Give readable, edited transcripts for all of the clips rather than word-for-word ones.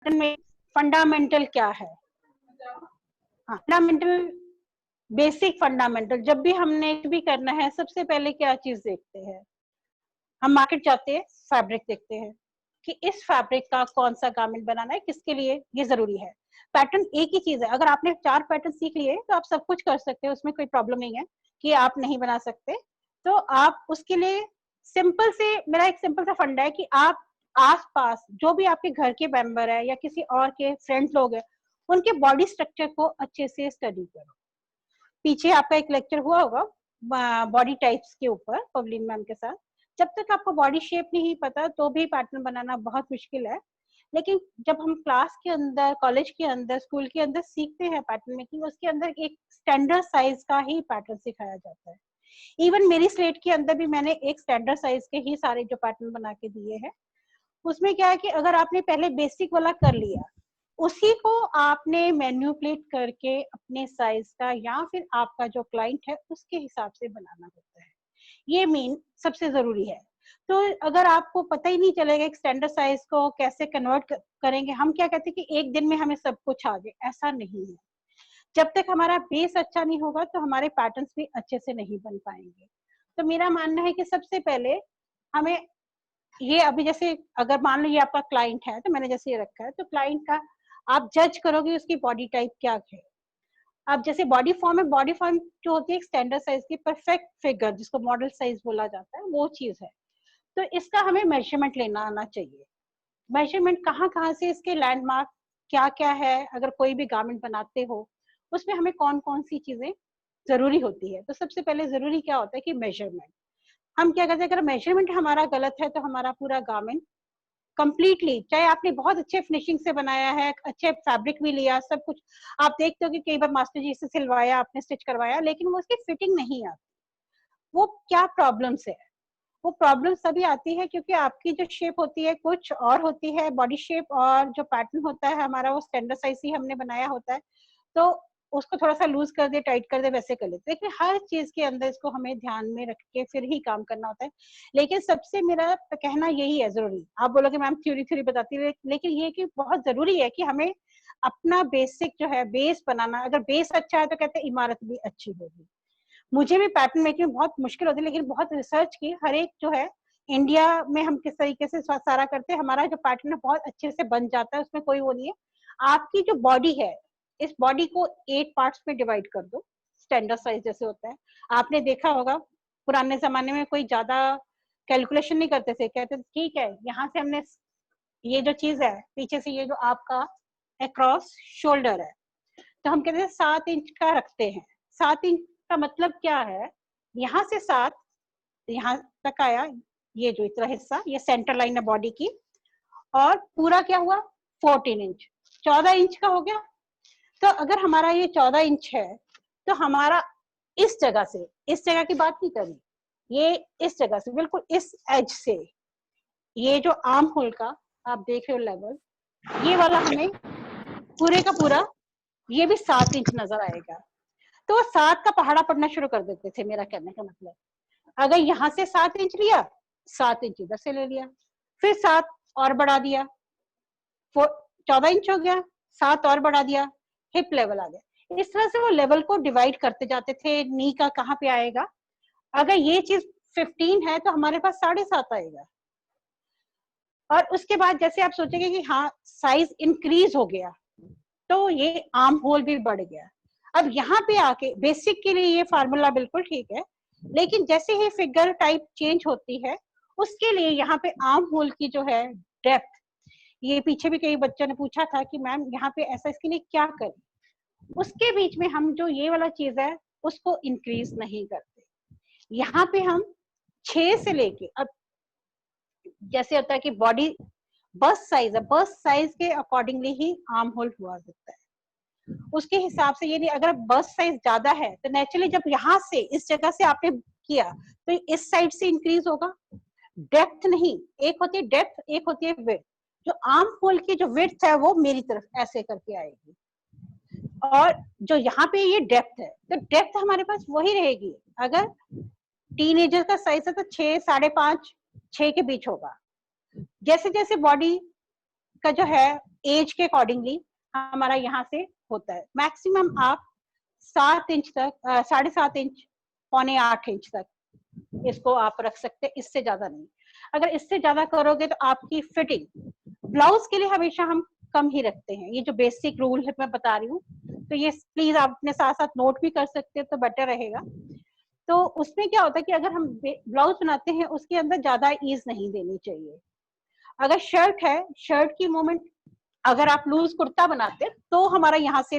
में फंडामेंटल क्या है? हाँ, फंडामेंटल, बेसिक फंडामेंटल। जब भी हमने भी करना है, सबसे पहले क्या चीज देखते हैं? हम मार्केट जाते हैं, फैब्रिक देखते हैं कि इस फैब्रिक का कौन सा गारमेंट बनाना है, किसके लिए ये जरूरी है। पैटर्न एक ही चीज है, अगर आपने 4 पैटर्न सीख लिए तो आप सब कुछ कर सकते हैं, उसमें कोई प्रॉब्लम नहीं है कि आप नहीं बना सकते। तो आप उसके लिए सिंपल से, मेरा एक सिंपल सा फंडा है कि आप आस-पास जो भी आपके घर के मेंबर है या किसी और के फ्रेंड्स लोग हैं, उनके बॉडी स्ट्रक्चर को अच्छे से स्टडी करो। पीछे आपका एक लेक्चर हुआ होगा बॉडी टाइप्स के ऊपर पवलीन मैम के साथ। जब तक आपको बॉडी शेप नहीं पता तो भी पैटर्न बनाना बहुत मुश्किल है। लेकिन जब हम क्लास के अंदर, कॉलेज के अंदर, स्कूल के अंदर सीखते हैं पैटर्न मेकिंग, उसके अंदर एक स्टैंडर्ड साइज का ही पैटर्न सिखाया जाता है। इवन मेरी स्लेट के अंदर भी मैंने एक स्टैंडर्ड साइज के ही सारे जो पैटर्न बना के दिए हैं। उसमें क्या है कि अगर आपने पहले बेसिक वाला कर लिया, उसी को आपने मैन्युपुलेट करके अपने साइज का या फिर आपका जो क्लाइंट है उसके हिसाब से बनाना होता है। ये मेन सबसे जरूरी है। तो अगर आपको पता ही नहीं चलेगा एक स्टैंडर्ड साइज को कैसे कन्वर्ट करेंगे, हम क्या कहते हैं कि एक दिन में हमें सब कुछ आ जाए, ऐसा नहीं है। जब तक हमारा बेस अच्छा नहीं होगा तो हमारे पैटर्न्स भी अच्छे से नहीं बन पाएंगे। तो मेरा मानना है कि सबसे पहले हमें ये, अभी जैसे अगर मान लो ये आपका क्लाइंट है, तो मैंने जैसे ये रखा है, तो क्लाइंट का आप जज करोगे उसकी बॉडी टाइप क्या है। अब जैसे बॉडी फॉर्म है, बॉडी फॉर्म जो होती है एक स्टैंडर्ड साइज की परफेक्ट फिगर, जिसको मॉडल साइज बोला जाता है, वो चीज है। तो इसका हमें मेजरमेंट लेना आना चाहिए। मेजरमेंट कहाँ कहाँ से, इसके लैंडमार्क क्या क्या है, अगर कोई भी गारमेंट बनाते हो उसमें हमें कौन कौन सी चीजें जरूरी होती है। तो सबसे पहले जरूरी क्या होता है कि मेजरमेंट। हम क्या कहते हैं, अगर मेजरमेंट हमारा गलत है तो हमारा पूरा गारमेंट कंप्लीटली, चाहे आपने बहुत अच्छे फिनिशिंग से बनाया है, अच्छे फैब्रिक भी लिया, सब कुछ, आप देखते हो कि कई बार मास्टर जी से सिलवाया, आपने स्टिच करवाया, लेकिन वो उसकी फिटिंग नहीं आती। वो क्या प्रॉब्लम है? वो प्रॉब्लम तभी आती है क्योंकि आपकी जो शेप होती है कुछ और होती है बॉडी शेप, और जो पैटर्न होता है हमारा वो स्टैंडर्ड साइज ही हमने बनाया होता है। तो उसको थोड़ा सा लूज कर दे, टाइट कर दे, वैसे कर लेते। लेकिन हर चीज के अंदर इसको हमें ध्यान में रख के फिर ही काम करना होता है। लेकिन सबसे मेरा कहना यही है, जरूरी, आप बोलोगे मैम थ्योरी थ्योरी बताती है, लेकिन ये कि बहुत जरूरी है कि हमें अपना बेसिक जो है बेस बनाना। अगर बेस अच्छा है तो कहते हैं इमारत भी अच्छी होगी। मुझे भी पैटर्न मेकिंग में बहुत मुश्किल होती है, लेकिन बहुत रिसर्च की, हर एक जो है इंडिया में हम किस तरीके से सारा करते हैं, हमारा जो पैटर्न है बहुत अच्छे से बन जाता है, उसमें कोई वो नहीं है। आपकी जो बॉडी है, इस बॉडी को 8 पार्ट्स में डिवाइड कर दो, स्टैंडर्ड साइज जैसे होता है। आपने देखा होगा पुराने जमाने में कोई ज्यादा कैलकुलेशन नहीं करते थे, कहते थे ठीक है यहाँ से हमने ये जो चीज है पीछे से, ये जो आपका अक्रॉस शोल्डर है, तो हम कहते हैं 7 इंच का रखते हैं। 7 इंच का मतलब क्या है, यहाँ से 7 यहाँ तक आया, ये जो इतना हिस्सा, ये सेंटर लाइन है बॉडी की, और पूरा क्या हुआ 14 इंच, 14 इंच का हो गया। तो अगर हमारा ये 14 इंच है, तो हमारा इस जगह से, इस जगह की बात नहीं करी, ये इस जगह से बिल्कुल इस एज से, ये जो आर्म होल का आप देख रहे हो लेवल, ये वाला हमें पूरे का पूरा, ये भी 7 इंच नजर आएगा। तो वो 7 का पहाड़ा पड़ना शुरू कर देते थे, मेरा कहने का मतलब। अगर यहाँ से 7 इंच लिया, 7 इंच इधर से ले लिया, फिर 7 और बढ़ा दिया, 14 इंच हो गया, 7 और बढ़ा दिया, हिप लेवल आ गया। इस तरह से वो लेवल को डिवाइड करते जाते थे, नी का कहाँ पे आएगा। अगर ये चीज 15 है तो हमारे पास 7.5 आएगा। और उसके बाद जैसे आप सोचेंगे कि हाँ साइज इंक्रीज हो गया, तो ये आर्म होल भी बढ़ गया। अब यहाँ पे आके बेसिक के लिए ये फार्मूला बिल्कुल ठीक है, लेकिन जैसे ही फिगर टाइप चेंज होती है, उसके लिए यहाँ पे आर्म होल की जो है डेप्थ, ये पीछे भी कई बच्चों ने पूछा था कि मैम यहाँ पे ऐसा, इसके लिए क्या करें, उसके बीच में हम जो ये वाला चीज है उसको इंक्रीज नहीं करते। यहाँ पे हम 6 से लेके, अब जैसे होता है कि बॉडी बस्ट साइज है, बस्ट साइज के अकॉर्डिंगली ही आर्म होल हुआ करता है, उसके हिसाब से। ये नहीं, अगर बस्ट साइज ज्यादा है तो नेचुरली जब यहाँ से इस जगह से आपने किया तो इस साइड से इंक्रीज होगा। डेप्थ नहीं, एक होती है डेप्थ, एक होती है विड्थ। जो आर्म होल की जो विड्थ है वो मेरी तरफ ऐसे करके आएगी, और जो यहाँ पे ये डेप्थ है, तो डेप्थ हमारे पास वही रहेगी। अगर टीनेजर का साइज है तो 6, 5.5, 6 के बीच होगा। जैसे जैसे बॉडी का जो है एज के अकॉर्डिंगली हमारा यहाँ से होता है। मैक्सिमम आप 7 इंच तक, 7.5 इंच, 7.25 इंच तक इसको आप रख सकते हैं, इससे ज्यादा नहीं। अगर इससे ज्यादा करोगे तो आपकी फिटिंग, ब्लाउज के लिए हमेशा हम कम ही रखते हैं, ये जो बेसिक रूल है मैं बता रही हूँ, तो ये प्लीज आप अपने साथ साथ नोट भी कर सकते हैं तो बेटर रहेगा। तो उसमें क्या होता है कि अगर हम ब्लाउज बनाते हैं उसके अंदर ज्यादा ईज नहीं देनी चाहिए। अगर शर्ट है, शर्ट की मूवमेंट अगर आप लूज कुर्ता बनाते हैं तो हमारा यहाँ से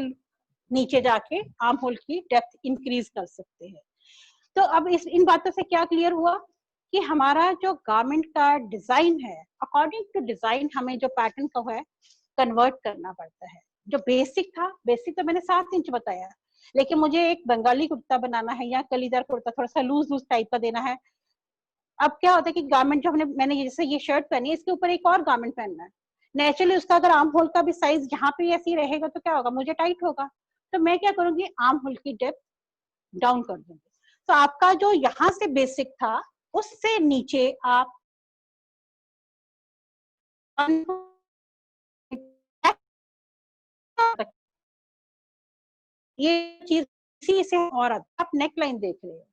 नीचे जाके आर्म होल की डेप्थ इंक्रीज कर सकते हैं। तो अब इन बातों से क्या क्लियर हुआ कि हमारा जो गारमेंट का डिजाइन है, अकॉर्डिंग टू डिजाइन हमें जो पैटर्न का है कन्वर्ट करना पड़ता है। जो बेसिक था, बेसिक तो मैंने 7 इंच बताया, लेकिन मुझे एक बंगाली कुर्ता बनाना है या कलीदार कुर्ता थोड़ा सा लूज लूज टाइप का देना है। अब क्या होता है कि गारमेंट जो मैंने जैसे ये शर्ट पहनी है, इसके ऊपर एक और गारमेंट पहनना है, नेचुरली उसका अगर आर्म होल का भी साइज यहाँ पे ऐसी रहेगा तो क्या होगा, मुझे टाइट होगा। तो मैं क्या करूंगी, आर्म होल की डेप्थ डाउन कर दूंगी। तो आपका जो यहाँ से बेसिक था उससे नीचे आप ये चीज इसी से, और आप नेक लाइन देख रहे हो,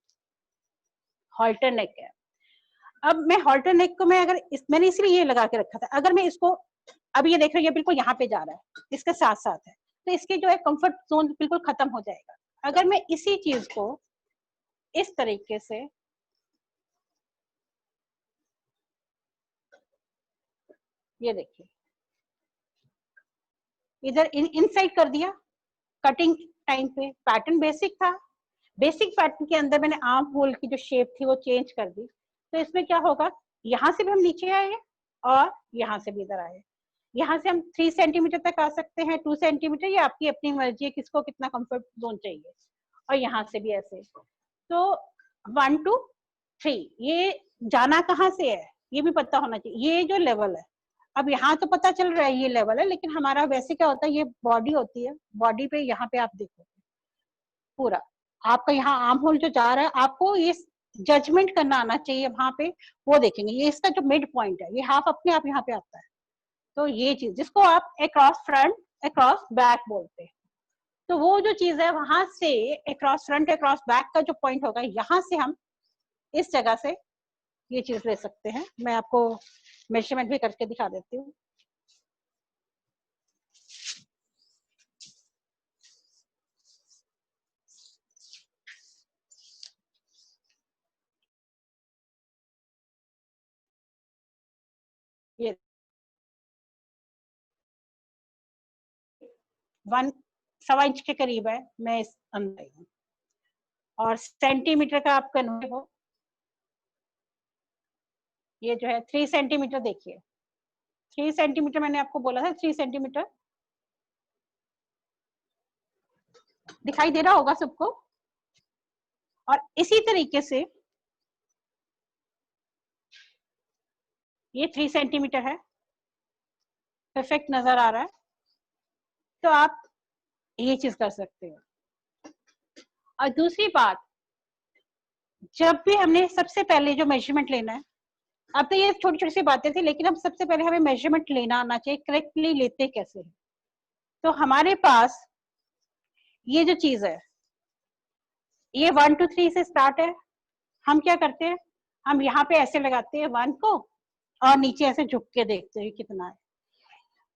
हॉल्टर नेक है। अब मैं हॉल्टर नेक को मैं अगर मैंने इसलिए ये लगा के रखा था, अगर मैं इसको अब ये देख रहे हो ये बिल्कुल यहाँ पे जा रहा है, इसके साथ साथ है, तो इसके जो है कंफर्ट जोन बिल्कुल खत्म हो जाएगा। अगर मैं इसी चीज को इस तरीके से ये देखिए इधर इनसाइड कर दिया, कटिंग टाइम पे पैटर्न बेसिक था, बेसिक पैटर्न के अंदर मैंने आर्म होल की जो शेप थी वो चेंज कर दी। तो इसमें क्या होगा, यहाँ से भी हम नीचे आए और यहाँ से भी इधर आए, यहाँ से हम 3 सेंटीमीटर तक आ सकते हैं, 2 सेंटीमीटर, ये आपकी अपनी मर्जी है किसको कितना कंफर्ट जोन चाहिए। और यहाँ से भी ऐसे, तो 1 2 3, ये जाना कहाँ से है ये भी पता होना चाहिए, ये जो लेवल है। अब यहाँ तो पता चल रहा है ये लेवल है, लेकिन हमारा वैसे क्या होता है, ये बॉडी होती है, बॉडी पे यहाँ पे आप देखो पूरा आपका यहाँ आर्म होल जो जा रहा है, आपको ये जजमेंट करना आना चाहिए वहां पे, वो देखेंगे ये इसका जो मिड पॉइंट है, ये हाफ अपने आप यहाँ पे आता है। तो ये चीज जिसको आप अक्रॉस फ्रंट अक्रॉस बैक बोलते हैं, तो वो जो चीज है वहां से अक्रॉस फ्रंट अक्रॉस बैक का जो पॉइंट होगा, यहाँ से हम इस जगह से ये चीज ले सकते हैं। मैं आपको मेजरमेंट भी करके दिखा देती हूँ। ये 1.25 इंच के करीब है, मैं इस अंदर हूँ, और सेंटीमीटर का आप कन्वर्ट हो, ये जो है 3 सेंटीमीटर देखिए, 3 सेंटीमीटर मैंने आपको बोला था, 3 सेंटीमीटर दिखाई दे रहा होगा सबको। और इसी तरीके से ये 3 सेंटीमीटर है, परफेक्ट नजर आ रहा है, तो आप ये चीज कर सकते हो। और दूसरी बात, जब भी हमने सबसे पहले जो मेजरमेंट लेना है, अब तो ये छोटी छोटी सी बातें थी, लेकिन अब सबसे पहले हमें मेजरमेंट लेना आना चाहिए, करेक्टली लेते कैसे हैं। तो हमारे पास ये जो चीज है, ये 1 2 3 से स्टार्ट है, हम क्या करते हैं, हम यहाँ पे ऐसे लगाते हैं 1 को, और नीचे ऐसे झुक के देखते हैं कितना है।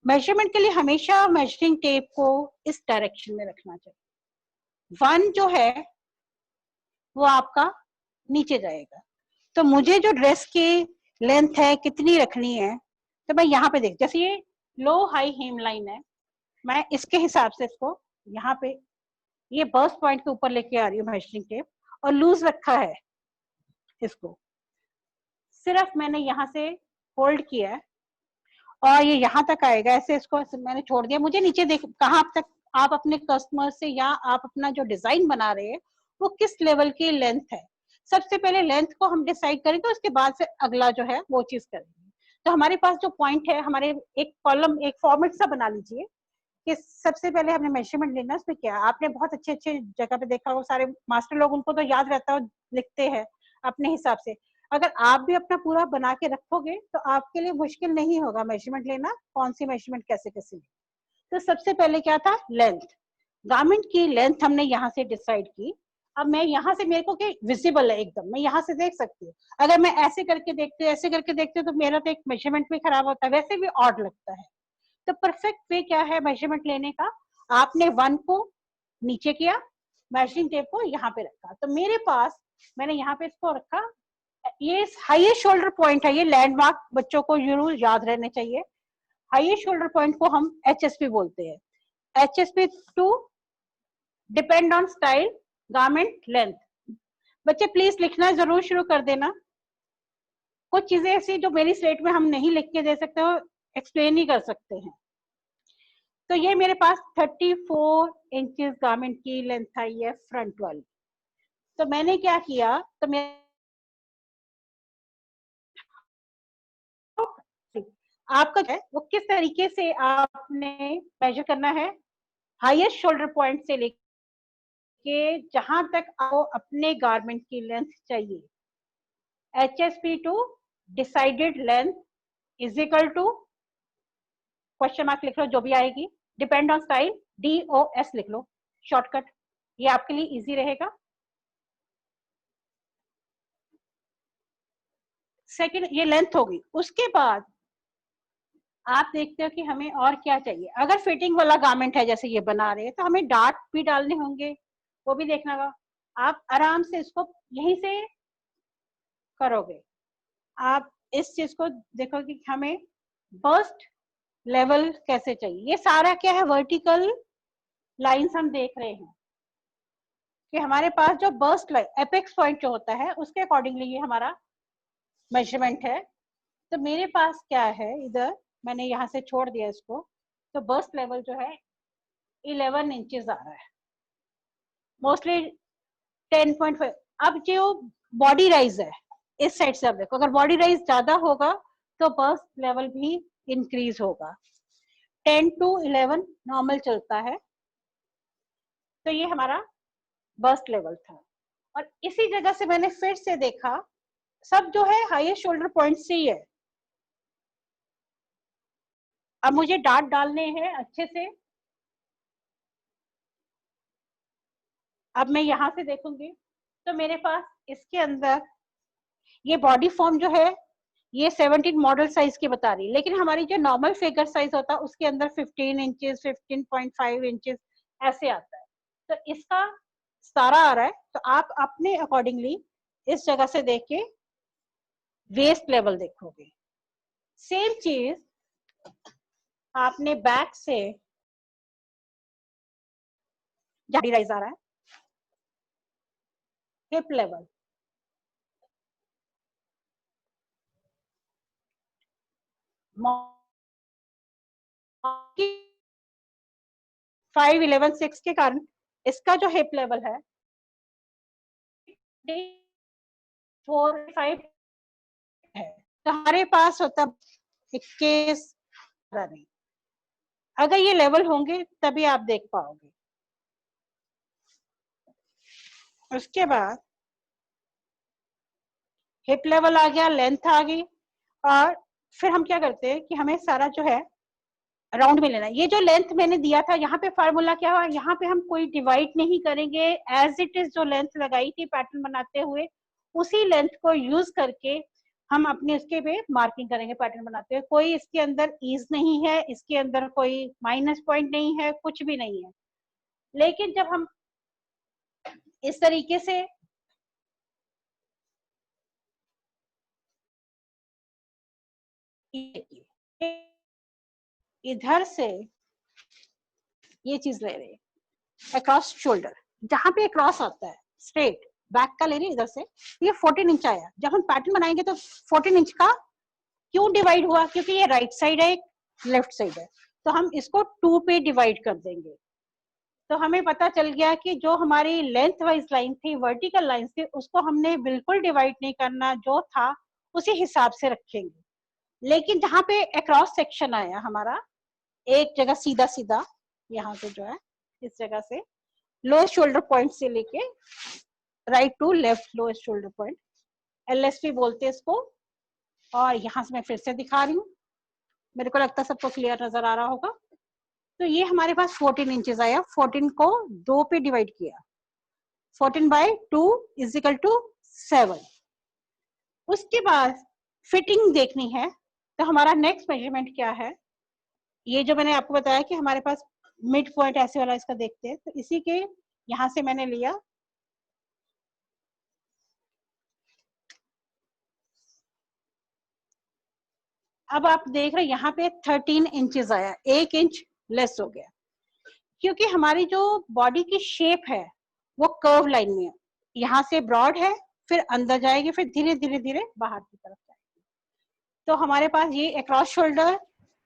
मेजरमेंट के लिए हमेशा मेजरिंग टेप को इस डायरेक्शन में रखना चाहिए, 1 जो है वो आपका नीचे जाएगा। तो मुझे जो ड्रेस की लेंथ है कितनी रखनी है, तो मैं यहाँ पे देख, जैसे ये लो हाई हेम लाइन है, मैं इसके हिसाब से इसको यहाँ पे ये बर्स्ट पॉइंट के ऊपर लेके आ रही हूँ मेजरिंग टेप, और लूज रखा है इसको, सिर्फ मैंने यहाँ से होल्ड किया है और ये यहाँ तक आएगा, ऐसे इसको मैंने छोड़ दिया। मुझे नीचे देख कहाँ तक आप अपने कस्टमर से या आप अपना जो डिजाइन बना रहे हैं वो किस लेवल की लेंथ है, सबसे पहले लेंथ को हम डिसाइड करेंगे, उसके बाद से अगला जो है वो चीज करेंगे। तो हमारे पास जो पॉइंट है, हमारे एक कॉलम एक फॉर्मेट सा बना लीजिए कि सबसे पहले हमने मेजरमेंट लेना है। उसमें क्या आपने बहुत अच्छे अच्छे जगह पे देखा हो, सारे मास्टर लोग उनको तो याद रहता हो, लिखते हैं अपने हिसाब से। अगर आप भी अपना पूरा बना के रखोगे तो आपके लिए मुश्किल नहीं होगा मेजरमेंट लेना, कौन सी मेजरमेंट कैसे कैसे। तो सबसे पहले क्या था, लेंथ, गारमेंट की लेंथ हमने यहाँ से डिसाइड की। अब मैं यहाँ से, मेरे को क्या विजिबल है एकदम, मैं यहाँ से देख सकती हूँ। अगर मैं ऐसे करके देखती हूँ, ऐसे करके देखती हूँ, तो मेरा तो एक मेजरमेंट भी खराब होता है, वैसे भी ऑड लगता है। तो परफेक्ट वे क्या है मेजरमेंट लेने का, आपने 1 को नीचे किया, मेजरिंग टेप को यहाँ पे रखा। तो मेरे पास, मैंने यहाँ पे इसको रखा, ये हाईएस्ट शोल्डर पॉइंट है, ये लैंडमार्क बच्चों को जरूर याद रहने चाहिए। हाईएस्ट शोल्डर पॉइंट को हम HSP बोलते हैं। HSP to depend on style, garment, length. बच्चे प्लीज लिखना जरूर शुरू कर देना। कुछ चीजें ऐसी जो मेरी स्लेट में हम नहीं लिख के दे सकते हो, एक्सप्लेन ही कर सकते हैं। तो ये मेरे पास 34 इंचेस गारमेंट की लेंथ आई है फ्रंट वाली। तो मैंने क्या किया, तो मैं आपका है वो किस तरीके से आपने मेजर करना है, हाईएस्ट शोल्डर पॉइंट से लेके जहां तक आपको अपने गारमेंट की लेंथ चाहिए, HSP to decided length is equal to, question mark लिख लो जो भी आएगी, डिपेंड ऑन स्टाइल, DOS लिख लो शॉर्टकट, ये आपके लिए इजी रहेगा। सेकंड ये लेंथ होगी। उसके बाद आप देखते हो कि हमें और क्या चाहिए। अगर फिटिंग वाला गारमेंट है जैसे ये बना रहे हैं, तो हमें डार्ट भी डालने होंगे, वो भी देखना होगा। आप आराम से इसको यहीं से करोगे, आप इस चीज को देखोगे कि हमें बर्स्ट लेवल कैसे चाहिए। ये सारा क्या है, वर्टिकल लाइंस हम देख रहे हैं कि हमारे पास जो बर्स्ट लाइन, एपेक्स पॉइंट जो होता है, उसके अकॉर्डिंगली ये हमारा मेजरमेंट है। तो मेरे पास क्या है, इधर मैंने यहाँ से छोड़ दिया इसको, तो बर्स्ट लेवल जो है 11 इंचेस आ रहा है, मोस्टली 10.5। अब जो बॉडी राइज है इस साइड से, अब देखो अगर बॉडी राइज ज्यादा होगा तो बर्स्ट लेवल भी इंक्रीज होगा। 10 to 11 नॉर्मल चलता है। तो ये हमारा बर्स्ट लेवल था। और इसी जगह से मैंने फिर से देखा, सब जो है हाईएस्ट शोल्डर पॉइंट से ही है। अब मुझे डार्ट डालने हैं अच्छे से। अब मैं यहां से देखूंगी तो मेरे पास इसके अंदर ये बॉडी फॉर्म जो है ये 17 मॉडल साइज की बता रही है, लेकिन हमारी जो नॉर्मल फिगर साइज होता है उसके अंदर 15 इंचेस, 15.5 इंचेस ऐसे आता है। तो इसका 17 आ रहा है। तो आप अपने अकॉर्डिंगली इस जगह से देख के वेस्ट लेवल देखोगे। सेम चीज आपने बैक से, राइज आ रहा है, हिप लेवल, की 5'11" के कारण इसका जो हिप लेवल है 4-5 है। तो हमारे पास होता 21, नहीं, अगर ये लेवल होंगे तभी आप देख पाओगे। उसके बाद हिप लेवल आ गया, लेंथ आ गई, और फिर हम क्या करते हैं कि हमें सारा जो है राउंड में लेना है। ये जो लेंथ मैंने दिया था, यहाँ पे फार्मूला क्या हुआ, यहाँ पे हम कोई डिवाइड नहीं करेंगे, एज इट इज जो लेंथ लगाई थी पैटर्न बनाते हुए उसी लेंथ को यूज करके हम अपने इसके पे मार्किंग करेंगे पैटर्न बनाते हुए। कोई इसके अंदर ईज नहीं है, इसके अंदर कोई माइनस पॉइंट नहीं है, कुछ भी नहीं है। लेकिन जब हम इस तरीके से इधर से ये चीज ले रहे हैं अक्रॉस शोल्डर, जहां पे क्रॉस आता है स्ट्रेट बैक का ले रही इधर से, ये 14 इंच आया। जब हम पैटर्न बनाएंगे तो 14 इंच का क्यों डिवाइड हुआ, क्योंकि ये राइट साइड है, एक लेफ्ट साइड है, तो हम इसको 2 पे डिवाइड कर देंगे। तो हमें पता चल गया कि जो हमारी लेंथ वाइज लाइन थी, वर्टिकल लाइन थी, उसको हमने बिल्कुल डिवाइड नहीं करना, जो था उसी हिसाब से रखेंगे। लेकिन जहां पे अक्रॉस सेक्शन आया हमारा, एक जगह सीधा सीधा यहाँ से जो है इस जगह से लोएस्ट शोल्डर पॉइंट से लेके right to left lowest shoulder point, LSP बोलते हैं इसको। और यहाँ से मैं फिर से दिखा रही हूँ, मेरे को लगता है सबको क्लियर नजर आ रहा होगा। तो ये हमारे पास 14 इंचेस आया, 14 को 2 पे डिवाइड किया, 14/2 इज इक्वल टू 7। उसके बाद फिटिंग देखनी है, तो हमारा नेक्स्ट मेजरमेंट क्या है, ये जो मैंने आपको बताया कि हमारे पास मिड पॉइंट ऐसे वाला इसका देखते हैं, तो इसी के यहां से मैंने लिया, अब आप देख रहे हैं यहाँ पे 13 इंचेस आया, 1 इंच लेस हो गया, क्योंकि हमारी जो बॉडी की शेप है वो कर्व लाइन में है, यहाँ से ब्रॉड है, फिर अंदर जाएगी, फिर धीरे धीरे धीरे बाहर की तरफ जाएगी। तो हमारे पास ये अक्रॉस शोल्डर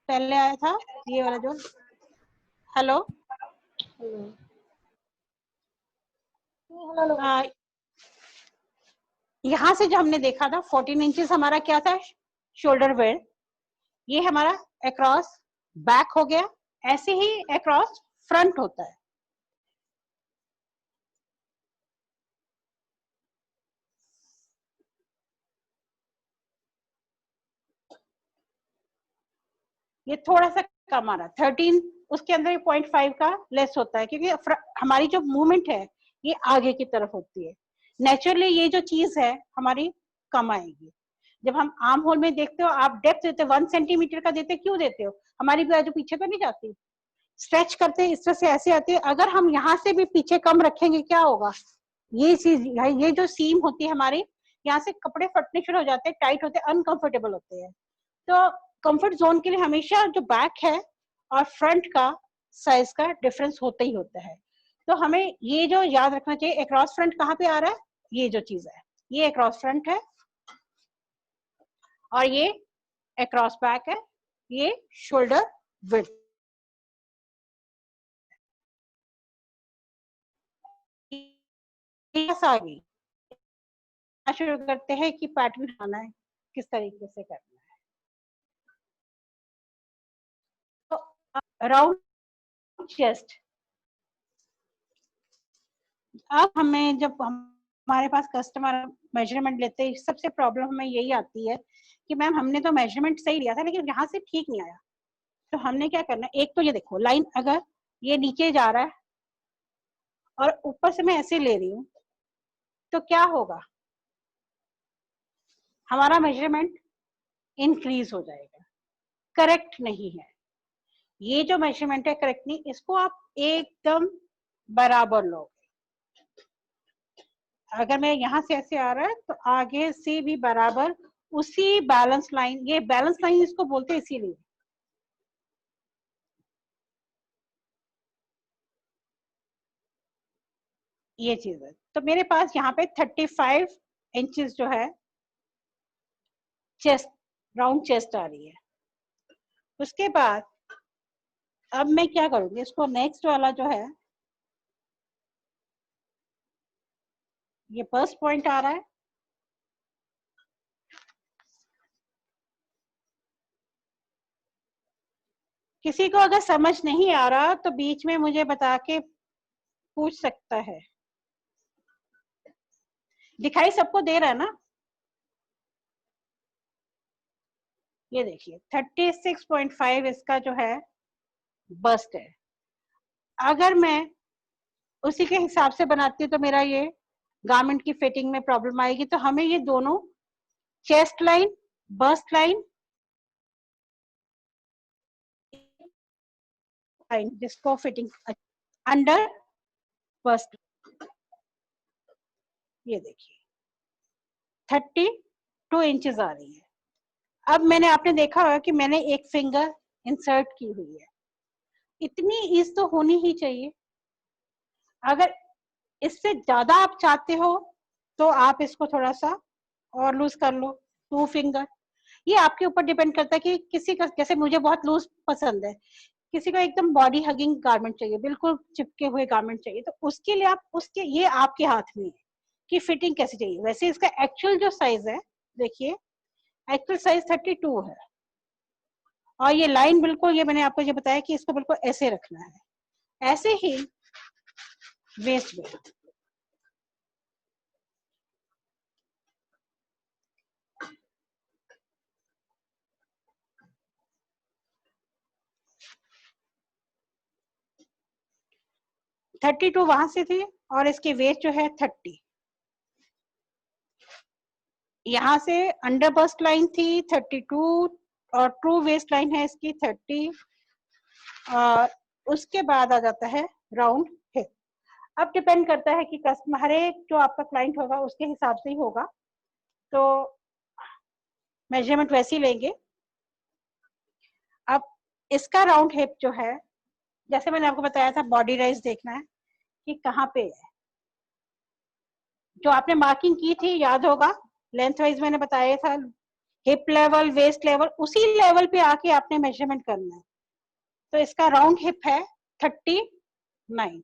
पहले आया था, ये वाला जो, हेलो, यहाँ से जो हमने देखा था 14 इंचेस हमारा क्या था, शोल्डर वेड, ये हमारा अक्रॉस बैक हो गया, ऐसे ही अक्रॉस फ्रंट होता है। ये थोड़ा सा कम आ रहा है 13, उसके अंदर 0.5 का लेस होता है, क्योंकि हमारी जो मूवमेंट है ये आगे की तरफ होती है, नेचुरली ये जो चीज है हमारी कम आएगी। जब हम आर्म होल में देखते हो, आप डेप्थ देते हो 1 सेंटीमीटर का देते, क्यों देते हो, हमारी बाजू पीछे तो नहीं जाती, स्ट्रेच करते हैं इस तरह से ऐसे आती है, अगर हम यहाँ से भी पीछे कम रखेंगे क्या होगा, ये चीज, ये जो सीम होती है हमारी, यहाँ से कपड़े फटने शुरू हो जाते हैं, टाइट होते हैं, अनकंफर्टेबल होते हैं। तो कंफर्ट जोन के लिए हमेशा जो बैक है और फ्रंट का साइज का डिफरेंस होता ही होता है। तो हमें ये जो याद रखना चाहिए, अक्रॉस फ्रंट कहाँ पे आ रहा है, ये जो चीज है ये अक्रॉस फ्रंट है, और ये अक्रॉस बैक है, ये शोल्डर विड्थ। शुरू करते हैं कि पैटर्न बनाना है, किस तरीके से करना है। तो राउंड चेस्ट, अब हमें जब हमारे पास कस्टमर मेजरमेंट लेते हैं, सबसे प्रॉब्लम हमें यही आती है कि मैम हमने तो मेजरमेंट सही लिया था लेकिन यहाँ से ठीक नहीं आया। तो हमने क्या करना है, एक तो ये देखो लाइन अगर ये नीचे जा रहा है और ऊपर से मैं ऐसे ले रही हूँ, तो क्या होगा, हमारा मेजरमेंट इंक्रीज हो जाएगा, करेक्ट नहीं है। ये जो मेजरमेंट है करेक्ट नहीं, इसको आप एकदम बराबर लोगे। अगर मैं यहाँ से ऐसे आ रहा है तो आगे से भी बराबर उसी बैलेंस लाइन, ये बैलेंस लाइन इसको बोलते हैं इसीलिए। ये चीज है, तो मेरे पास यहाँ पे 35 इंचेस जो है चेस्ट, राउंड चेस्ट आ रही है। उसके बाद अब मैं क्या करूंगी, इसको नेक्स्ट वाला जो है, ये फर्स्ट पॉइंट आ रहा है, किसी को अगर समझ नहीं आ रहा तो बीच में मुझे बता के पूछ सकता है। दिखाई सबको दे रहा है ना, ये देखिए 36.5 इसका जो है बस्ट है। अगर मैं उसी के हिसाब से बनाती हूँ तो मेरा ये गारमेंट की फिटिंग में प्रॉब्लम आएगी। तो हमें ये दोनों चेस्ट लाइन, बस्ट लाइन, जिसको फिटिंग अंडर बस्ट, ये देखिए 32 इंचेस आ रही है। अब मैंने, आपने देखा होगा कि मैंने एक फिंगर इंसर्ट की हुई है, इतनी ईज तो होनी ही चाहिए। अगर इससे ज्यादा आप चाहते हो तो आप इसको थोड़ा सा और लूज कर लो, 2 फिंगर। ये आपके ऊपर डिपेंड करता है कि किसी का, जैसे मुझे बहुत लूज पसंद है, किसी को एकदम बॉडी हगिंग गारमेंट चाहिए, बिल्कुल चिपके हुए गारमेंट चाहिए, तो उसके लिए आप उसके, ये आपके हाथ में है कि फिटिंग कैसी चाहिए। वैसे इसका एक्चुअल जो साइज है, देखिए एक्चुअल साइज 32 है, और ये लाइन बिल्कुल, ये मैंने आपको ये बताया कि इसको बिल्कुल ऐसे रखना है। ऐसे ही वेस्ट में 32 वहां से थी और इसकी वेस्ट जो है 30। यहाँ से अंडर बस्ट लाइन थी 32 और ट्रू वेस्ट लाइन है इसकी 30। और उसके बाद आ जाता है राउंड हिप। अब डिपेंड करता है कि कस्टमर, हर एक जो आपका क्लाइंट होगा उसके हिसाब से ही होगा, तो मेजरमेंट वैसे ही लेंगे। अब इसका राउंड हिप जो है, जैसे मैंने आपको बताया था, बॉडी राइज देखना है कि कहाँ पे है। जो आपने मार्किंग की थी याद होगा, लेंथ वाइज मैंने बताया था, हिप लेवल, वेस्ट लेवल, उसी लेवल पे आके आपने मेजरमेंट करना है। तो इसका राउंड हिप है 39।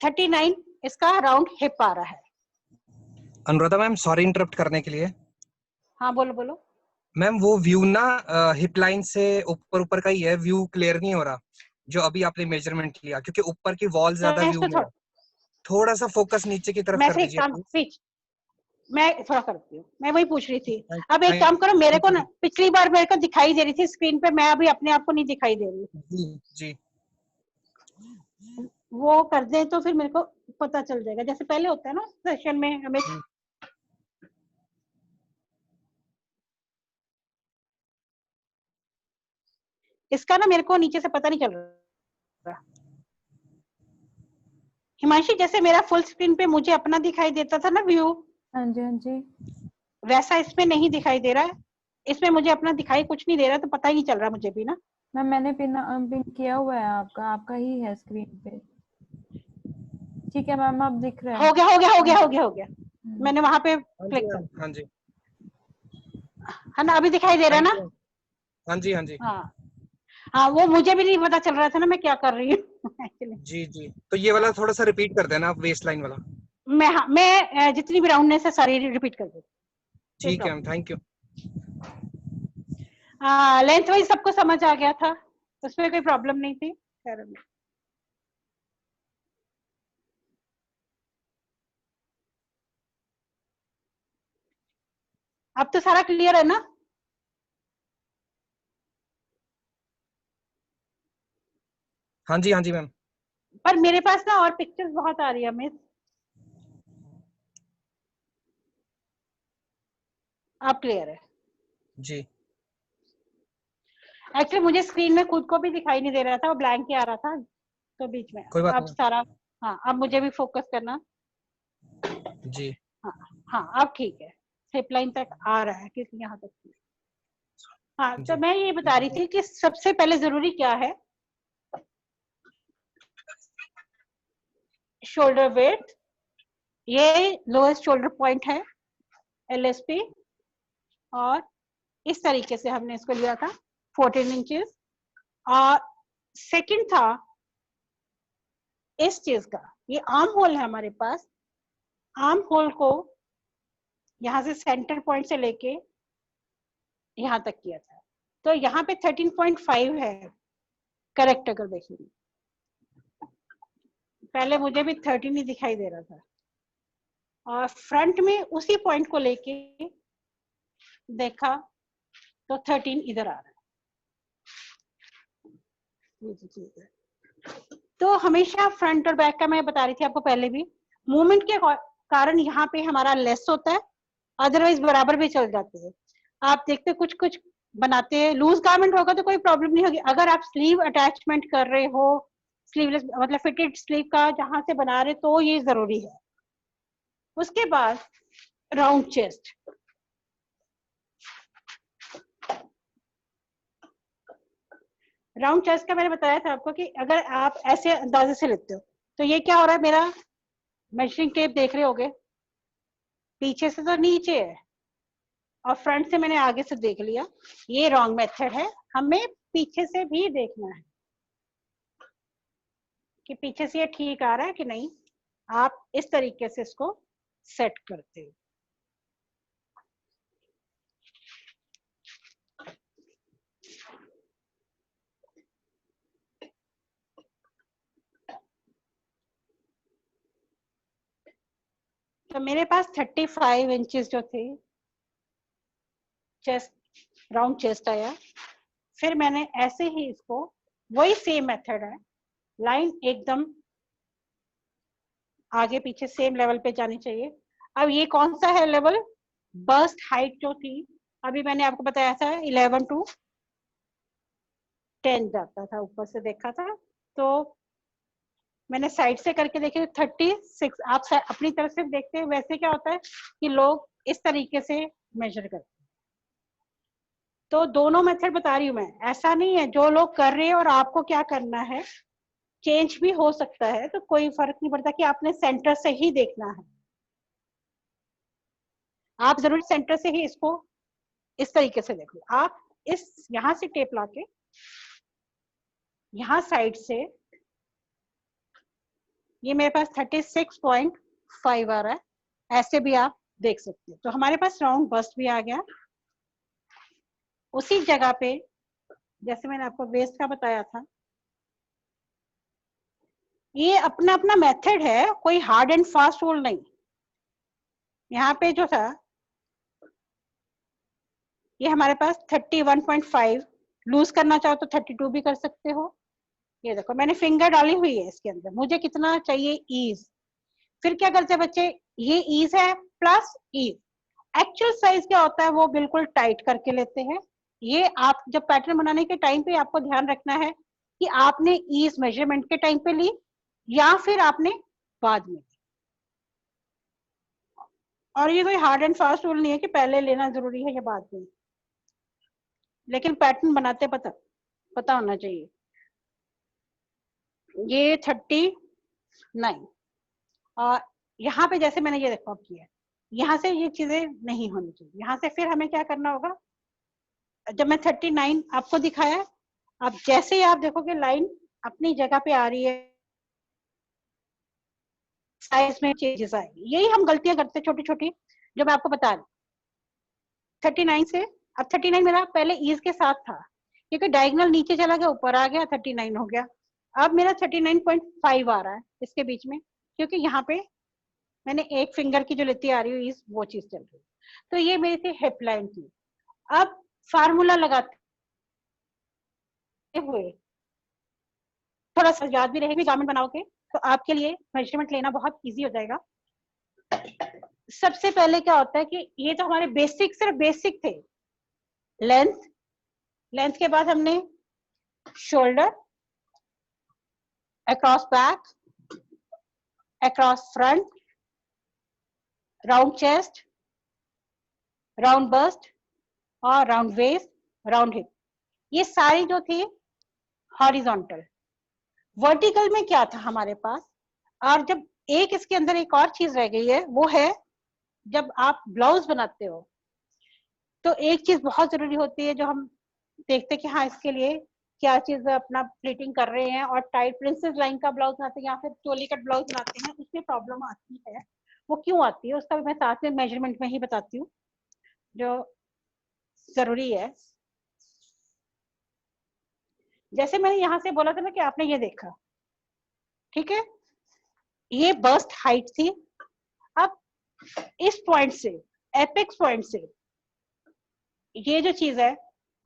39 इसका राउंड हिप आ रहा है। अनुराधा मैम, सॉरी इंटरप्ट करने के लिए। हाँ बोलो बोलो। मैम वो व्यू ना हिप लाइन से ऊपर ऊपर का ही है, व्यू क्लियर नहीं हो रहा जो अभी आपने मेजरमेंट लिया, क्योंकि ऊपर की वॉल ज्यादा व्यू में है। थोड़ा सा फोकस नीचे की तरफ मैं कर एक दीजिए काम प्लीज। मैं थोड़ा करती हूँ, मैं वही पूछ रही थी। अब एक थैंक काम करो, मेरे को यू। ना पिछली बार मेरे को दिखाई दे रही थी स्क्रीन पे, मैं अभी अपने आप को नहीं दिखाई दे रही। जी जी वो कर दे तो फिर मेरे को पता चल जाएगा, जैसे पहले होता है ना सेशन में हमें। इसका ना मेरे को नीचे से पता नहीं चल रहा। हिमांशी, जैसे मेरा फुल स्क्रीन पे मुझे अपना दिखाई देता था ना व्यू, हाँ जी हाँ जी, वैसा इसमें नहीं दिखाई दे रहा है। इसमें मुझे अपना दिखाई कुछ नहीं दे रहा, तो पता ही नहीं चल रहा मुझे भी ना। मैम मैंने पिन किया हुआ है, आपका ही है स्क्रीन पे। ठीक है मैम, अब दिख रहा है। हो गया हो गया हो गया हो गया हो गया, मैंने वहां पे हाँ क्लिक जी कर, हाँ जी है ना, अभी दिखाई दे रहा है थैंक ना। यू। हाँ जी हाँ जी हाँ हाँ, वो मुझे भी नहीं पता चल रहा था ना मैं क्या कर रही हूँ एक्चुअली। जी जी, तो ये वाला थोड़ा सा रिपीट कर देना आप, वेस्ट लाइन वाला। मैं जितनी भी राउंडनेस है सारी रिपीट कर दूँ। ठीक है ma'am, thank you. Length wise सबको समझ आ गया था, उसमें कोई प्रॉब्लम नहीं थी। अब तो सारा क्लियर है ना। हाँ जी मैम। पर मेरे पास ना और पिक्चर्स बहुत आ रही है मिस। अब क्लियर है जी, एक्चुअली, मुझे स्क्रीन में खुद को भी दिखाई नहीं दे रहा था, वो ब्लैंक ही आ रहा था तो बीच में। कोई बात अब नहीं। सारा, हाँ अब मुझे भी फोकस करना। जी हाँ हाँ, अब ठीक है, हिप लाइन तक आ रहा है क्योंकि यहाँ तक। हाँ, तो जी मैं ये बता रही थी कि सबसे पहले जरूरी क्या है, शोल्डर वेट, ये लोएस्ट शोल्डर पॉइंट है LSP, और इस तरीके से हमने इसको लिया था 14 इंचेस। और सेकंड था इस चीज का, ये आर्म होल है हमारे पास, आर्म होल को यहाँ से सेंटर पॉइंट से लेके यहाँ तक किया था, तो यहाँ पे 13.5 है करेक्ट अगर देखेंगे। पहले मुझे भी 13 ही दिखाई दे रहा था, और फ्रंट में उसी पॉइंट को लेके देखा तो 13 इधर आ रहा है। तो हमेशा फ्रंट और बैक का मैं बता रही थी आपको पहले भी, मूवमेंट के कारण यहाँ पे हमारा लेस होता है, अदरवाइज बराबर भी चल जाते हैं। आप देखते कुछ कुछ बनाते हैं, लूज गारमेंट होगा तो कोई प्रॉब्लम नहीं होगी। अगर आप स्लीव अटैचमेंट कर रहे हो, स्लीवलेस मतलब फिटेड स्लीव का जहां से बना रहे, तो ये जरूरी है। उसके बाद राउंड चेस्ट, राउंड चेस्ट का मैंने बताया था आपको कि अगर आप ऐसे अंदाजे से लेते हो, तो ये क्या हो रहा है, मेरा मेजरिंग टेप देख रहे होगे, पीछे से तो नीचे है और फ्रंट से मैंने आगे से देख लिया, ये रॉन्ग मेथड है। हमें पीछे से भी देखना है कि पीछे से ये ठीक आ रहा है कि नहीं। आप इस तरीके से इसको सेट करते हो। तो मेरे पास 35 इंचेस जो थे चेस्ट, राउंड चेस्ट आया। फिर मैंने ऐसे ही इसको वही सेम मेथड है, लाइन एकदम आगे पीछे सेम लेवल पे जानी चाहिए। अब ये कौन सा है लेवल, बस्ट हाइट जो थी अभी मैंने आपको बताया था 11 to 10 जाता था, ऊपर से देखा था, तो मैंने साइड से करके देखे 36। आप अपनी तरफ से देखते हैं, वैसे क्या होता है कि लोग इस तरीके से मेजर करते हैं। तो दोनों मेथड बता रही हूँ मैं, ऐसा नहीं है जो लोग कर रहे हैं और आपको क्या करना है, चेंज भी हो सकता है, तो कोई फर्क नहीं पड़ता कि आपने सेंटर से ही देखना है। आप जरूर सेंटर से ही इसको इस तरीके से देखो। आप इस यहां से टेप लाके यहां साइड से, ये मेरे पास 36.5 आ रहा है, ऐसे भी आप देख सकते हैं। तो हमारे पास राउंड बस्ट भी आ गया। उसी जगह पे जैसे मैंने आपको वेस्ट का बताया था, ये अपना अपना मेथड है, कोई हार्ड एंड फास्ट रूल नहीं। यहाँ पे जो था ये हमारे पास 31.5, लूज करना चाहो तो 32 भी कर सकते हो। ये देखो मैंने फिंगर डाली हुई है इसके अंदर, मुझे कितना चाहिए, ईज। फिर क्या करते हैं बच्चे, ये ईज है प्लस ईज। एक्चुअल साइज क्या होता है वो बिल्कुल टाइट करके लेते हैं। ये आप जब पैटर्न बनाने के टाइम पे आपको ध्यान रखना है कि आपने ईज मेजरमेंट के टाइम पे ली या फिर आपने बाद में। और ये कोई हार्ड एंड फास्ट रूल नहीं है कि पहले लेना जरूरी है या बाद में, लेकिन पैटर्न बनाते पता होना चाहिए। ये 39 और यहाँ पे जैसे मैंने ये देखो किया, यहाँ से ये चीजें नहीं होनी चाहिए। यहाँ से फिर हमें क्या करना होगा, जब मैं 39 आपको दिखाया, अब जैसे ही आप देखोगे लाइन अपनी जगह पे आ रही है, साइज में चेंजेस आएंगे। यही हम गलतियां करते हैं छोटी छोटी, जो मैं आपको बता रही। 39 से अब 39 मेरा पहले ईज के साथ था, क्योंकि डायगोनल नीचे चला गया ऊपर आ गया, 39 हो गया। अब मेरा 39.5 आ रहा है इसके बीच में, क्योंकि यहाँ पे मैंने एक फिंगर की जो लेती आ रही हूँ ईज, वो चीज चल रही है। तो ये मेरी थी हिप लाइन की। अब फार्मूला लगाते हुए थोड़ा सा याद भी रहेगी, गारमेंट बनाओगे तो आपके लिए मेजरमेंट लेना बहुत इजी हो जाएगा। सबसे पहले क्या होता है कि ये तो हमारे बेसिक, सिर्फ बेसिक थे। लेंथ के बाद हमने shoulder, across back, across front, round chest, round bust और राउंड वेस्ट, राउंड हिप। ये सारी जो थी हॉरिजॉन्टल। वर्टिकल में क्या था हमारे पास, और जब एक इसके अंदर एक और चीज रह गई है, वो है जब आप ब्लाउज बनाते हो तो एक चीज बहुत जरूरी होती है, जो हम देखते हैं कि हाँ इसके लिए क्या चीज अपना प्लीटिंग कर रहे हैं, और टाइट प्रिंसेस लाइन का ब्लाउज बनाते हैं या फिर चोली कट ब्लाउज बनाते हैं, उसमें प्रॉब्लम आती है। वो क्यों आती है उसका भी मैं साथ में मेजरमेंट में ही बताती हूँ, जो जरूरी है। जैसे मैंने यहाँ से बोला था ना कि आपने ये देखा, ठीक है, ये बस्ट हाइट थी। अब इस पॉइंट से, एपेक्स पॉइंट से, ये जो चीज है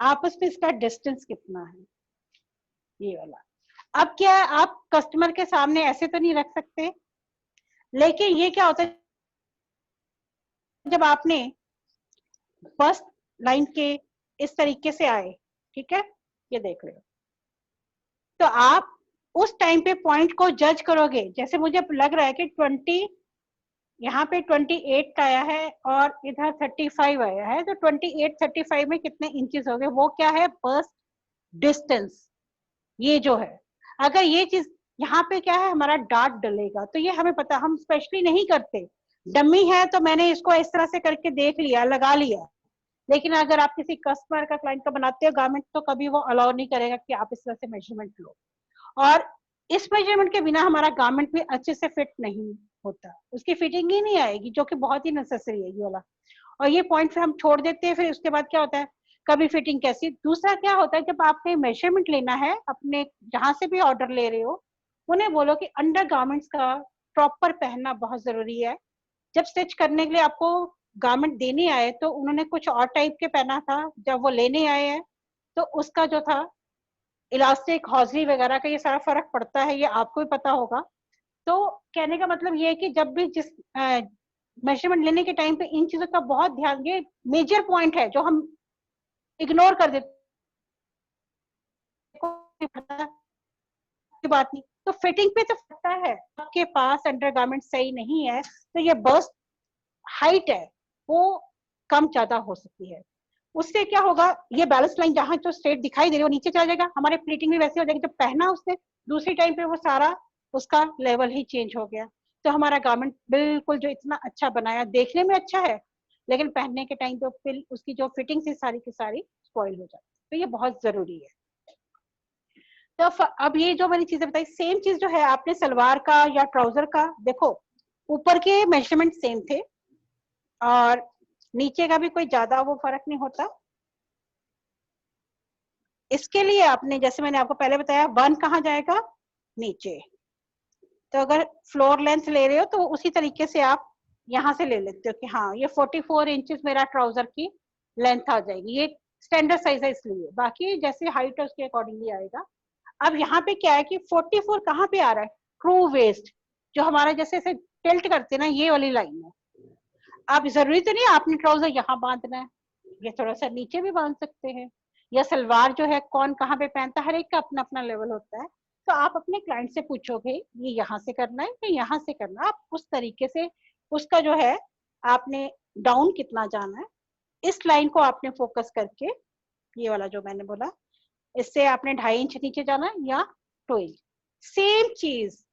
आपस में इसका डिस्टेंस कितना है, ये वाला। अब क्या है, आप कस्टमर के सामने ऐसे तो नहीं रख सकते, लेकिन ये क्या होता है, जब आपने बस्ट लाइन के इस तरीके से आए, ठीक है, ये देख रहे हो, तो आप उस टाइम पे पॉइंट को जज करोगे। जैसे मुझे लग रहा है कि 20 यहाँ पे 28 का आया है और इधर 35 आया है, तो 28 35 में कितने इंचेस हो गए, वो क्या है, बस्ट डिस्टेंस। ये जो है, अगर ये चीज यहाँ पे क्या है, हमारा डार्ट डलेगा, तो ये हमें पता, हम स्पेशली नहीं करते। डमी है तो मैंने इसको इस तरह से करके देख लिया, लगा लिया, लेकिन अगर आप किसी कस्टमर का, क्लाइंट का बनाते हो गारमेंट, तो कभी वो अलाउ नहीं करेगा कि आप इस तरह से मेजरमेंट लो। और इस मेजरमेंट के बिना हमारा गारमेंट भी अच्छे से फिट नहीं होता, उसकी फिटिंग ही नहीं आएगी, जो कि बहुत ही नेसेसरी है ये वाला। और ये पॉइंट फिर हम छोड़ देते हैं, फिर उसके बाद क्या होता है, कभी फिटिंग कैसी। दूसरा क्या होता है, जब आपने मेजरमेंट लेना है अपने जहां से भी ऑर्डर ले रहे हो, उन्हें बोलो कि अंडर गारमेंट्स का प्रॉपर पहनना बहुत जरूरी है। जब स्टिच करने के लिए आपको गारमेंट देने आए तो उन्होंने कुछ और टाइप के पहना था, जब वो लेने आए हैं तो उसका जो था इलास्टिक, हॉजरी वगैरह का ये सारा फर्क पड़ता है, ये आपको भी पता होगा। तो कहने का मतलब ये है कि जब भी जिस मेजरमेंट लेने के टाइम पे इन चीजों का बहुत ध्यान, ये मेजर पॉइंट है जो हम इग्नोर कर देते, कोई बात नहीं। तो फिटिंग पे तो पता है आपके पास अंडरगारमेंट सही नहीं है तो ये बस्ट हाइट है वो कम ज्यादा हो सकती है। उससे क्या होगा, ये बैलेंस लाइन जहां जो स्ट्रेट दिखाई दे रही है वो नीचे चला जाएगा, हमारे प्लीटिंग भी वैसे हो जाएगी। जब पहना उसने दूसरी टाइम पे वो सारा उसका लेवल ही चेंज हो गया, तो हमारा गारमेंट बिल्कुल जो इतना अच्छा बनाया, देखने में अच्छा है, लेकिन पहनने के टाइम पे फिर उसकी जो फिटिंग थी सारी की सारी स्पॉइल हो जाती है। तो ये बहुत जरूरी है। तो अब ये जो मैंने चीजें बताई, सेम चीज जो है आपने सलवार का या ट्राउजर का, देखो ऊपर के मेजरमेंट सेम थे और नीचे का भी कोई ज्यादा वो फर्क नहीं होता। इसके लिए आपने, जैसे मैंने आपको पहले बताया, 1 कहाँ जाएगा, नीचे। तो अगर फ्लोर लेंथ ले रहे हो तो उसी तरीके से आप यहाँ से ले लेते हो कि हाँ ये 44 इंचेस मेरा ट्राउजर की लेंथ आ जाएगी। ये स्टैंडर्ड साइज है इसलिए, बाकी जैसे हाइट है उसके अकॉर्डिंगली आएगा। अब यहाँ पे क्या है कि 44 कहाँ पे आ रहा है, ट्रू वेस्ट, जो हमारा जैसे ऐसे टिल्ट करते हैं ना, ये वाली लाइन है। अब जरूरी तो नहीं आपने ट्राउजर यहाँ बांधना है, ये थोड़ा सा नीचे भी बांध सकते हैं। या सलवार जो है कौन कहाँ पे पहनता है, हर एक का अपना अपना लेवल होता है। तो आप अपने क्लाइंट से पूछोगे ये यहाँ से करना है या यहाँ से करना है, आप उस तरीके से उसका जो है आपने डाउन कितना जाना है, इस लाइन को आपने फोकस करके, ये वाला जो मैंने बोला, इससे आपने 2.5 इंच नीचे जाना है या 2 इंच। सेम चीज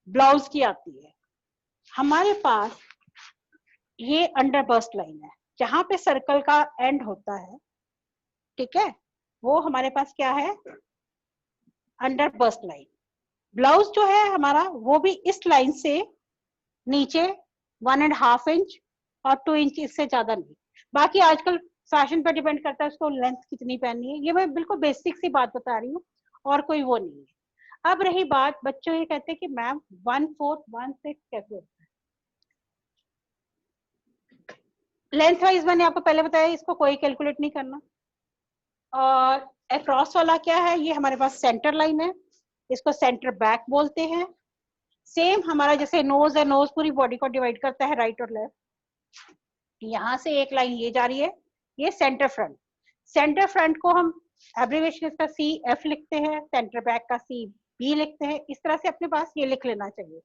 ब्लाउज की आती है। हमारे पास ये अंडर बस्ट लाइन है, जहां पे सर्कल का एंड होता है, ठीक है, वो हमारे पास क्या है, अंडर बस्ट लाइन। ब्लाउज जो है हमारा वो भी इस लाइन से नीचे 1.5 इंच और 2 इंच, इससे ज्यादा नहीं। बाकी आजकल फैशन पर डिपेंड करता है उसको लेंथ कितनी पहननी है, ये मैं बिल्कुल बेसिक सी बात बता रही हूँ और कोई वो नहीं है। अब रही बात, बच्चों ये कहते हैं कि मैम 1/4 1/6 कैसे होता है। लेंथ वाइज मैंने आपको पहले बताया, इसको कोई कैलकुलेट नहीं करना। और अक्रॉस वाला क्या है, ये हमारे पास सेंटर लाइन है, इसको सेंटर बैक बोलते हैं। सेम हमारा जैसे नोज है, नोज पूरी बॉडी को डिवाइड करता है राइट और लेफ्ट। यहाँ से एक लाइन ये जा रही है, ये सेंटर फ्रंट। सेंटर फ्रंट को हम एब्रिविएशन इसका CF लिखते हैं, सेंटर बैक का CB लिखते हैं। इस तरह से अपने पास ये लिख लेना चाहिए।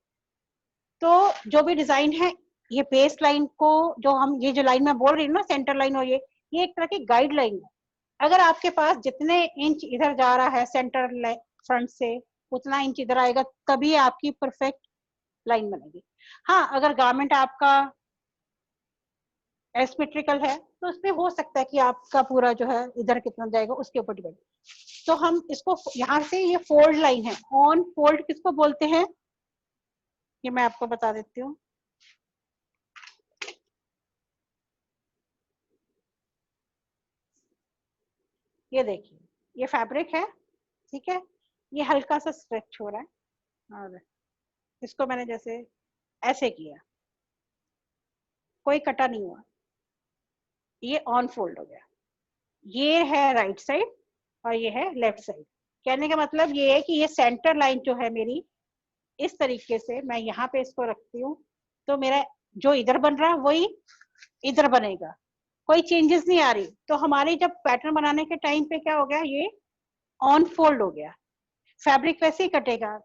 तो जो भी डिजाइन है, ये बेस लाइन को, जो हम ये जो लाइन में बोल रही हूँ ना, सेंटर लाइन, और ये एक तरह की गाइड लाइन है। अगर आपके पास जितने इंच इधर जा रहा है सेंटर फ्रंट से, उतना इंच इधर आएगा, तभी आपकी परफेक्ट लाइन बनेगी। हाँ, अगर गारमेंट आपका एसिमेट्रिकल है तो उसमें हो सकता है कि आपका पूरा जो है इधर कितना जाएगा उसके ऊपर डिपेंड। तो हम इसको यहाँ से, ये फोल्ड लाइन है, ऑन फोल्ड किसको बोलते हैं, ये मैं आपको बता देती हूँ। ये देखिए, ये फैब्रिक है, ठीक है, ये हल्का सा स्ट्रेच हो रहा है और इसको मैंने जैसे ऐसे किया, कोई कटा नहीं हुआ, ये ऑन फोल्ड हो गया। ये है राइट साइड और ये है लेफ्ट साइड। कहने का मतलब ये है कि ये सेंटर लाइन जो है मेरी, इस तरीके से मैं यहाँ पे इसको रखती हूँ, तो मेरा जो इधर बन रहा है वही इधर बनेगा, कोई चेंजेस नहीं आ रही। तो हमारे जब पैटर्न बनाने के टाइम पे क्या हो गया, ये ऑन फोल्ड हो गया, फैब्रिक वैसे ही कटेगा,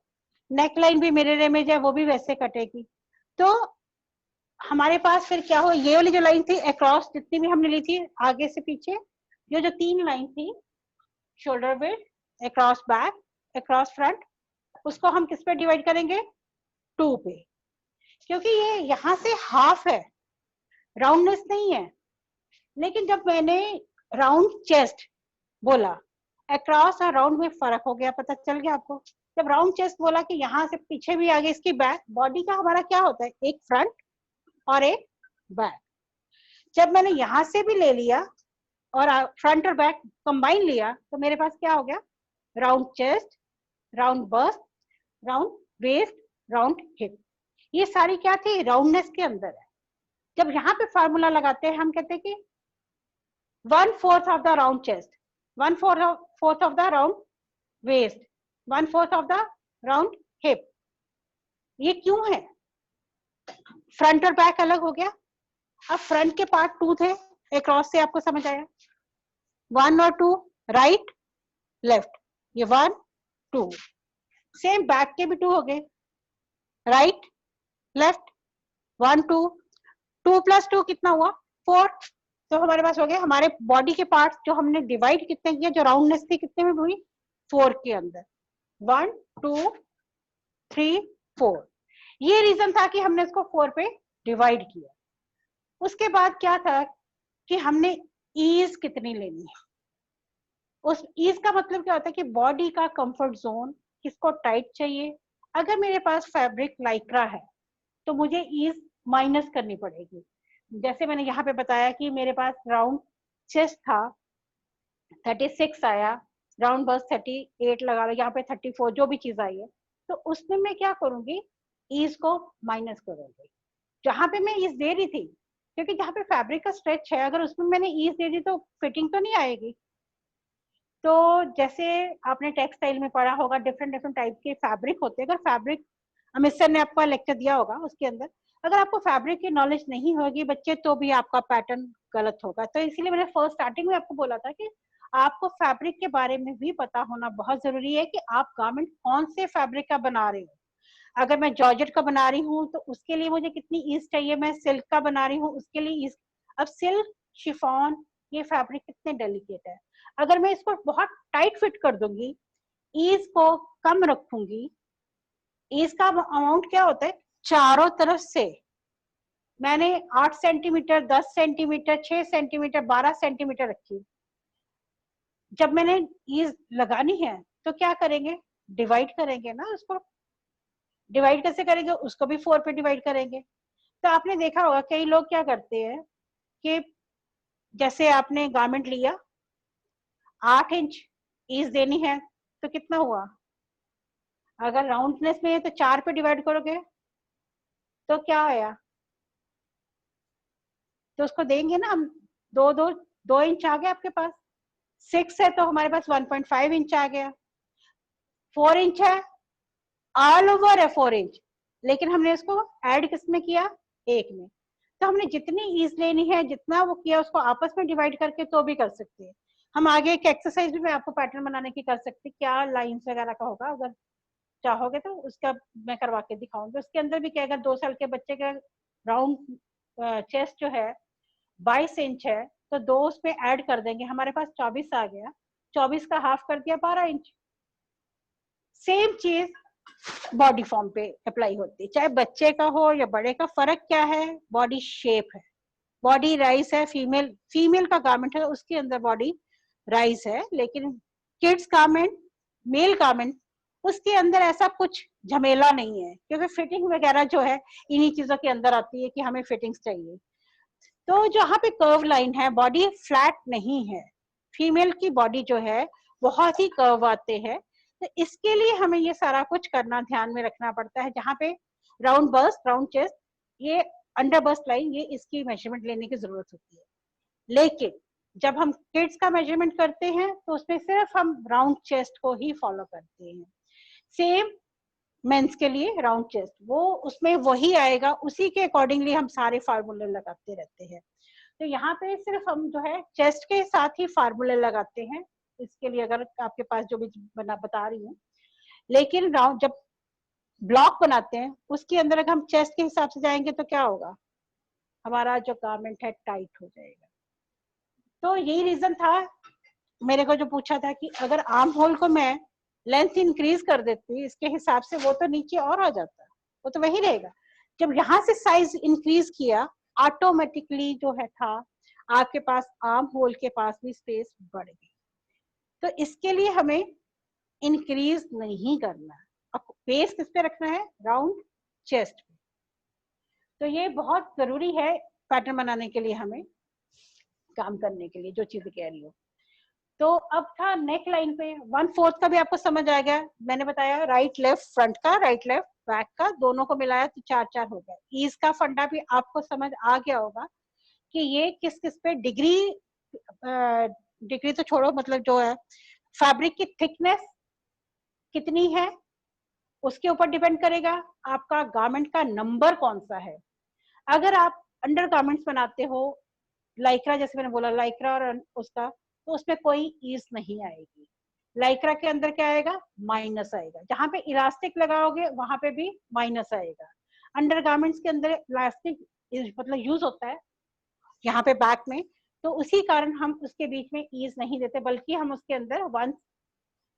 नेक लाइन भी मिरर इमेज है वो भी वैसे कटेगी। तो हमारे पास फिर क्या हो, ये वाली जो लाइन थी अक्रॉस, जितनी भी हमने ली थी आगे से पीछे, ये जो 3 लाइन थी, shoulder width, across back, across front, उसको हम किस पे डिवाइड करेंगे, 2 पे। क्योंकि ये यहाँ से हाफ है, राउंडनेस नहीं है। लेकिन जब मैंने राउंड चेस्ट बोला, अक्रॉस और राउंड में फर्क हो गया, पता चल गया आपको। जब राउंड चेस्ट बोला कि यहाँ से पीछे भी आगे, इसकी बैक बॉडी का हमारा क्या होता है, एक फ्रंट और एक बैक। जब मैंने यहाँ से भी ले लिया और फ्रंट और बैक कंबाइन लिया, तो मेरे पास क्या हो गया, round chest, round bust, round waist, round hip. ये सारी क्या थी, राउंडनेस के अंदर है। जब यहाँ पे फार्मूला लगाते हैं, हम कहते हैं कि 1/4 of the round chest, 1/4 of the round waist, 1/4 of the round hip. ये क्यों है? फ्रंट और बैक अलग हो गया। अब फ्रंट के पार्ट 2 थे, एक क्रॉस से आपको समझ आया, 1 और 2, राइट लेफ्ट, ये 1 2। सेम बैक के भी 2 हो गए, राइट लेफ्ट 1 2, 2 + 2 कितना हुआ 4। तो हमारे पास हो गया, हमारे बॉडी के पार्ट्स जो हमने डिवाइड कितने किया, जो राउंडनेस थी कितने में हुई 4 के अंदर, 1 2 3 4। ये रीजन था कि हमने इसको 4 पे डिवाइड किया। उसके बाद क्या था कि हमने ईज कितनी लेनी है। उस ईज का मतलब क्या होता है कि बॉडी का कंफर्ट जोन किसको टाइट चाहिए। अगर मेरे पास फैब्रिक लाइक्रा है तो मुझे ईज माइनस करनी पड़ेगी। जैसे मैंने यहाँ पे बताया कि मेरे पास राउंड चेस्ट था 36 आया, राउंड बस 38 लगा लो, यहाँ पे 34 जो भी चीज आई है, तो उसमें मैं क्या करूंगी, ईज को माइनस करूंगी। जहां पे मैं ईज दे रही थी, क्योंकि जहाँ पे फैब्रिक का स्ट्रेच है, अगर उसमें मैंने ईज दे दी तो फिटिंग तो नहीं आएगी। तो जैसे आपने टेक्सटाइल में पढ़ा होगा, डिफरेंट डिफरेंट टाइप के फैब्रिक होते हैं। अगर फैब्रिक, अमित सर ने आपका लेक्चर दिया होगा उसके अंदर, अगर आपको फैब्रिक की नॉलेज नहीं होगी बच्चे, तो भी आपका पैटर्न गलत होगा। तो इसीलिए मैंने फर्स्ट स्टार्टिंग में आपको बोला था कि आपको फैब्रिक के बारे में भी पता होना बहुत जरूरी है कि आप गारमेंट कौन से फैब्रिक का बना रहे हो। अगर मैं जॉर्जेट का बना रही हूँ तो उसके लिए मुझे कितनी ईज चाहिए, मैं सिल्क का बना रही हूँ उसके लिए ईज। अब सिल्क, शिफॉन, ये फैब्रिक कितने डेलिकेट है। अगर मैं इसको बहुत टाइट फिट कर दूंगी, ईज को कम रखूंगी, ईज का अमाउंट क्या होता है, चारों तरफ से मैंने 8 सेंटीमीटर, 10 सेंटीमीटर, 6 सेंटीमीटर, 12 सेंटीमीटर रखी। जब मैंने ईज लगानी है तो क्या करेंगे, डिवाइड करेंगे ना उसको। डिवाइड कैसे करेंगे, उसको भी 4 पे डिवाइड करेंगे। तो आपने देखा होगा कई लोग क्या करते हैं कि जैसे आपने गारमेंट लिया, 8 इंच ईज देनी है तो कितना हुआ, अगर राउंडनेस में है तो 4 पे डिवाइड करोगे तो क्या आया, तो उसको देंगे ना हम, 2 इंच आ गया आपके पास। 6 है तो हमारे पास 1.5 इंच आ गया। 4 इंच है, ऑल ओवर है 4 इंच, लेकिन हमने इसको ऐड किसमें किया, एक में। तो हमने जितनी ईज लेनी है, जितना वो किया, उसको आपस में डिवाइड करके तो भी कर सकते हैं हम। आगे एक एक्सरसाइज भी मैं आपको पैटर्न बनाने की कर सकती, क्या लाइंस वगैरह का होगा, अगर चाहोगे तो उसका मैं करवा के दिखाऊंगी। उसके अंदर भी क्या, अगर 2 साल के बच्चे का राउंड चेस्ट जो है 22 इंच है तो 2 उसमें ऐड कर देंगे, हमारे पास 24 आ गया। 24 का हाफ कर दिया 12 इंच। सेम चीज बॉडी फॉर्म पे अप्लाई होती है, चाहे बच्चे का हो या बड़े का। फर्क क्या है, बॉडी शेप है। बॉडी राइज है, फीमेल का गारमेंट है उसके अंदर बॉडी राइज है, लेकिन किड्स गारमेंट, मेल गारमेंट, उसके अंदर ऐसा कुछ झमेला नहीं है, क्योंकि फिटिंग वगैरह जो है इन्हीं चीजों के अंदर आती है कि हमें फिटिंग्स चाहिए। तो जहाँ पे कर्व लाइन है, बॉडी फ्लैट नहीं है। फीमेल की बॉडी जो है बहुत ही कर्व आते हैं, तो इसके लिए हमें ये सारा कुछ करना, ध्यान में रखना पड़ता है। जहाँ पे राउंड बस्ट, राउंड चेस्ट, ये अंडर बस्ट लाइन, ये इसकी मेजरमेंट लेने की जरूरत होती है। लेकिन जब हम किड्स का मेजरमेंट करते हैं तो उसमें सिर्फ हम राउंड चेस्ट को ही फॉलो करते हैं। सेम मेंस के लिए राउंड चेस्ट, वो उसमें वही आएगा, उसी के अकॉर्डिंगली हम सारे फार्मूले लगाते रहते हैं। तो यहाँ पे सिर्फ हम जो है चेस्ट के साथ ही फार्मूले लगाते हैं इसके लिए, अगर आपके पास जो भी बता रही हूँ। लेकिन राउंड जब ब्लॉक बनाते हैं उसके अंदर अगर हम चेस्ट के हिसाब से जाएंगे तो क्या होगा, हमारा जो गारमेंट है टाइट हो जाएगा। तो यही रीजन था, मेरे को जो पूछा था कि अगर आर्म होल को मैं लेंथ इंक्रीज कर देती इसके हिसाब से, वो तो नीचे और आ जाता, वो तो वही रहेगा। जब यहाँ से साइज इंक्रीज किया, ऑटोमेटिकली जो है था आपके पास आर्म होल के पास भी स्पेस बढ़ गई। तो इसके लिए हमें इंक्रीज नहीं करना, अब बेस किस पे रखना है, राउंड चेस्ट पे। तो ये बहुत जरूरी है पैटर्न बनाने के लिए, हमें काम करने के लिए जो चीज कह रही हो। तो अब था नेक लाइन पे, 1/4 का भी आपको समझ आ गया। मैंने बताया राइट लेफ्ट, फ्रंट का, राइट लेफ्ट बैक का, दोनों को मिलाया तो 4-4 हो गया। ईज का फंडा भी आपको समझ आ गया होगा कि ये किस किस पे डिग्री तो छोड़ो, मतलब जो है फैब्रिक की थिकनेस कितनी है उसके ऊपर डिपेंड करेगा, आपका गारमेंट का नंबर कौन सा है। अगर आप अंडर गारमेंट्स बनाते हो, लाइक्रा जैसे मैंने बोला, लाइक्रा और उसका, तो उसमें कोई ईज नहीं आएगी। लाइक्रा के अंदर क्या आएगा, माइनस आएगा। जहां पे इलास्टिक लगाओगे वहां पे भी माइनस आएगा। अंडर गारमेंट्स के अंदर इलास्टिक मतलब यूज होता है यहाँ पे बैक में, तो उसी कारण हम उसके बीच में ईज नहीं देते, बल्कि हम उसके अंदर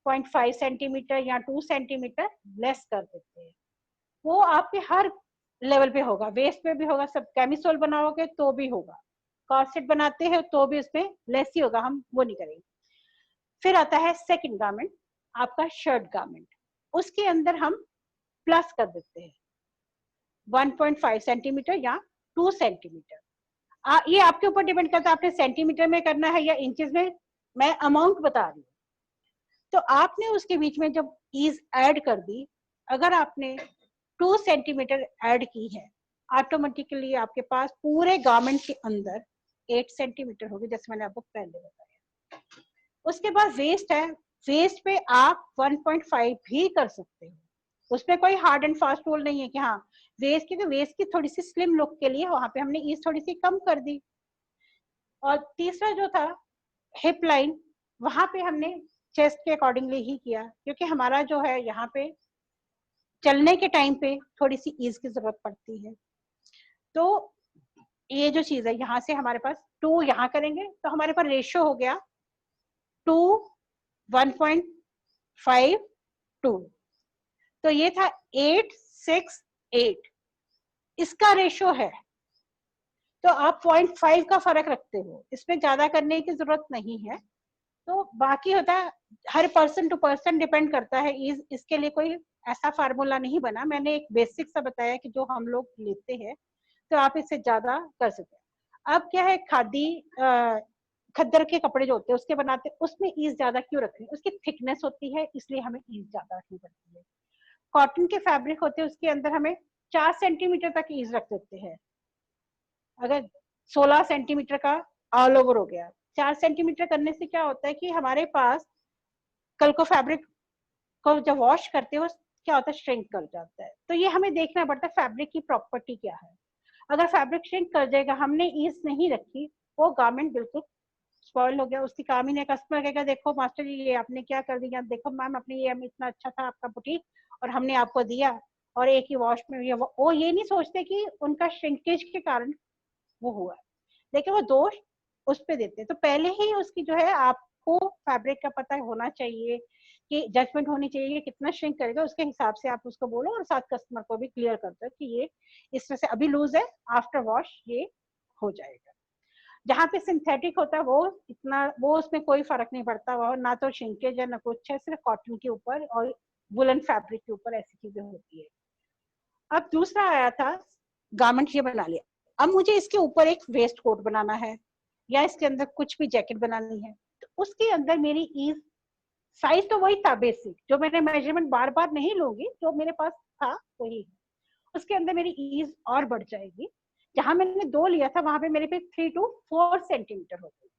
1.5 सेंटीमीटर या 2 सेंटीमीटर लेस कर देते हैं। वो आपके हर लेवल पे होगा, वेस्ट पे भी होगा, सब कैमिसोल बनाओगे तो भी होगा, कॉर्सेट बनाते हैं तो भी उसमें लेस ही होगा, हम वो नहीं करेंगे। फिर आता है सेकंड गारमेंट, आपका शर्ट गारमेंट। उसके अंदर हम प्लस कर देते हैं 1.5 सेंटीमीटर या 2 सेंटीमीटर। ये आपके ऊपर डिपेंड करता है आपने सेंटीमीटर में करना है या इंचेस में, मैं अमाउंट बता रही हूँ। तो आपने उसके बीच में जब ईज ऐड कर दी, अगर आपने 2 सेंटीमीटर ऐड की है, ऑटोमेटिकली आपके पास पूरे गारमेंट के अंदर 8 सेंटीमीटर होगी, जैसे मैंने आपको पहले बताया। उसके बाद वेस्ट है, वेस्ट पे आप 1.5 भी कर सकते हो, उसमें कोई हार्ड एंड फास्ट रूल नहीं है कि हाँ वेस्ट की, तो वेस्ट की थोड़ी सी स्लिम लुक के लिए वहां पे हमने ईज थोड़ी सी कम कर दी। और तीसरा जो था हिप लाइन, वहां पे हमने चेस्ट के अकॉर्डिंगली ही किया, क्योंकि हमारा जो है यहाँ पे चलने के टाइम पे थोड़ी सी ईज की जरूरत पड़ती है। तो ये जो चीज है, यहाँ से हमारे पास 2 यहाँ करेंगे तो हमारे पास रेशियो हो गया 2 1.5 2। तो ये था 8 6 8, इसका रेशियो है। तो आप 0.5 का फर्क रखते हो, इसमें ज्यादा करने की जरूरत नहीं है। तो बाकी होता है हर पर्सन टू पर्सन डिपेंड करता है, इसके लिए कोई ऐसा फार्मूला नहीं बना, मैंने एक बेसिक सा बताया कि जो हम लोग लेते हैं, तो आप इससे ज्यादा कर सकते हैं। अब क्या है, खादी खद्दर के कपड़े जो होते हैं उसके बनाते हैं, उसमें ईज ज्यादा क्यों रखनी, उसकी थिकनेस होती है, इसलिए हमें ईज ज्यादा रखनी पड़ती है। कॉटन के फैब्रिक होते हैं उसके अंदर हमें 4 सेंटीमीटर तक ईज रख सकते हैं। अगर 16 सेंटीमीटर का ऑल ओवर हो गया, 4 सेंटीमीटर करने से क्या होता है कि हमारे पास कल को फैब्रिक को जब वॉश करते हो क्या होता है, श्रिंक कर जाता है। तो ये हमें देखना पड़ता है फैब्रिक की प्रॉपर्टी क्या है। अगर फैब्रिक श्रिंक कर जाएगा, हमने ईज नहीं रखी, वो गारमेंट बिल्कुल स्पॉइल हो गया, उसकी काम ही नहीं। कस्टमर कहेगा देखो मास्टर जी ये आपने क्या कर दिया, देखो मैम अपने ये इतना अच्छा था आपका बुटीक और हमने आपको दिया और एक ही वॉश में वो ये नहीं सोचते कि उनका श्रिंकेज के कारण वो हुआ है, लेकिन वो दोष उस पे देते हैं। तो पहले ही उसकी जो है आपको फैब्रिक का पता होना चाहिए, कि जजमेंट होनी चाहिए कि कितना श्रिंक करेगा, उसके हिसाब से आप उसको बोलो और साथ कस्टमर को भी क्लियर कर दो कि ये इस तरह से अभी लूज है, आफ्टर वॉश ये हो जाएगा। जहाँ पे सिंथेटिक होता है वो इतना, वो उसमें कोई फर्क नहीं पड़ता, वो ना तो श्रिंकेज है ना कुछ है, सिर्फ कॉटन के ऊपर और वुलन फैब्रिक के ऊपर ऐसी चीजें होती है। अब दूसरा आया था गारमेंट, ये बना लिया, अब मुझे इसके ऊपर एक वेस्ट कोट बनाना है या इसके अंदर कुछ भी जैकेट बनानी है, तो उसके अंदर मेरी ईज साइज तो वही था बेसिक, जो मैंने मेजरमेंट बार बार नहीं लूंगी, जो मेरे पास था वही है। उसके अंदर मेरी ईज और बढ़ जाएगी, जहां मैंने 2 लिया था वहां पे मेरे पे 3 to 4 सेंटीमीटर होगी,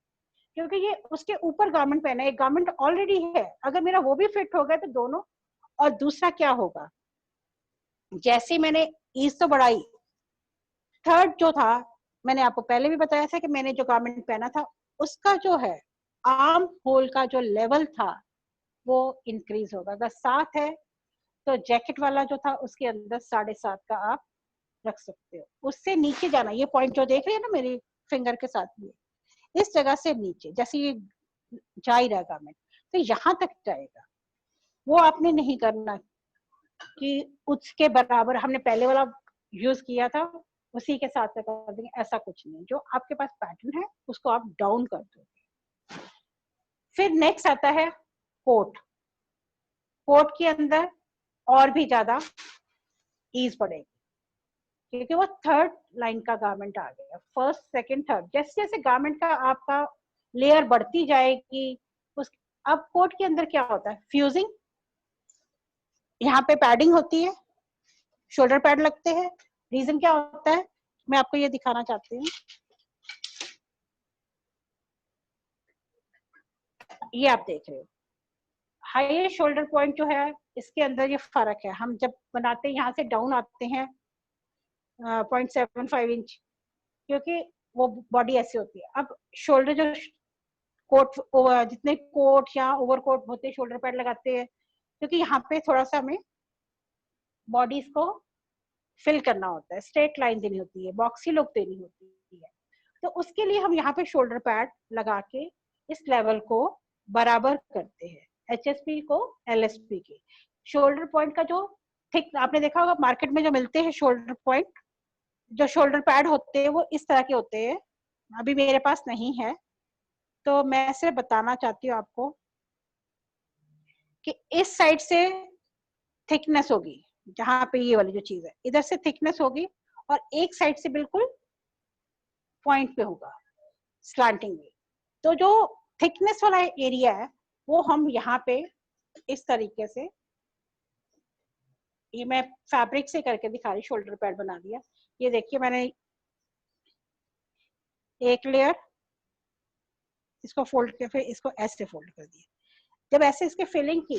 क्योंकि ये उसके ऊपर गारमेंट पहना है, एक गारमेंट ऑलरेडी है, अगर मेरा वो भी फिट हो गया तो दोनों। और दूसरा क्या होगा, जैसे मैंने ईज तो बढ़ाई, थर्ड जो था मैंने आपको पहले भी बताया था कि मैंने जो गारमेंट पहना था उसका जो है आर्म होल का जो लेवल था वो इंक्रीज होगा। अगर 7 है तो जैकेट वाला जो था उसके अंदर 7.5 का आप रख सकते हो। उससे नीचे जाना, ये पॉइंट जो देख रहे हैं ना मेरी फिंगर के साथ में, इस जगह से नीचे जैसे ये जा ही रहा गारमेंट, तो यहाँ तक जाएगा। वो आपने नहीं करना कि उसके बराबर हमने पहले वाला यूज किया था उसी के साथ कर देंगे, ऐसा कुछ नहीं। जो आपके पास पैटर्न है उसको आप डाउन कर दो। फिर नेक्स्ट आता है कोट। कोट के अंदर और भी ज्यादा ईज पड़ेगी, क्योंकि वो थर्ड लाइन का गारमेंट आ गया, फर्स्ट सेकंड थर्ड, जैसे जैसे गारमेंट का आपका लेयर बढ़ती जाएगी उस। अब कोट के अंदर क्या होता है, फ्यूजिंग, यहाँ पे पैडिंग होती है, शोल्डर पैड लगते हैं। रीजन क्या होता है, मैं आपको ये दिखाना चाहती हूँ, ये आप देख रहे हो हायर शोल्डर पॉइंट जो है इसके अंदर ये फर्क है। हम जब बनाते हैं यहाँ से डाउन आते हैं 0.75 इंच, क्योंकि वो बॉडी ऐसी होती है। अब शोल्डर जो कोट, जितने कोट या ओवरकोट होते हैं शोल्डर पैड लगाते हैं, क्योंकि यहाँ पे थोड़ा सा हमें बॉडीज को फिल करना होता है, स्ट्रेट लाइन देनी होती है, बॉक्सी लुक देनी होती है। तो उसके लिए हम यहाँ पे शोल्डर पैड लगा के इस लेवल को बराबर करते हैं, HSP को LSP के। शोल्डर पॉइंट का जो थिक, आपने देखा होगा मार्केट में जो मिलते हैं शोल्डर पॉइंट, जो शोल्डर पैड होते हैं वो इस तरह के होते हैं। अभी मेरे पास नहीं है, तो मैं सिर्फ बताना चाहती हूँ आपको कि इस साइड से थिकनेस होगी, जहां पे ये वाली जो चीज है इधर से थिकनेस होगी, और एक साइड से बिल्कुल पॉइंट पे होगा स्लांटिंग में। तो जो थिकनेस वाला एरिया है वो हम यहाँ पे इस तरीके से, ये मैं फैब्रिक से करके दिखा रही, शोल्डर पैड बना दिया। ये देखिए मैंने एक लेयर इसको फोल्ड के फिर इसको ऐसे फोल्ड कर दिया। जब ऐसे इसके फिलिंग की,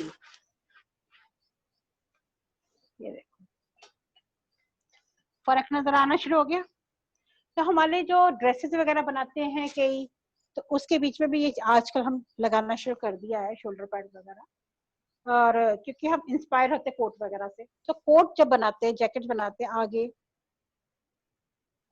ये देखो फर्क नजर आना शुरू हो गया। तो हमारे जो ड्रेसेस वगैरह बनाते हैं कई, तो उसके बीच में भी ये आजकल हम लगाना शुरू कर दिया है शोल्डर पैड वगैरह। और क्योंकि हम इंस्पायर होते हैं कोट वगैरह से, तो कोट जब बनाते हैं, जैकेट बनाते हैं आगे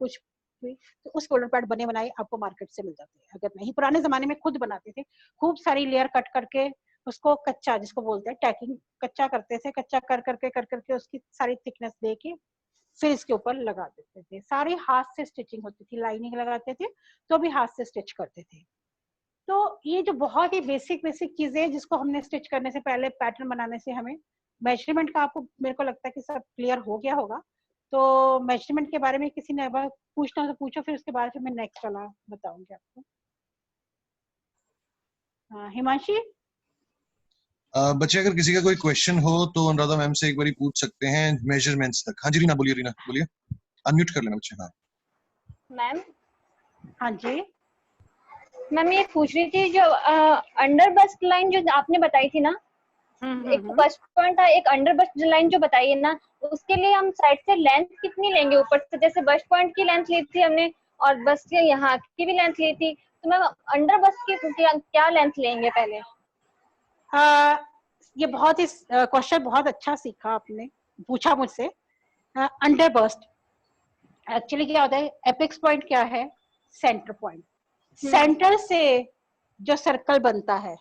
कुछ भी, तो उस शोल्डर पैड बने बनाए आपको मार्केट से मिल जाते हैं। अगर नहीं, पुराने जमाने में खुद बनाते थे, खूब सारी लेयर कट करके उसको कच्चा, जिसको बोलते हैं टैकिंग, कच्चा करते थे। कच्चा कर करके उसकी सारी थिकनेस दे के फिर इसके ऊपर लगा देते थे। सारी हाथ से स्टिचिंग होती थी, लाइनिंग लगाते थे तो भी हाथ से स्टिच करते थे। तो ये जो बहुत ही बेसिक चीजें, जिसको हमने स्टिच करने से पहले, पैटर्न बनाने से हमें मेजरमेंट का, आपको मेरे को लगता है कि सब क्लियर हो गया होगा। तो मेजरमेंट के बारे में किसी ने अगर पूछना तो पूछो, फिर उसके बाद फिर मैं नेक्स्ट वाला बताऊंगी आपको। हिमांशी, बच्चे अगर किसी का कोई क्वेश्चन हो तो अनुराधा मैम से एक बार पूछ सकते हैं मेजरमेंट्स तक। हाँ जी रीना, बोलिए रीना, बोलिए, अनम्यूट कर लेना बच्चे। हाँ मैम। हाँ जी मैम, ये पूछ रही थी, जो अंडर बस्ट लाइन जो आपने बताई थी ना, एक तो बस्ट पॉइंट था, एक अंडर बस्ट लाइन जो बताई है ना, उसके लिए हम साइड से लेंथ कितनी लेंगे ऊपर से? जैसे बस्ट पॉइंट की लेंथ ली थी हमने और बस्ट के यहाँ की भी लेंथ ली थी, तो मैम अंडर बस्ट की क्या लेंथ लेंगे पहले? ये बहुत ही क्वेश्चन बहुत अच्छा सीखा आपने, पूछा मुझसे। अंडर बस्ट एक्चुअली क्या होता है, एपेक्स पॉइंट क्या है, सेंटर पॉइंट। सेंटर से जो सर्कल बनता है,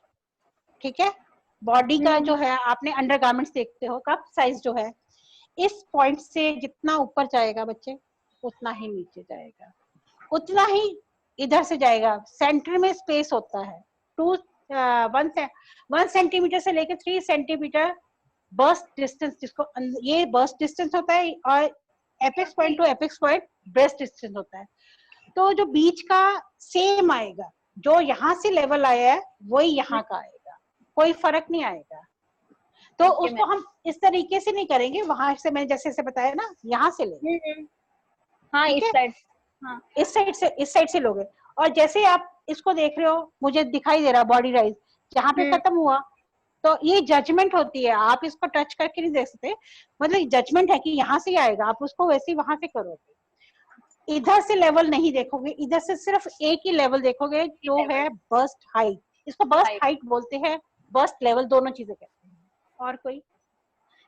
ठीक है, बॉडी का जो है, आपने अंडरगारमेंट्स देखते हो, कप साइज जो है, इस पॉइंट से जितना ऊपर जाएगा बच्चे उतना ही नीचे जाएगा, उतना ही इधर से जाएगा। सेंटर में स्पेस होता है 1 सेंटीमीटर से लेकर 3 सेंटीमीटर बर्स्ट डिस्टेंस, जिसको ये बर्स्ट डिस्टेंस होता है, और apex point two apex point breast distance होता है। तो जो बीच का सेम आएगा, जो यहाँ से लेवल आया है वही यहाँ का आएगा, कोई फर्क नहीं आएगा। तो उसको हम इस तरीके से नहीं करेंगे, वहां से मैंने जैसे बताया ना, यहाँ से लेंगे। हाँ, इस साइड, हाँ इस साइड से लोगे। और जैसे आप इसको देख रहे हो, मुझे दिखाई दे रहा बॉडी राइज जहाँ पे खत्म हुआ, तो ये जजमेंट होती है, आप इसको टच करके नहीं देख सकते, मतलब जजमेंट है कि यहाँ से आएगा, आप उसको वैसे ही वहां से करोगे। इधर से लेवल नहीं देखोगे, इधर से सिर्फ एक ही लेवल देखोगे जो है बस्ट हाइट। इसको बस्ट हाइट बोलते हैं, बस्ट लेवल, दोनों चीजें कहते हैं। और कोई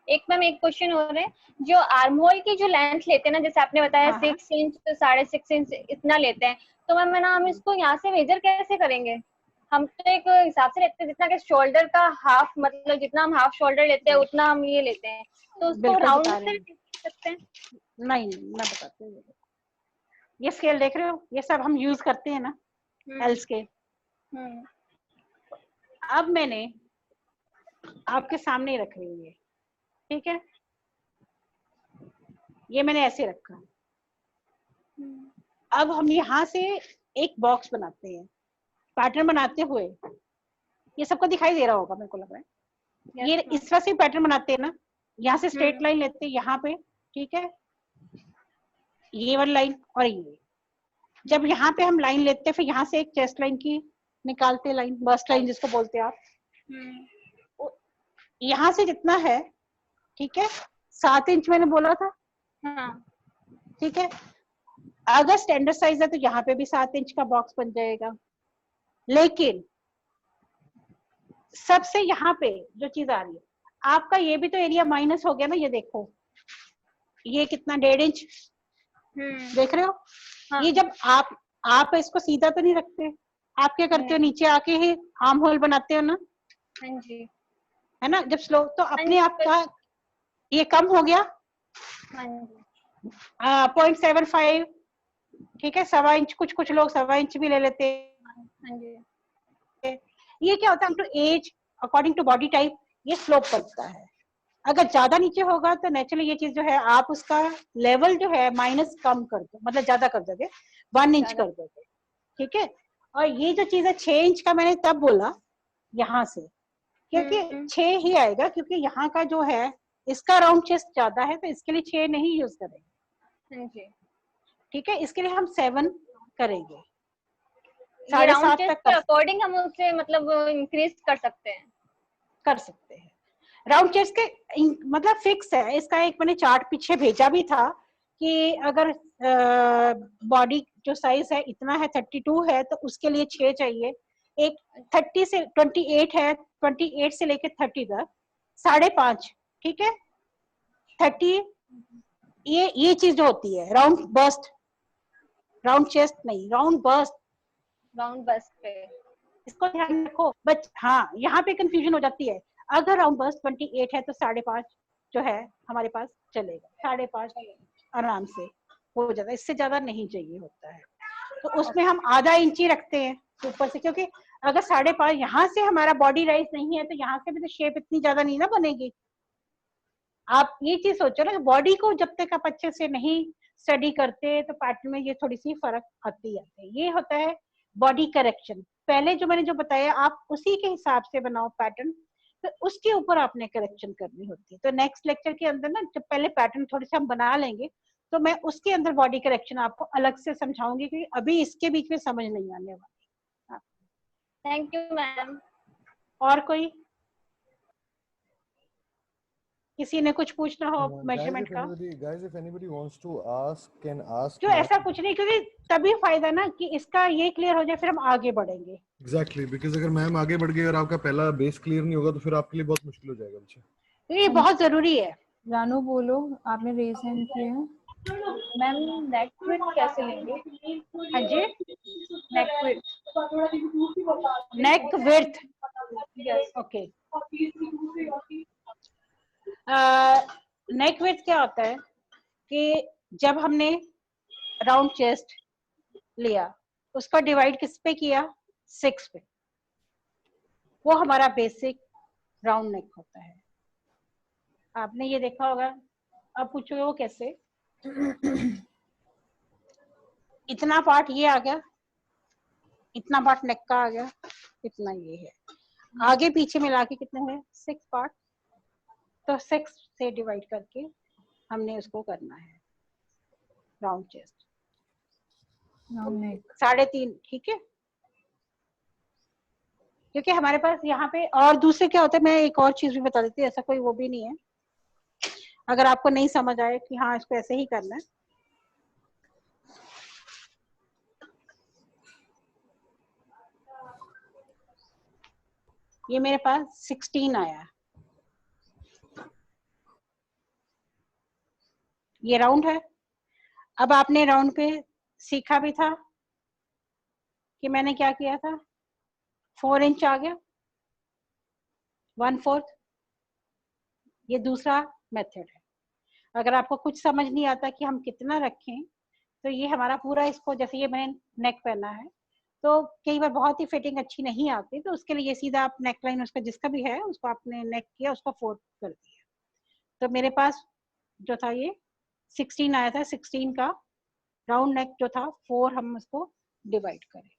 एक मैम एक क्वेश्चन हो रहा है, जो आर्म होल की जो लेंथ लेते हैं ना, जैसे आपने बताया 6 इंच 6.5 इंच इतना लेते हैं, तो मैम ना हम इसको यहाँ से मेजर कैसे करेंगे? हम तो एक हिसाब से लेते हैं जितना कि शोल्डर का हाफ, मतलब जितना हम हाफ शोल्डर लेते हैं उतना हम ये लेते हैं, तो उसको राउंड से सकते हैं? नहीं, मैं बताती हूँ। ये स्केल देख रहे हो, ये सब हम यूज करते हैं ना, एल स्केल। अब मैंने आपके सामने रख रही हूँ, ठीक है, ये मैंने ऐसे रखा। अब हम यहाँ से एक बॉक्स बनाते हैं, पैटर्न बनाते हुए, ये सबको दिखाई दे रहा होगा मेरे को लग रहा है। ये इस तरह से पैटर्न बनाते हैं ना, यहाँ से स्ट्रेट लाइन लेते हैं यहाँ पे, ठीक है, ये वाली लाइन और ये। जब यहाँ पे हम लाइन लेते हैं, फिर यहाँ से एक चेस्ट लाइन की निकालते हैं लाइन, बस्ट लाइन जिसको बोलते हैं आप। यहाँ से जितना है, ठीक है, 7 इंच मैंने बोला था, हाँ ठीक है। अगर स्टैंडर्ड साइज है तो यहाँ पे भी 7 इंच का बॉक्स बन जाएगा, लेकिन सबसे यहाँ पे जो चीज आ रही है, आपका ये भी तो एरिया माइनस हो गया ना, ये देखो ये कितना 1.5 इंच देख रहे हो। हाँ। ये जब आप इसको सीधा तो नहीं रखते, आप क्या करते हो, नीचे आके ही आर्म होल बनाते हो ना, हाँ जी, है ना, जब स्लो तो अपने आप का ये कम हो गया, हाँ जी, 0.75, ठीक है, 1.25 इंच, कुछ लोग 1.25 इंच भी ले लेते हैं। हाँ जी, ये क्या होता है, to age according to body type ये स्लोप करता है। अगर ज्यादा नीचे होगा तो नेचुरली ये चीज जो है आप उसका लेवल जो है माइनस कम कर दो, मतलब ज्यादा कर दोगे, 1 इंच कर दोगे, ठीक है। और ये जो चीज है 6 इंच का, मैंने तब बोला यहाँ से, क्योंकि 6 ही आएगा, क्योंकि यहाँ का जो है इसका राउंड चेस्ट ज्यादा है, तो इसके लिए 6 नहीं यूज करेंगे, हाँ जी। ठीक है। इसके लिए हम 7 करेंगे, ये राउंड 7.5 चेस्ट तक के अकॉर्डिंग हम उसे मतलब इंक्रीज कर सकते हैं। कर सकते हैं। राउंड चेस्ट के मतलब फिक्स है, इसका एक मैंने चार्ट पीछे भेजा भी था कि अगर बॉडी जो साइज है इतना है, 32 है, तो उसके लिए 6 चाहिए। एक 30 से 28 है, 28 से लेके 30 तक 5.5, ठीक है। 30 ये चीज जो होती है राउंड बस्ट, राउंड चेस्ट नहीं, राउंड बस्ट, राउंड बस्ट पे इसको ध्यान रखो बट हाँ, यहाँ पे कंफ्यूजन हो जाती है। अगर राउंड बस्ट 28 है तो 5.5 जो है हमारे पास चलेगा, 5.5 आराम से हो जाता है, इससे ज्यादा नहीं चाहिए होता है। तो उसमें हम आधा इंच ही रखते हैं ऊपर से, क्योंकि अगर 5.5 यहाँ से हमारा बॉडी राइज नहीं है तो यहाँ से भी तो शेप इतनी ज्यादा नहीं ना बनेगी। आप ये चीज सोचो ना, बॉडी को जब तक आप अच्छे से नहीं स्टडी करते तो पैटर्न में ये थोड़ी सी फर्क आती है। ये होता है बॉडी करेक्शन। पहले जो मैंने जो बताया आप उसी के हिसाब से बनाओ पैटर्न, तो उसके ऊपर आपने करेक्शन करनी होती है। तो नेक्स्ट लेक्चर के अंदर ना, जब पहले पैटर्न थोड़े से हम बना लेंगे तो मैं उसके अंदर बॉडी करेक्शन आपको अलग से समझाऊंगी, क्योंकि अभी इसके बीच में समझ नहीं आने वाली। Thank you ma'am. और कोई किसी ने कुछ पूछना हो मेजरमेंट का? Guys, if anybody wants to ask, can ask. जो ऐसा कुछ नहीं, क्योंकि तभी फायदा ना कि इसका ये क्लियर हो जाए, फिर हम आगे बढ़ेंगे। Exactly, because अगर मैम आगे बढ़ गई और आपका पहला बेस क्लियर नहीं होगा तो फिर आपके लिए बहुत मुश्किल हो जाएगा बच्चे। ये बहुत जरूरी है। रानू बोलो, आपने रेज हैंड किया है। मैम नेक विड्थ कैसे लेंगे? हाँ जी, नेक विड्थ। नेक विड्थ, यस। ओके। नेक विड्थ क्या होता है कि जब हमने राउंड चेस्ट लिया, उसका डिवाइड किस पे किया? 6 पे। वो हमारा बेसिक राउंड नेक होता है। आपने ये देखा होगा। अब पूछोगे वो कैसे? इतना पार्ट ये आ गया, इतना पार्ट नेक का आ गया, इतना ये है, आगे पीछे मिला के कितने हैं? 6 पार्ट। तो 6 से डिवाइड करके हमने उसको करना है राउंड चेस्ट, राउंड नेक 3.5, ठीक है। क्योंकि हमारे पास यहाँ पे और दूसरे क्या होता है, मैं एक और चीज भी बता देती हूँ, ऐसा कोई वो भी नहीं है, अगर आपको नहीं समझ आए कि हाँ इसको ऐसे ही करना है। ये मेरे पास 16 आया, ये राउंड है। अब आपने राउंड पे सीखा भी था कि मैंने क्या किया था, 4 इंच आ गया, 1/4। ये दूसरा मेथड है। अगर आपको कुछ समझ नहीं आता कि हम कितना रखें, तो ये हमारा पूरा, इसको जैसे ये मैंने नेक पहना है तो कई बार बहुत ही फिटिंग अच्छी नहीं आती, तो उसके लिए सीधा आप नेक लाइन उसका जिसका भी है उसको आपने नेक किया, उसको 4 कर दिया। तो मेरे पास जो था ये 16 आया था, 16 का राउंड नेक जो था 4 हम उसको डिवाइड करें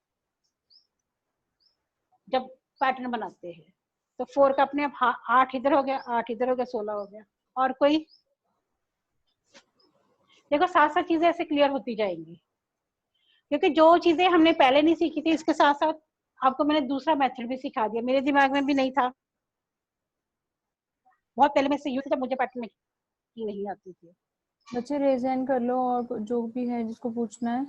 जब पैटर्न बनाते हैं। तो 4 का अपने आप 8 इधर हो गया, 8 इधर हो गया, 16 हो गया। और कोई देखो, साथ साथ चीजें ऐसे क्लियर होती जाएंगी, क्योंकि जो चीजें हमने पहले नहीं सीखी थी, इसके साथ साथ आपको मैंने दूसरा मेथड भी सिखा दिया, मेरे दिमाग में भी नहीं था। बहुत पहले मैं से यूज जब मुझे पैटर्न मेकिंग नहीं आती थी। बच्चे रेज हैंड कर लो और जो भी है जिसको पूछना है,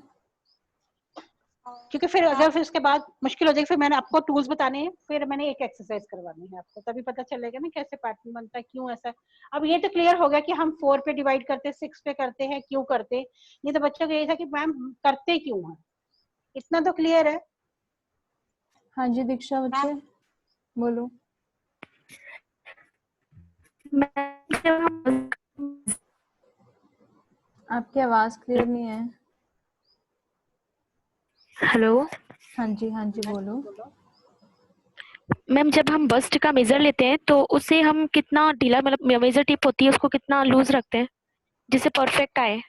क्योंकि फिर अगर फिर उसके बाद मुश्किल हो जाएगी, फिर मैंने आपको टूल्स बताने हैं, फिर मैंने एक एक्सरसाइज करवानी है आपको, तभी पता चलेगा ना कैसे पैटर्न बनता है, क्यों ऐसा। अब ये तो क्लियर हो गया कि हम 4 पे डिवाइड करते हैं, 6 पे करते हैं, क्यों करते। नहीं तो बच्चों को यही था कि मैम करते क्यों है, इतना तो क्लियर है। हाँ जी दीक्षा बच्चे बोलो। आपकी आवाज क्लियर नहीं है। हेलो हाँ जी बोलो। मैम, जब हम बस्ट का मेजर लेते हैं तो उसे हम कितना ढीला, मतलब मेजर टिप होती है उसको कितना लूज रखते हैं जिससे परफेक्ट आए?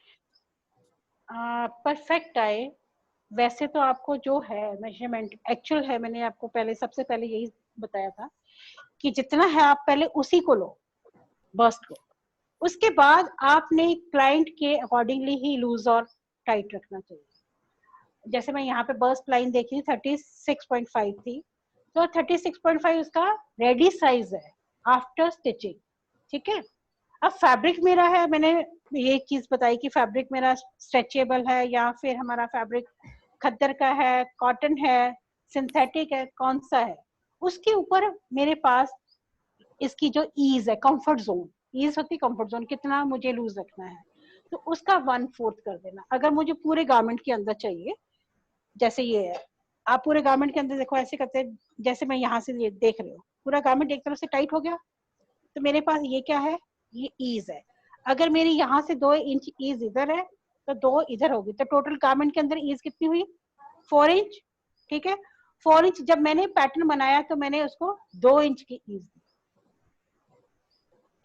परफेक्ट आए वैसे तो आपको जो है मेजरमेंट एक्चुअल है, मैंने आपको पहले सबसे पहले यही बताया था कि जितना है आप पहले उसी को लो, बस्ट को। उसके बाद आपने क्लाइंट के अकॉर्डिंगली ही लूज और टाइट रखना चाहिए। जैसे मैं यहाँ पे बस्ट लाइन देखी 36.5 थी, तो 36.5 उसका रेडी साइज है आफ्टर स्टिचिंग, ठीक है। अब फैब्रिक मेरा है, मैंने ये चीज बताई कि फैब्रिक मेरा स्ट्रेचेबल है या फिर हमारा फैब्रिक खद्दर का है, कॉटन है, सिंथेटिक है, कौन सा है, उसके ऊपर मेरे पास इसकी जो ईज है, कंफर्ट जोन, ईज होती कंफर्ट जोन, कितना मुझे लूज रखना है, तो उसका 1/4 कर देना। अगर मुझे पूरे गारमेंट के अंदर चाहिए, जैसे ये है, आप पूरे गारमेंट के अंदर देखो ऐसे करते हैं, जैसे मैं यहाँ से ये देख रहे हो पूरा गारमेंट एक तरफ से टाइट हो गया, तो मेरे पास ये क्या है, ये ईज है। अगर मेरी यहाँ से 2 इंच ईज इधर है तो 2 इधर होगी, तो टोटल गारमेंट के अंदर ईज कितनी हुई, 4 इंच, ठीक है। 4 इंच जब मैंने पैटर्न बनाया तो मैंने उसको 2 इंच की ईज दी,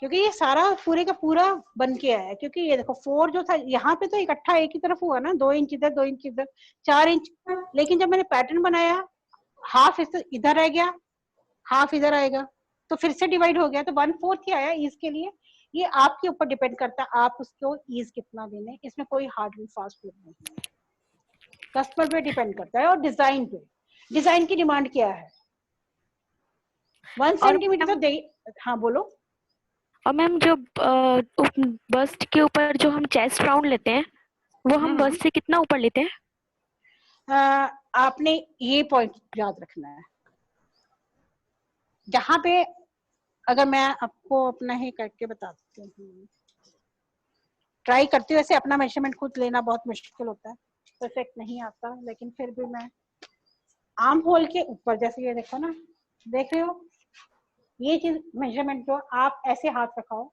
क्योंकि ये सारा पूरे का पूरा बन के आया है। क्योंकि ये देखो 4 जो था यहाँ पे तो इकट्ठा एक ही तरफ हुआ ना, 2 इंच इधर 2 इंच इधर 4 इंच, लेकिन जब मैंने पैटर्न बनाया हाफ इधर रह गया, हाफ इधर आएगा, तो फिर से डिवाइड हो गया, तो 1/4 ही आया ईज के लिए। ये आपके ऊपर डिपेंड करता है आप उसको ईज कितना देने, इसमें कोई हार्ड एंड फास्ट रूल नहीं है, कस्टमर पे डिपेंड करता है और डिजाइन पे। डिजाइन की डिमांड क्या है, 1 सेंटीमीटर तो दे। हाँ बोलो। और मैम जो बस्ट के ऊपर जो हम चेस्ट राउंड लेते हैं वो हम बस्ट से कितना ऊपर लेते हैं? आपने ये पॉइंट याद रखना है, जहां पे अगर मैं आपको अपना ही करके बताती हूँ, ट्राई करती हूँ, वैसे अपना मेजरमेंट खुद लेना बहुत मुश्किल होता है, परफेक्ट नहीं आता, लेकिन फिर भी मैं आर्म होल के ऊपर, जैसे ये देखो ना, देख रहे हो ये चीज मेजरमेंट जो आप ऐसे हाथ रखाओ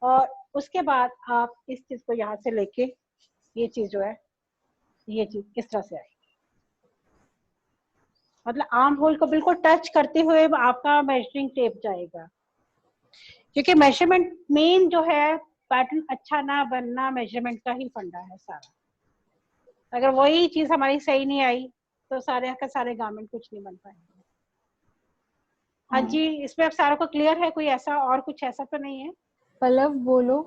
और उसके बाद आप इस चीज को यहाँ से लेके ये चीज जो है, ये चीज इस तरह से आएगी, मतलब आर्म होल को बिल्कुल टच करते हुए आपका मेजरिंग टेप जाएगा। क्योंकि मेजरमेंट मेन जो है, पैटर्न अच्छा ना बनना मेजरमेंट का ही फंडा है सारा। अगर वही चीज हमारी सही नहीं आई तो सारे का सारे गारमेंट कुछ नहीं बन पाएंगे। हाँ जी, इसमें अब सारों को क्लियर है, कोई ऐसा और कुछ ऐसा तो नहीं है? पल्लव बोलो,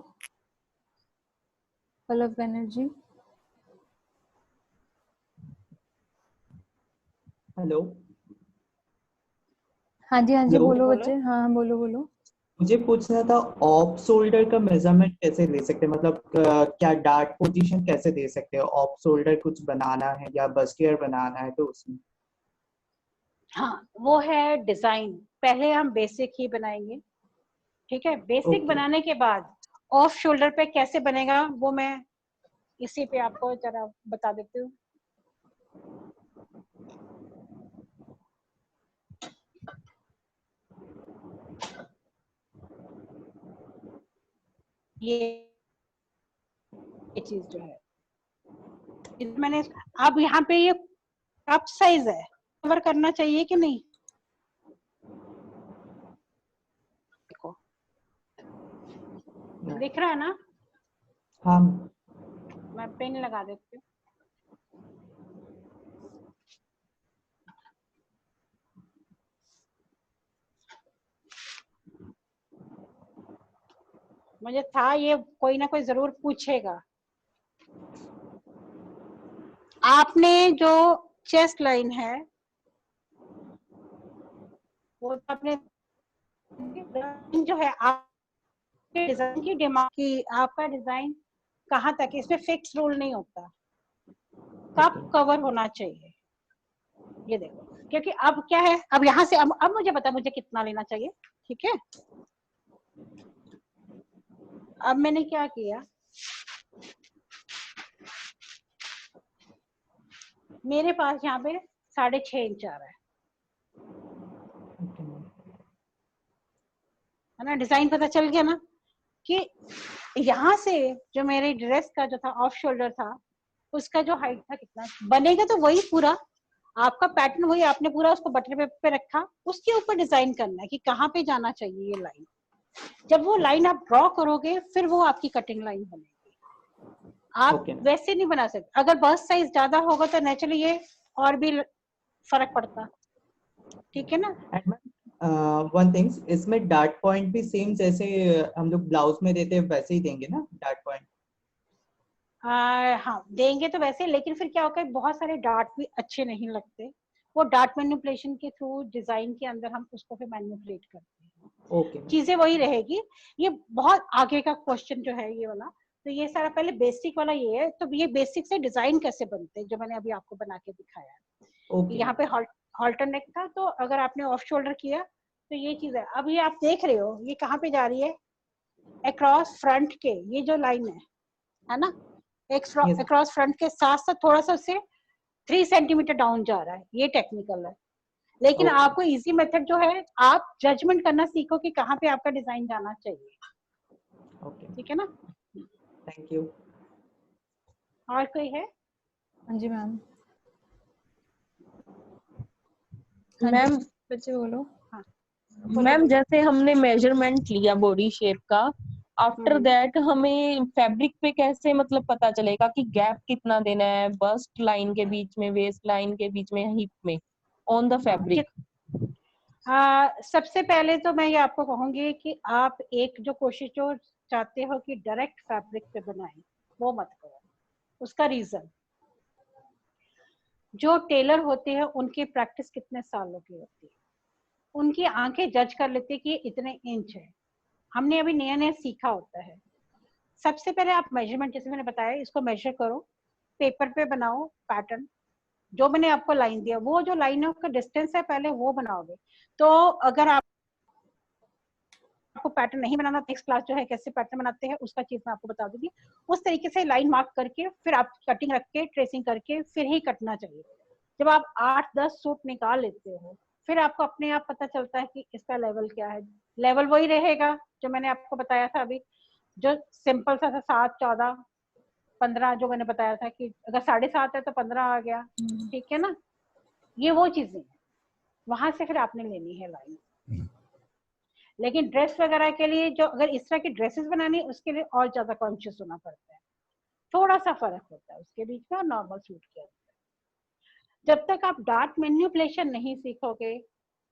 पल्लव बनर्जी। हेलो। हाँ जी हेलो। बोलो बच्चे, हाँ बोलो। मुझे पूछना था ऑफ शोल्डर का मेजरमेंट कैसे ले सकते हैं, मतलब क्या डार्ट पोजीशन कैसे दे सकते हैं? ऑफ शोल्डर कुछ बनाना है या बस्टियर बनाना है तो उसमें। हाँ वो है डिजाइन, पहले हम बेसिक ही बनाएंगे, ठीक है। बेसिक बनाने के बाद ऑफ शोल्डर पे कैसे बनेगा वो मैं इसी पे आपको जरा बता देती हूँ। ये चीज जो है मैंने, अब यहाँ पे ये कप साइज है, कवर करना चाहिए कि नहीं? देखो दिख रहा है ना? हाँ। मैं पेन लगा देती हूँ। मुझे था ये कोई ना कोई जरूर पूछेगा। आपने जो चेस्ट लाइन है वो आपने डिजाइन जो है आपके डिजाइन की डिमांड की, आपका डिजाइन कहाँ तक, इसमें फिक्स रूल नहीं होता, कब कवर होना चाहिए। ये देखो, क्योंकि अब क्या है, अब यहाँ से अब मुझे पता मुझे कितना लेना चाहिए, ठीक है। अब मैंने क्या किया, मेरे पास यहाँ पे 6.5 इंच आ रहा है ना, डिजाइन पता चल गया ना कि यहाँ से जो मेरे ड्रेस का जो था ऑफ शोल्डर था, उसका जो हाइट था कितना बनेगा, तो वही पूरा आपका पैटर्न वही, आपने पूरा उसको बटर पेपर पे रखा, उसके ऊपर डिजाइन करना है कि कहाँ पे जाना चाहिए ये लाइन। जब वो लाइन आप ड्रॉ करोगे फिर वो आपकी कटिंग लाइन बनेगी। आप वैसे नहीं बना सकते, अगर बस्ट साइज ज्यादा होगा तो नेचुरली ये और भी फर्क पड़ता, ठीक है ना। वन थिंग्स, इसमें डार्ट पॉइंट भी सेम जैसे हम लोग ब्लाउज में देते हैं वैसे ही देंगे ना डार्ट पॉइंट? हाँ देंगे तो वैसे, लेकिन फिर क्या होगा, बहुत सारे डार्ट भी अच्छे नहीं लगते, वो डार्ट मैनिपुलेशन के थ्रू डिजाइन के अंदर हम उसको फिर मैनिपुलेट करते हैं। चीजें वही रहेगी। ये बहुत आगे का क्वेश्चन जो है ये वाला, तो ये सारा पहले बेसिक वाला ये है। तो ये बेसिक से डिजाइन कैसे बनते हैं जो मैंने अभी आपको बना के दिखाया है। यहाँ पे हॉल्टर नेक था, तो अगर आपने ऑफ शोल्डर किया तो ये चीज है। अब ये आप देख रहे हो ये कहाँ पे जा रही है, अक्रॉस फ्रंट के ये जो लाइन है ना, अक्रॉस फ्रंट के साथ साथ थोड़ा सा उससे 3 सेंटीमीटर डाउन जा रहा है, ये टेक्निकल है। लेकिन आपको इजी मेथड जो है, आप जजमेंट करना सीखो कि कहाँ पे आपका डिजाइन जाना चाहिए। ठीक है ना, थैंक यू। और कोई है? हाँ जी मैम। मैम बच्चे बोलो। हाँ मैम, जैसे हमने मेजरमेंट लिया बॉडी शेप का, आफ्टर दैट हमें फैब्रिक पे कैसे मतलब पता चलेगा कि गैप कितना देना है बस्ट लाइन के बीच में, वेस्ट लाइन के बीच में, हिप में, ऑन द फैब्रिक? सबसे पहले तो मैं ये आपको कहूंगी कि आप एक जो कोशिश जो चाहते हो कि डायरेक्ट फैब्रिक पे बनाएं, वो मत करो। उसका रीजन, जो टेलर होते हैं उनकी प्रैक्टिस कितने सालों की होती है, उनकी आंखें जज कर लेती है कि इतने इंच है। हमने अभी नया नया सीखा होता है। सबसे पहले आप मेजरमेंट, जैसे मैंने बताया, इसको मेजर करो, पेपर पे बनाओ पैटर्न। जो मैंने आपको लाइन दिया, वो जो लाइन है उसका डिस्टेंस है, पहले वो बनाओगे। तो अगर आपको पैटर्न नहीं बनाना, नेक्स्ट क्लास जो है कैसे पैटर्न बनाते हैं उसका चीज मैं आपको बता दूंगी। उस तरीके से लाइन मार्क करके फिर आप कटिंग रख के ट्रेसिंग करके फिर ही कटना चाहिए। जब आप 8-10 सूट निकाल लेते हो, फिर आपको अपने आप पता चलता है कि इसका लेवल क्या है। लेवल वही रहेगा जो मैंने आपको बताया था अभी, जो सिंपल सा 7, 14, 15 जो मैंने बताया था कि अगर 7.5 है तो 15 आ गया, ठीक है ना। ये वो चीजें हैं, वहां से फिर आपने लेनी है लाइन। लेकिन ड्रेस वगैरह के लिए, जो अगर इस तरह की ड्रेसेस बनानी है, उसके लिए और ज्यादा कॉन्शियस होना पड़ता है। थोड़ा सा फर्क होता है उसके बीच में और नॉर्मल सूट के अंदर। जब तक आप डार्ट मैनिपुलेशन नहीं सीखोगे,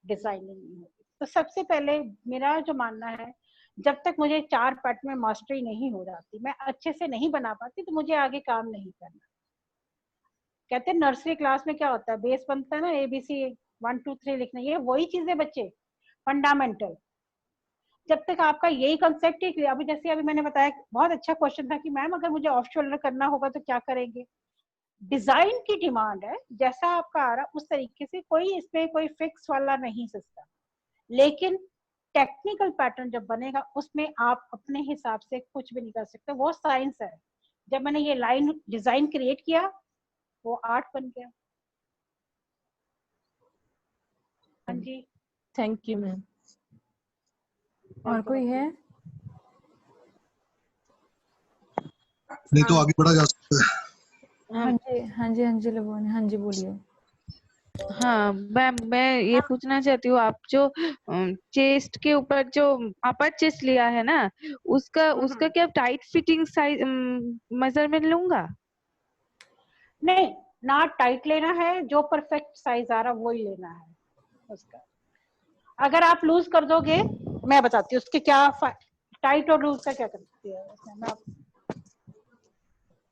डिजाइनिंग नहीं होगी। तो सबसे पहले मेरा जो मानना है, जब तक मुझे 4 पैटर्न में मास्टरी नहीं हो जाती, मैं अच्छे से नहीं बना पाती, तो मुझे आगे काम नहीं करना। कहते हैं नर्सरी क्लास में क्या होता है, बेस बनता है ना, ABC 1 2 3 लिखना, ये वही चीजें बच्चे, फंडामेंटल। जब तक आपका यही कॉन्सेप्ट ही, अभी जैसे अभी मैंने बताया, बहुत अच्छा क्वेश्चन था कि मैम अगर मुझे ऑफ शोल्डर करना होगा तो क्या करेंगे। डिजाइन की डिमांड है, जैसा आपका आ रहा उस तरीके से, कोई इसमें कोई फिक्स वाला नहीं सिस्टम। लेकिन टेक्निकल पैटर्न जब बनेगा उसमें आप अपने हिसाब से कुछ भी नहीं कर सकते, वो साइंस है। जब मैंने ये लाइन डिजाइन क्रिएट किया, वो आर्ट बन गया। हाँ जी, थैंक यू मैम। और कोई है? नहीं तो आगे बढ़ा जा सकता है। हाँ जी, हाँ जी, हाँ जी लोगों, हाँ जी बोलिए। हाँ मैम, मैं ये पूछना चाहती हूँ, आप जो चेस्ट के ऊपर जो अपर चेस्ट लिया है ना, उसका क्या टाइट फिटिंग साइज मेजरमेंट लूंगा? नहीं, ना टाइट लेना है, जो परफेक्ट साइज आ रहा वही लेना है उसका। अगर आप लूज कर दोगे, मैं बताती हूँ उसके क्या टाइट और लूज का क्या करती है।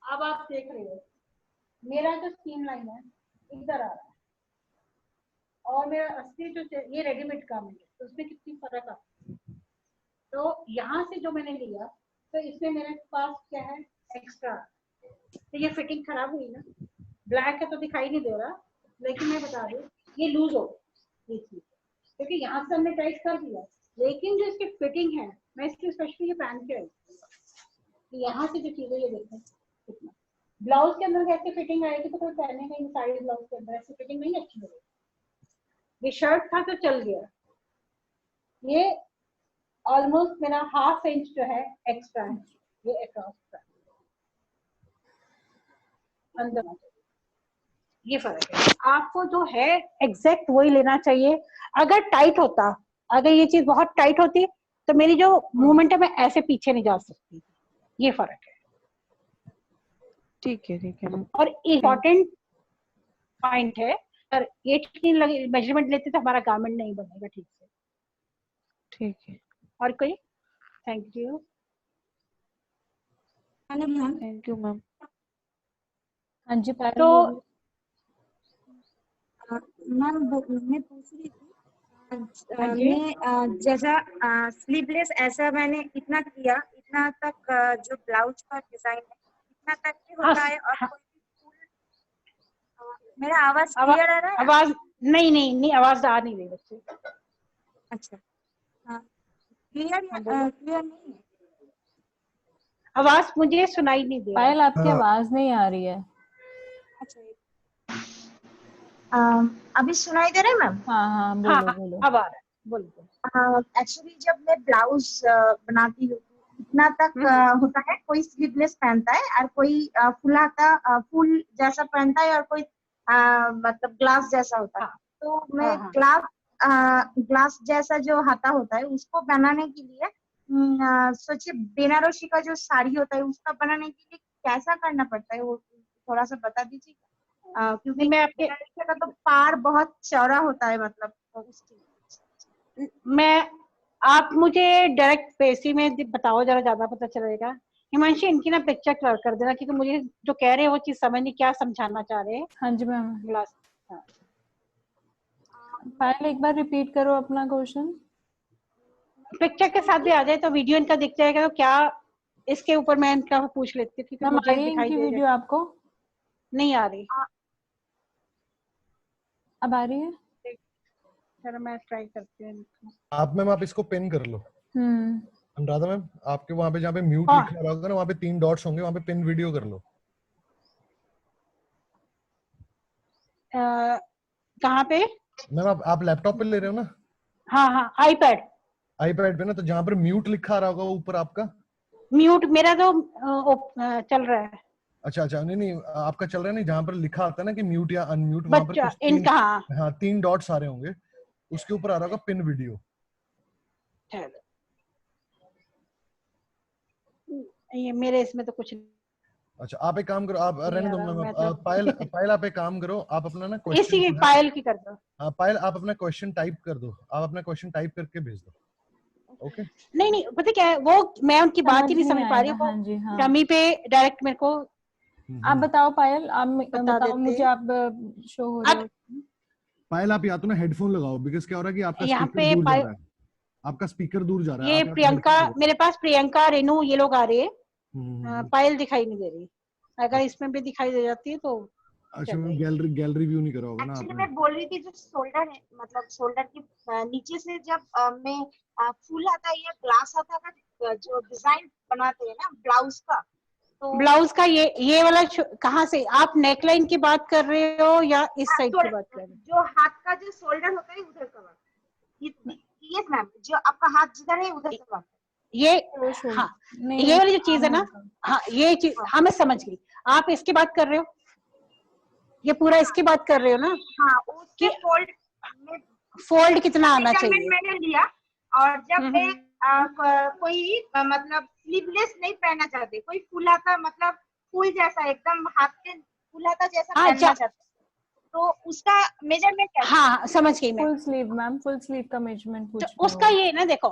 अब आप देख रहे हो मेरा जो स्कीम लाइन है इधर आ रहा है, और मेरा असली जो ये रेडीमेड काम है, तो उसमें कितनी फर्क आता है। तो यहाँ से जो मैंने लिया तो इसमें मेरे पास क्या है एक्स्ट्रा, तो ये फिटिंग खराब हुई ना, ब्लैक है तो दिखाई नहीं दे रहा, लेकिन मैं बता दूं ये लूज हो ये चीज, क्योंकि यहाँ से हमने टाइट कर दिया, लेकिन जो इसकी फिटिंग है मैं इसकी स्पेशली ये पहन के आई, यहाँ से जो चीजें ये देखें कितना, ब्लाउज के अंदर कैसे फिटिंग आएगी तो कोई पहनेगा इन साइड ब्लाउज के अंदर ऐसी फिटिंग नहीं अच्छी लगेगी। ये शर्ट था तो चल गया, ये ऑलमोस्ट मेरा 1/2 इंच जो है एक्स्ट्रा है, ये अक्रॉस का अंदर, ये फर्क है। आपको जो है एग्जैक्ट वही लेना चाहिए। अगर टाइट होता, अगर ये चीज बहुत टाइट होती तो मेरी जो मूवमेंट है मैं ऐसे पीछे नहीं जा सकती, ये फर्क है। ठीक है मैम। और इम्पोर्टेंट पॉइंट है, अगर ये ठीक नहीं लगे मेजरमेंट लेते तो हमारा गारमेंट नहीं बनेगा ठीक से। ठीक है। और कोई? Thank you. Hello ma'am. Thank you ma'am. हाँ जी पायल। तो मैम मैं पूछ रही थी, मैं जैसा स्लीवलेस ऐसा मैंने इतना किया, इतना तक जो ब्लाउज का डिजाइन है इतना तक ही होता है, और कोई भी फुल, मेरा आवाज क्लियर आ रहा है? आवाज नहीं आवाज आ नहीं रही बच्चे। अच्छा हाँ, क्लियर नहीं है आवाज, मुझे सुनाई नहीं दे रहा। पायल आपकी आवाज नहीं आ रही है। अच्छा अभी सुनाई दे रहा है मैम? हाँ बोलो। अब आ रहा है, बोलो। एक्चुअली जब मैं ब्लाउज बनाती हूँ इतना तक होता है, कोई स्लीवलेस पहनता है और कोई फुल जैसा पहनता है, और कोई मतलब ग्लास जैसा होता है। तो मैं ग्लास जैसा जो हाथा होता है उसको बनाने के लिए सोचिए बेनारसी का जो साड़ी होता है उसका बनाने के लिए कैसा करना पड़ता है, वो थोड़ा सा बता दीजिए। क्योंकि मैं आपके का तो पार बहुत चौड़ा होता है, मतलब आप मुझे डायरेक्ट पेशी में बताओ, जरा ज्यादा पता चलेगा। हिमांशी इनकी ना पिक्चर क्लियर कर देना, क्योंकि मुझे जो कह रहे हैं वो चीज समझ नहीं क्या समझाना चाह रहे हैं। हाँ जी मैम। ग्लास पायल एक बार रिपीट करो अपना क्वेश्चन। पिक्चर के साथ भी आ जाए तो वीडियो इनका दिख जाएगा, तो क्या इसके ऊपर मैं इनका पूछ लेती हूँ, क्योंकि मुझे दिखाई दे वीडियो आपको नहीं आ रही। अब आ रही है? चलो मैं ट्राई करती हूँ। आप मैम आप इसको पिन कर लो। अनुराधा मैम आपके वहाँ पे जहाँ पे म्यूट लिखा होगा ना, वहाँ पे 3 डॉट्स होंगे, वहाँ पे पिन वीडियो कर लो। कहाँ पे मैम? आप लैपटॉप पे ले रहे हो ना? हाँ आईपैड पे ना, तो जहाँ पर म्यूट लिखा रहा होगा ऊपर आपका। म्यूट मेरा तो चल रहा है। अच्छा नहीं आपका चल रहा है नहीं, जहाँ पर लिखा आता है ना कि म्यूट या अनम्यूट, वहाँ पर कुछ इनका हाँ 3 डॉट्स आ रहे होंगे, उसके ऊपर आ रहा होगा पिन वीडियो। ये मेरे इसमें तो कुछ नहीं। अच्छा आप एक काम करो, आप रहने दो मैम। पायल आप एक काम करो, आप अपना ना क्वेश्चन इसी पायल की कर दो। हाँ पायल आप अपना क्वेश्चन टाइप कर दो, आप अपना क्वेश्चन टाइप करके भेज दो। ओके नहीं पता क्या है, वो मैं उनकी बात ही नहीं समझ पा रही हूँ। हाँ जी हाँ। डमी पे डायरेक्ट मेरे को आप बताओ पायल, आप बताओ मुझे, आप शो हो रहे हो। पायल आप या तो ना हेडफोन लगाओ, बिकॉज़ क्या हो रहा है कि आपका यहाँ स्पीकर दूर जा रहा है, आपका स्पीकर दूर जा रहा है। ये प्रियंका, मेरे पास प्रियंका, रेनू ये लोग आ रहे हैं, पायल दिखाई नहीं दे रही। अगर इसमें भी दिखाई दे जाती है तो अच्छा मैं गैलरी व्यू नहीं करा होगा ना आपने। मैं बोल रही थी जो शोल्डर है, मतलब शोल्डर के नीचे से जब मैं फुल आता है या ग्लास आता है जो डिजाइन बनाते हैं ना ब्लाउज का, तो ब्लाउज का ये वाला कहाँ से आप नेकलाइन की बात कर रहे हो या इस साइड की बात कर रहे हो? जो हाथ का जो शोल्डर होता है उधर का बात। यस मैम, जो आपका हाथ जिधर है उधर से बात। ये हाँ ये वाली जो चीज है ना, हाँ ये चीज हाँ मैं समझ गई। आप इसकी बात कर रहे हो, ये पूरा इसकी बात कर रहे हो ना? हाँ उसके फोल्ड कितना आना चाहिए मैंने लिया, और जब मैं कोई मतलब स्लीवलेस नहीं पहनना चाहते, कोई फुलाता मतलब फूल जैसा एकदम हाथ के फुलाता जैसा पहनना चाहते, तो उसका मेजरमेंट क्या? हाँ समझ गई मैं। Full sleeve ma'am, full sleeve का मेजरमेंट पूछ तो उसका ये ना देखो,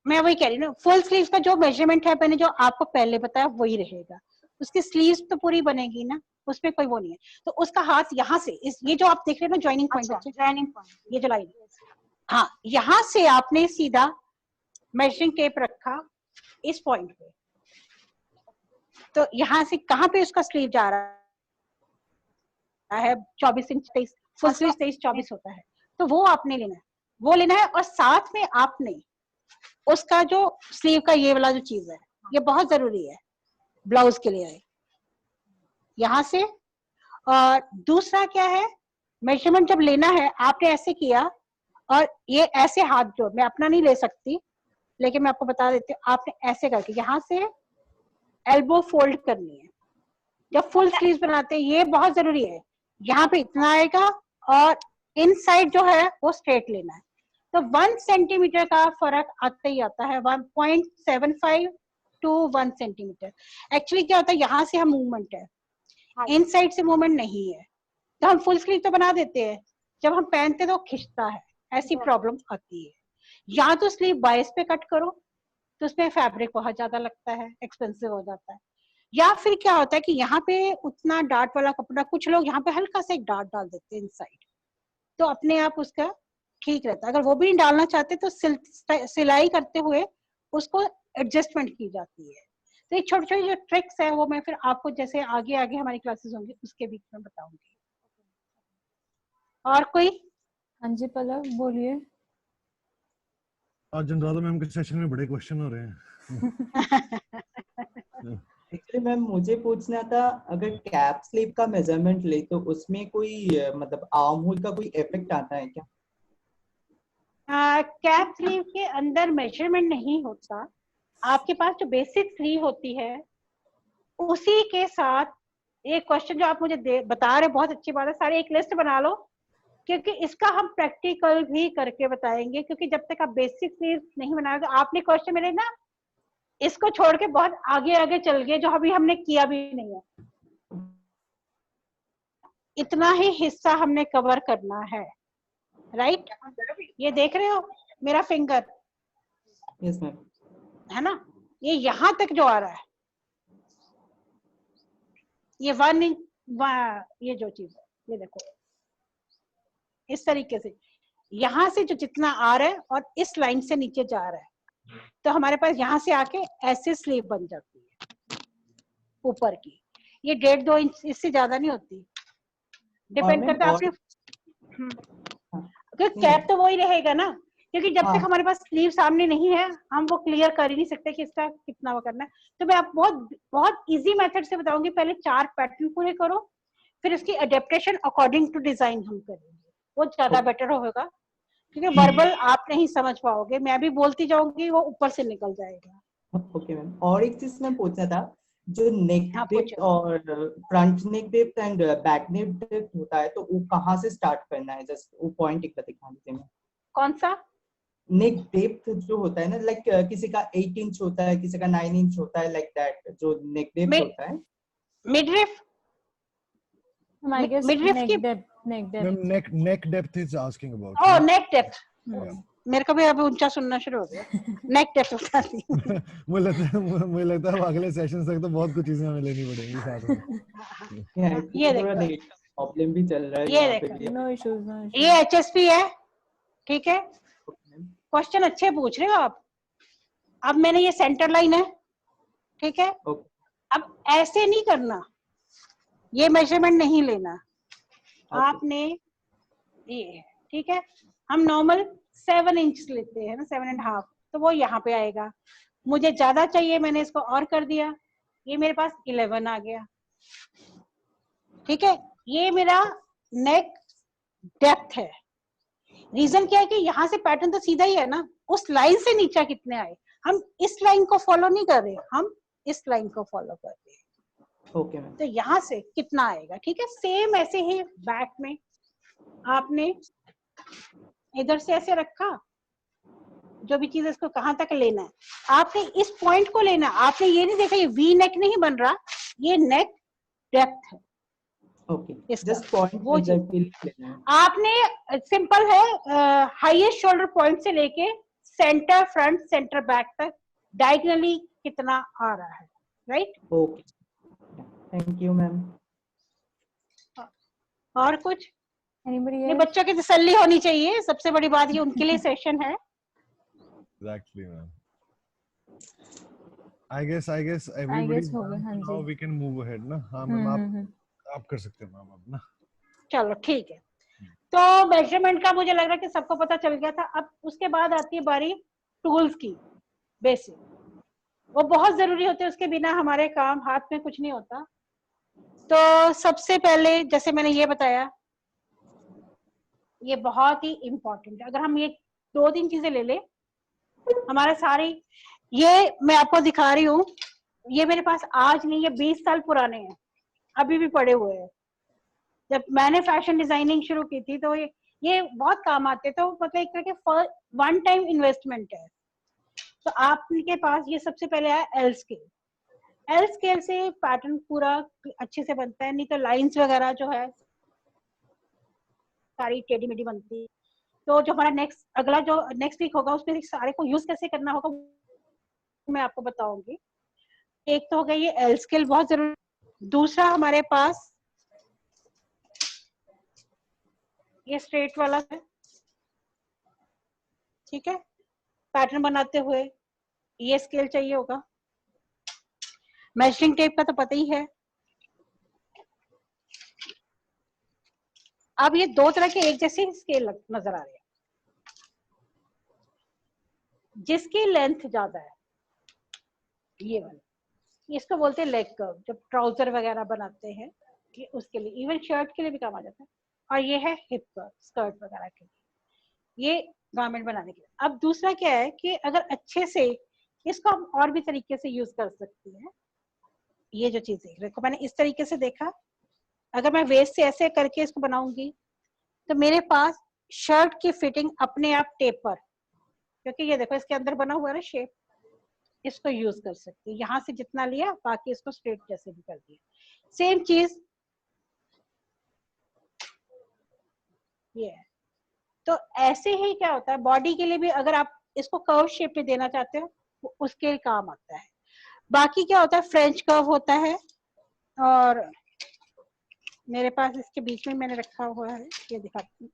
मैं वही कह रही हूँ, फुल स्लीव का जो मेजरमेंट है मैंने जो आपको पहले बताया वही रहेगा। उसकी स्लीव्स तो पूरी बनेगी ना, उसमें कोई वो नहीं है। तो उसका हाथ यहाँ से ये जो आप देख रहे हो ना जॉइनिंग पॉइंट, जॉइनिंग पॉइंट, ये जो लाइन, हाँ यहाँ से आपने सीधा मेजरिंग टेप रखा इस पॉइंट पे, तो यहाँ से कहाँ पे उसका स्लीव जा रहा है 24 इंच 23, फुल स्लीव 23-24 होता है, तो वो आपने लेना है, वो लेना है। और साथ में आपने उसका जो स्लीव का ये वाला जो चीज है, ये बहुत जरूरी है ब्लाउज के लिए यहाँ से। और दूसरा क्या है, मेजरमेंट जब लेना है आपने ऐसे किया, और ये ऐसे हाथ जोड़, मैं अपना नहीं ले सकती लेकिन मैं आपको बता देती हूँ, आपने ऐसे करके यहाँ से एल्बो फोल्ड करनी है। जब फुल स्लीव बनाते हैं ये बहुत जरूरी है, यहाँ पे इतना आएगा और इनसाइड जो है वो स्ट्रेट लेना है। तो 1 सेंटीमीटर का फर्क आता ही आता है, 1.75 to 1 सेंटीमीटर। एक्चुअली क्या होता है, यहाँ से हम मूवमेंट है, इनसाइड से मूवमेंट नहीं है, तो हम फुल स्लीव तो बना देते हैं, जब हम पहनते तो खिंचता है, ऐसी प्रॉब्लम आती है। या तो स्लीव 22 पे कट करो तो उसमें फैब्रिक बहुत ज्यादा लगता है, एक्सपेंसिव हो जाता है। या फिर क्या होता है कि यहाँ पे उतना डार्ट वाला कपड़ा, कुछ लोग यहाँ पे हल्का सा एक डार्ट डाल देते हैं इनसाइड, तो अपने आप उसका ठीक रहता है। अगर वो भी नहीं डालना चाहते तो सिलाई करते हुए उसको एडजस्टमेंट की जाती है। तो ये छोटी छोटी जो ट्रिक्स है वो मैं फिर आपको जैसे आगे आगे हमारी क्लासेस होंगी उसके बीच में बताऊंगी। और कोई? हाँ जी पल्लव बोलिए। आज अनुराधा मैम के सेशन में बड़े क्वेश्चन हो रहे हैं। एक्चुअली मैम मुझे पूछना था, अगर कैप स्लीव का मेजरमेंट ले तो उसमें कोई मतलब आर्म होल का कोई इफेक्ट आता है क्या? कैप स्लीव के अंदर मेजरमेंट नहीं होता, आपके पास जो बेसिक स्लीव होती है उसी के साथ। एक क्वेश्चन जो आप मुझे बता रहे, बहुत अच्छी बात है, सारे एक लिस्ट बना लो, क्योंकि इसका हम प्रैक्टिकल भी करके बताएंगे। क्योंकि जब तक आप बेसिक स्लीव नहीं बनाओगे, आपने क्वेश्चन मेरे ना इसको छोड़ के बहुत आगे आगे चल गए जो अभी हमने किया भी नहीं है। इतना ही हिस्सा हमने कवर करना है, राइट? ये देख रहे हो मेरा फिंगर? Yes ma'am. है ना, ये यहाँ तक जो आ रहा है, ये 1 इंच, ये जो चीज है ये देखो इस तरीके से, यहाँ से जो जितना आ रहा है और इस लाइन से नीचे जा रहा है, तो हमारे पास यहाँ से आके ऐसे स्लीव बन जाती है ऊपर की। ये 1.5-2 इंच, इससे ज्यादा नहीं होती, डिपेंड करता है आपने। क्योंकि कैप तो वही रहेगा ना, क्योंकि जब तक हमारे पास स्लीव सामने नहीं है हम वो क्लियर कर ही नहीं सकते कि इसका कितना वो करना है। तो मैं आप बहुत इजी मेथड से बताऊंगी। पहले 4 पैटर्न पूरे करो, फिर इसकी अडेप्टेशन अकॉर्डिंग टू डिजाइन हम करेंगे, वो ज्यादा बेटर होगा। क्योंकि वर्बल आप नहीं समझ पाओगे, मैं भी बोलती जाऊंगी वो ऊपर से निकल जाएगा। Okay ma'am. और एक चीज मैं पूछना था, जो नेक डेप्थ और front neck depth and back neck depth होता है, तो वो कहाँ से स्टार्ट करना है? जस्ट वो पॉइंट एक बार दिखा दीजिए मैम। कौन सा? नेक डेप्थ जो होता है ना, लाइक किसी का 8 इंच होता है, किसी का 9 इंच होता है, लाइक दैट जो नेक डेप्थ होता है। मिडरिफ, मिडरिफ की neck depth is asking about. Oh neck depth, मेरे को भी अभी ऊंचा सुनना शुरू हो गया। नेक डेप्थ बता दी। मुझे लगता है अगले सेशन तक तो बहुत कुछ चीजें हमें लेनी पड़ेंगी साथ में। ये देखो प्रॉब्लम भी चल रहा है, ये देखो, नो इश्यूज, ये एचएसपी है, ठीक है। क्वेश्चन अच्छे पूछ रहे हो आप। अब मैंने ये सेंटर लाइन है, ठीक है। अब ऐसे नहीं करना, ये मेजरमेंट नहीं लेना आपने, ये ठीक है। हम नॉर्मल 7 इंच लेते हैं ना, 7.5, तो वो यहाँ पे आएगा। मुझे ज्यादा चाहिए, मैंने इसको और कर दिया, ये मेरे पास 11 आ गया, ठीक है। ये मेरा नेक डेप्थ है। रीजन क्या है कि यहाँ से पैटर्न तो सीधा ही है ना, उस लाइन से नीचे कितने आए, हम इस लाइन को फॉलो नहीं कर रहे, हम इस लाइन को फॉलो कर रहे हैं। Okay ma'am. तो यहाँ से कितना आएगा, ठीक है। सेम ऐसे ही बैक में आपने इधर से ऐसे रखा, जो भी चीज इसको कहाँ तक लेना है, आपने इस पॉइंट को लेना। आपने ये नहीं देखा ये वी नेक नहीं बन रहा, ये नेक डेप्थ है। ओके, जस्ट पॉइंट वो आपने सिंपल है, हाईएस्ट शोल्डर पॉइंट से लेके सेंटर फ्रंट सेंटर बैक तक डायगोनली कितना आ रहा है, right? Okay, thank you ma'am. और कुछ? ये बच्चों की तसल्ली होनी चाहिए, सबसे बड़ी बात ये उनके लिए सेशन है। Exactly ma'am. I guess I everybody guess हो गया, हाँ now ji. we can move ahead ना। हाँ मैम आप कर सकते हैं मैम अब ना। चलो ठीक है, तो मेजरमेंट का मुझे लग रहा है कि सबको पता चल गया था। अब उसके बाद आती है बारी टूल्स की। बेसिक वो बहुत जरूरी होते हैं, उसके बिना हमारे काम हाथ में कुछ नहीं होता। तो सबसे पहले जैसे मैंने ये बताया, ये बहुत ही इम्पोर्टेंट है। अगर हम ये 2-3 चीजें ले ले, हमारे सारी, ये मैं आपको दिखा रही हूँ, ये मेरे पास आज नहीं, ये 20 साल पुराने हैं, अभी भी पड़े हुए हैं। जब मैंने फैशन डिजाइनिंग शुरू की थी तो ये बहुत काम आते। तो मतलब एक तरह के वन टाइम इन्वेस्टमेंट है। तो आपके पास ये सबसे पहले आया एल स्केल। एल स्केल से पैटर्न पूरा अच्छे से बनता है, नहीं तो लाइंस वगैरह जो है सारी टेढ़ी मेढ़ी बनती है। तो जो हमारा अगला जो नेक्स्ट वीक होगा उसमें सारे को यूज कैसे करना होगा मैं आपको बताऊंगी। एक तो हो गया ये एल स्केल बहुत जरूरी। दूसरा हमारे पास ये स्ट्रेट वाला है, ठीक है। पैटर्न बनाते हुए ये स्केल चाहिए होगा। मेजरिंग टेप का तो पता ही है। अब ये 2 तरह के एक जैसे स्केल नजर आ रहे हैं। जिसकी लेंथ ज्यादा है, ये वाला, इसको बोलते हैं लेग कर्व। जब ट्राउजर वगैरह बनाते हैं कि उसके लिए, इवन शर्ट के लिए भी काम आ जाता है। और ये है हिप कर्व, स्कर्ट वगैरह के लिए, ये गारमेंट बनाने के लिए। अब दूसरा क्या है कि अगर अच्छे से इसको हम और भी तरीके से यूज कर सकते हैं। ये जो चीज देख रहे हो मैंने इस तरीके से देखा, अगर मैं वेस्ट से ऐसे करके इसको बनाऊंगी तो मेरे पास शर्ट की फिटिंग अपने आप टेप पर, क्योंकि ये देखो इसके अंदर बना हुआ है ना शेप, इसको यूज कर सकती है। यहाँ से जितना लिया बाकी इसको स्ट्रेट जैसे भी कर दिया। सेम चीज ये है। तो ऐसे ही क्या होता है बॉडी के लिए भी, अगर आप इसको कर्व शेप में देना चाहते हो तो उसके काम आता है। बाकी क्या होता है, फ्रेंच कर्व होता है, और मेरे पास इसके बीच में मैंने रखा हुआ है, ये दिखाती हूँ।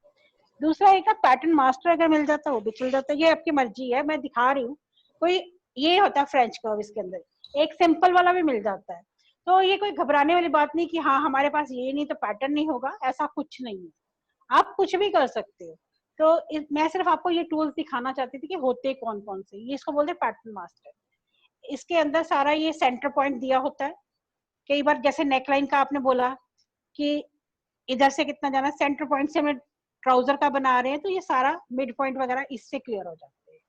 दूसरा एक पैटर्न मास्टर अगर मिल जाता वो भी चल जाता है, ये आपकी मर्जी है, मैं दिखा रही हूँ। कोई ये होता है फ्रेंच कर्व, इसके अंदर एक सिंपल वाला भी मिल जाता है। तो ये कोई घबराने वाली बात नहीं कि हाँ हमारे पास ये नहीं तो पैटर्न नहीं होगा, ऐसा कुछ नहीं है। आप कुछ भी कर सकते हो। तो मैं सिर्फ आपको ये टूल्स दिखाना चाहती थी कि होते कौन कौन से। ये इसको बोलते हैं पैटर्न मास्टर। इसके अंदर सारा ये सेंटर पॉइंट दिया होता है। कई बार जैसे नेकलाइन का आपने बोला कि इधर से कितना जाना, सेंटर पॉइंट से हमें ट्राउजर का बना रहे हैं तो ये सारा मिड पॉइंट वगैरह इससे क्लियर हो जाते हैं।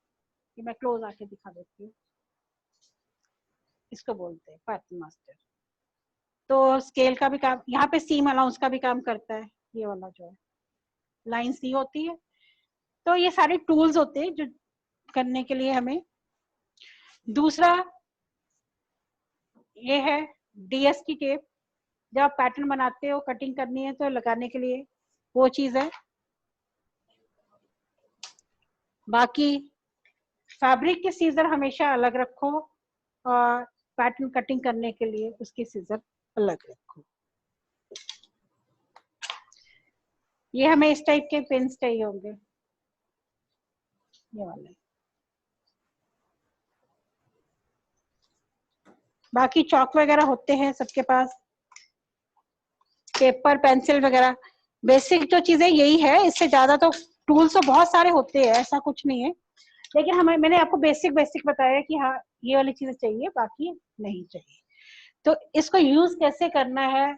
ये मैं क्लोज आके दिखा देती हूँ। इसको बोलते हैं पैटर्न मास्टर। तो स्केल का भी काम, यहाँ पे सीम अलाउंस का भी काम करता है। ये वाला जो है लाइन सी होती है। तो ये सारे टूल्स होते हैं जो करने के लिए हमें। दूसरा ये है डीएस की टेप। जब आप पैटर्न बनाते हो, कटिंग करनी है तो लगाने के लिए वो चीज है। बाकी फैब्रिक के सीजर हमेशा अलग रखो और पैटर्न कटिंग करने के लिए उसके सीजर अलग रखो। ये हमें इस टाइप के पिन्स चाहिए होंगे, ये वाले। बाकी चौक वगैरह होते हैं सबके पास, पेपर पेंसिल वगैरह। बेसिक जो चीजें यही है, इससे ज्यादा तो टूल्स तो बहुत सारे होते हैं, ऐसा कुछ नहीं है। लेकिन हमें, मैंने आपको बेसिक बताया कि हाँ ये वाली चीजें चाहिए, बाकी नहीं चाहिए। तो इसको यूज कैसे करना है,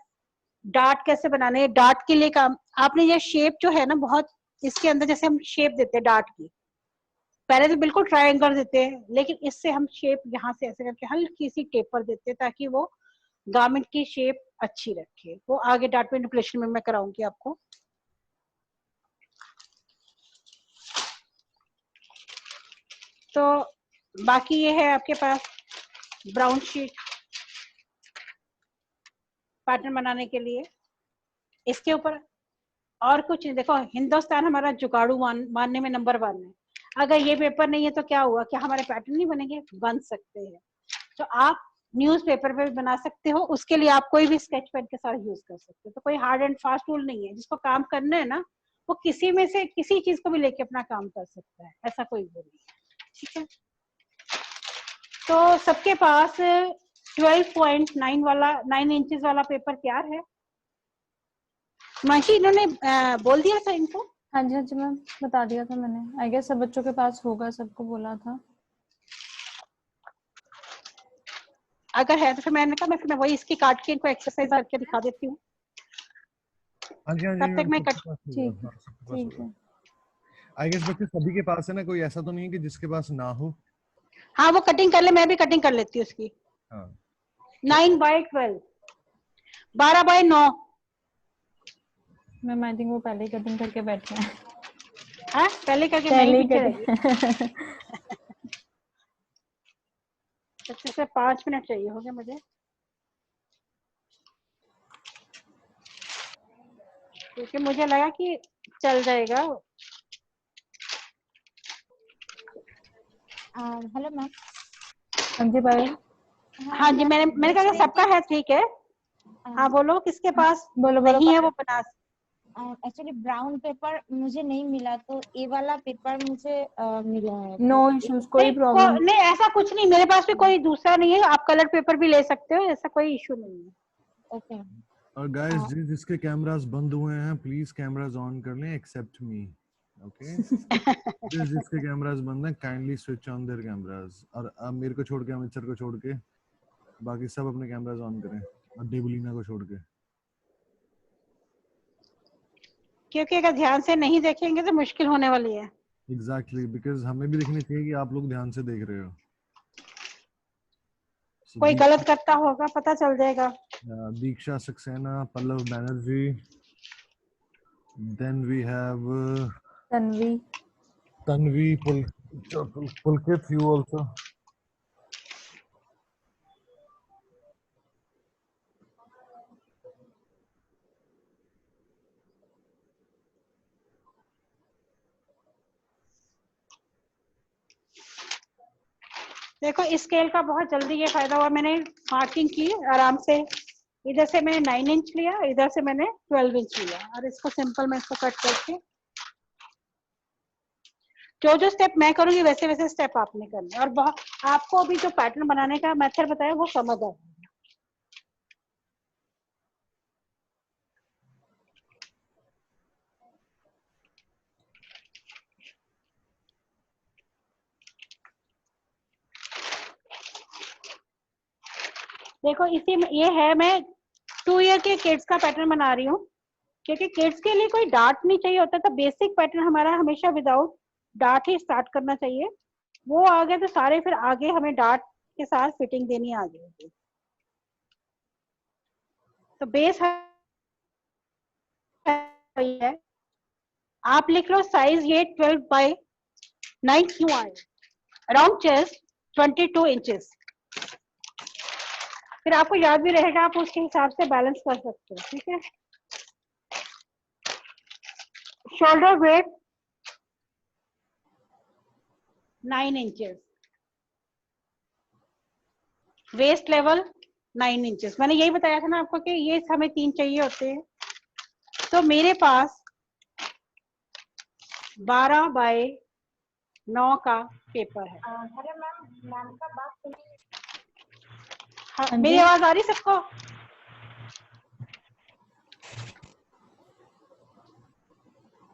डार्ट कैसे बनाने है, डार्ट के लिए काम आपने ये शेप जो है ना, बहुत इसके अंदर जैसे हम शेप देते हैं डार्ट की, पहले तो बिल्कुल ट्रायंगल देते हैं, लेकिन इससे हम शेप यहाँ से ऐसे करके हल्की सी टेपर देते हैं ताकि वो गारमेंट की शेप अच्छी रखे। वो आगे डार्ट मैनिपुलेशन में मैं कराऊंगी आपको। तो बाकी ये है आपके पास ब्राउन शीट पैटर्न बनाने के लिए। इसके ऊपर और कुछ नहीं। देखो हिंदुस्तान हमारा जुगाड़ू मानने में नंबर 1 है। अगर ये पेपर नहीं है तो क्या हुआ, क्या हमारे पैटर्न नहीं बनेंगे? बन सकते हैं। तो आप न्यूज पेपर पे भी बना सकते हो, उसके लिए आप कोई भी स्केच पेन के साथ यूज कर सकते हो। तो कोई हार्ड एंड फास्ट टूल नहीं है, जिसको काम करना है ना वो किसी में से किसी चीज को भी लेके अपना काम कर सकता है, ऐसा कोई वो नहीं है। ठीक है, तो सबके पास 12.9 वाला 9 इंचेस वाला पेपर तैयार है। माशी इन्होंने बोल दिया था इनको? हाँ जी मैम, बता दिया था मैंने। आई गेस सब बच्चों के पास होगा, सबको बोला था। अगर है तो फिर मैंने कहा मैं वही इसकी काट के इनको एक्सरसाइज करके दिखा देती हूँ। तब तक मैं कट। ठीक है। आई गेस बच्चे सभी के पास है ना, कोई ऐसा तो नहीं है कि जिसके पास ना हो। हाँ वो कटिंग कर ले, मैं भी कटिंग कर लेती हूँ उसकी। हाँ 9/12 12/9। मैम आई थिंक वो पहले ही कटिंग करके बैठे हैं। हाँ पहले करके मैं ही पीछे रही। सबसे 5 मिनट चाहिए होंगे मुझे, क्योंकि मुझे लगा कि चल जाएगा। Hello ma'am. हाँ जी भाई। हाँ जी, मैंने कहा सबका है, ठीक है। हाँ बोलो, किसके पास बोलो नहीं है वो बना। एक्चुअली ब्राउन पेपर मुझे नहीं मिला, तो ये वाला पेपर मुझे मिला है। नो इश्यूज, कोई प्रॉब्लम नहीं, ऐसा कुछ नहीं, मेरे पास भी कोई दूसरा नहीं है, आप कलर पेपर भी ले सकते हो, ऐसा कोई इशू नहीं है। ओके। और गाइस जिसके कैमरास बंद हुए हैं प्लीज कैमरास ऑन कर लें, एक्सेप्ट मी। ओके जिसके कैमरास बंद हैं kindly switch on their cameras. और अब मेरे को छोड़ के, अमित सर को छोड़ के बाकी सब अपने कैमरास ऑन करें, और डेबुलिना को छोड़ के। क्योंकि अगर ध्यान से नहीं देखेंगे तो मुश्किल होने वाली है। एग्जैक्टली, बिकॉज हमें भी देखनी चाहिए कि आप लोग ध्यान से देख रहे हो। कोई गलत करता होगा पता चल जाएगा। दीक्षा Saxena, Pallav Banerjee, then we have Tanvi Pulkit, you also. देखो इस स्केल का बहुत जल्दी ये फायदा हुआ, मैंने मार्किंग की आराम से। इधर से मैंने 9 इंच लिया, इधर से मैंने 12 इंच लिया, और इसको सिंपल मैं इसको कट करके जो स्टेप मैं करूंगी वैसे वैसे स्टेप आपने करने, और बहुत आपको अभी जो पैटर्न बनाने का मेथड बताया वो समझ आ। देखो इसी में ये है, मैं 2 ईयर के किड्स का पैटर्न बना रही हूँ, क्योंकि किड्स के लिए कोई डार्ट नहीं चाहिए होता, तो बेसिक पैटर्न हमारा हमेशा विदाउट डार्ट ही स्टार्ट करना चाहिए। वो आ गए तो सारे फिर आगे हमें डार्ट के साथ फिटिंग देनी आ जाएगी। तो बेस है, आप लिख लो साइज ये 12/9 क्यों आए, राउंड चेस्ट 22 इंचेस। फिर आपको याद भी रहेगा, आप उसके हिसाब से बैलेंस कर सकते हो, ठीक है। Shoulder weight 9 inches, waist level 9 inches. मैंने यही बताया था ना आपको कि ये हमें 3 चाहिए होते हैं। तो मेरे पास 12/9 का पेपर है। मैम का बात हाँ, मेरी आवाज आ रही सबको?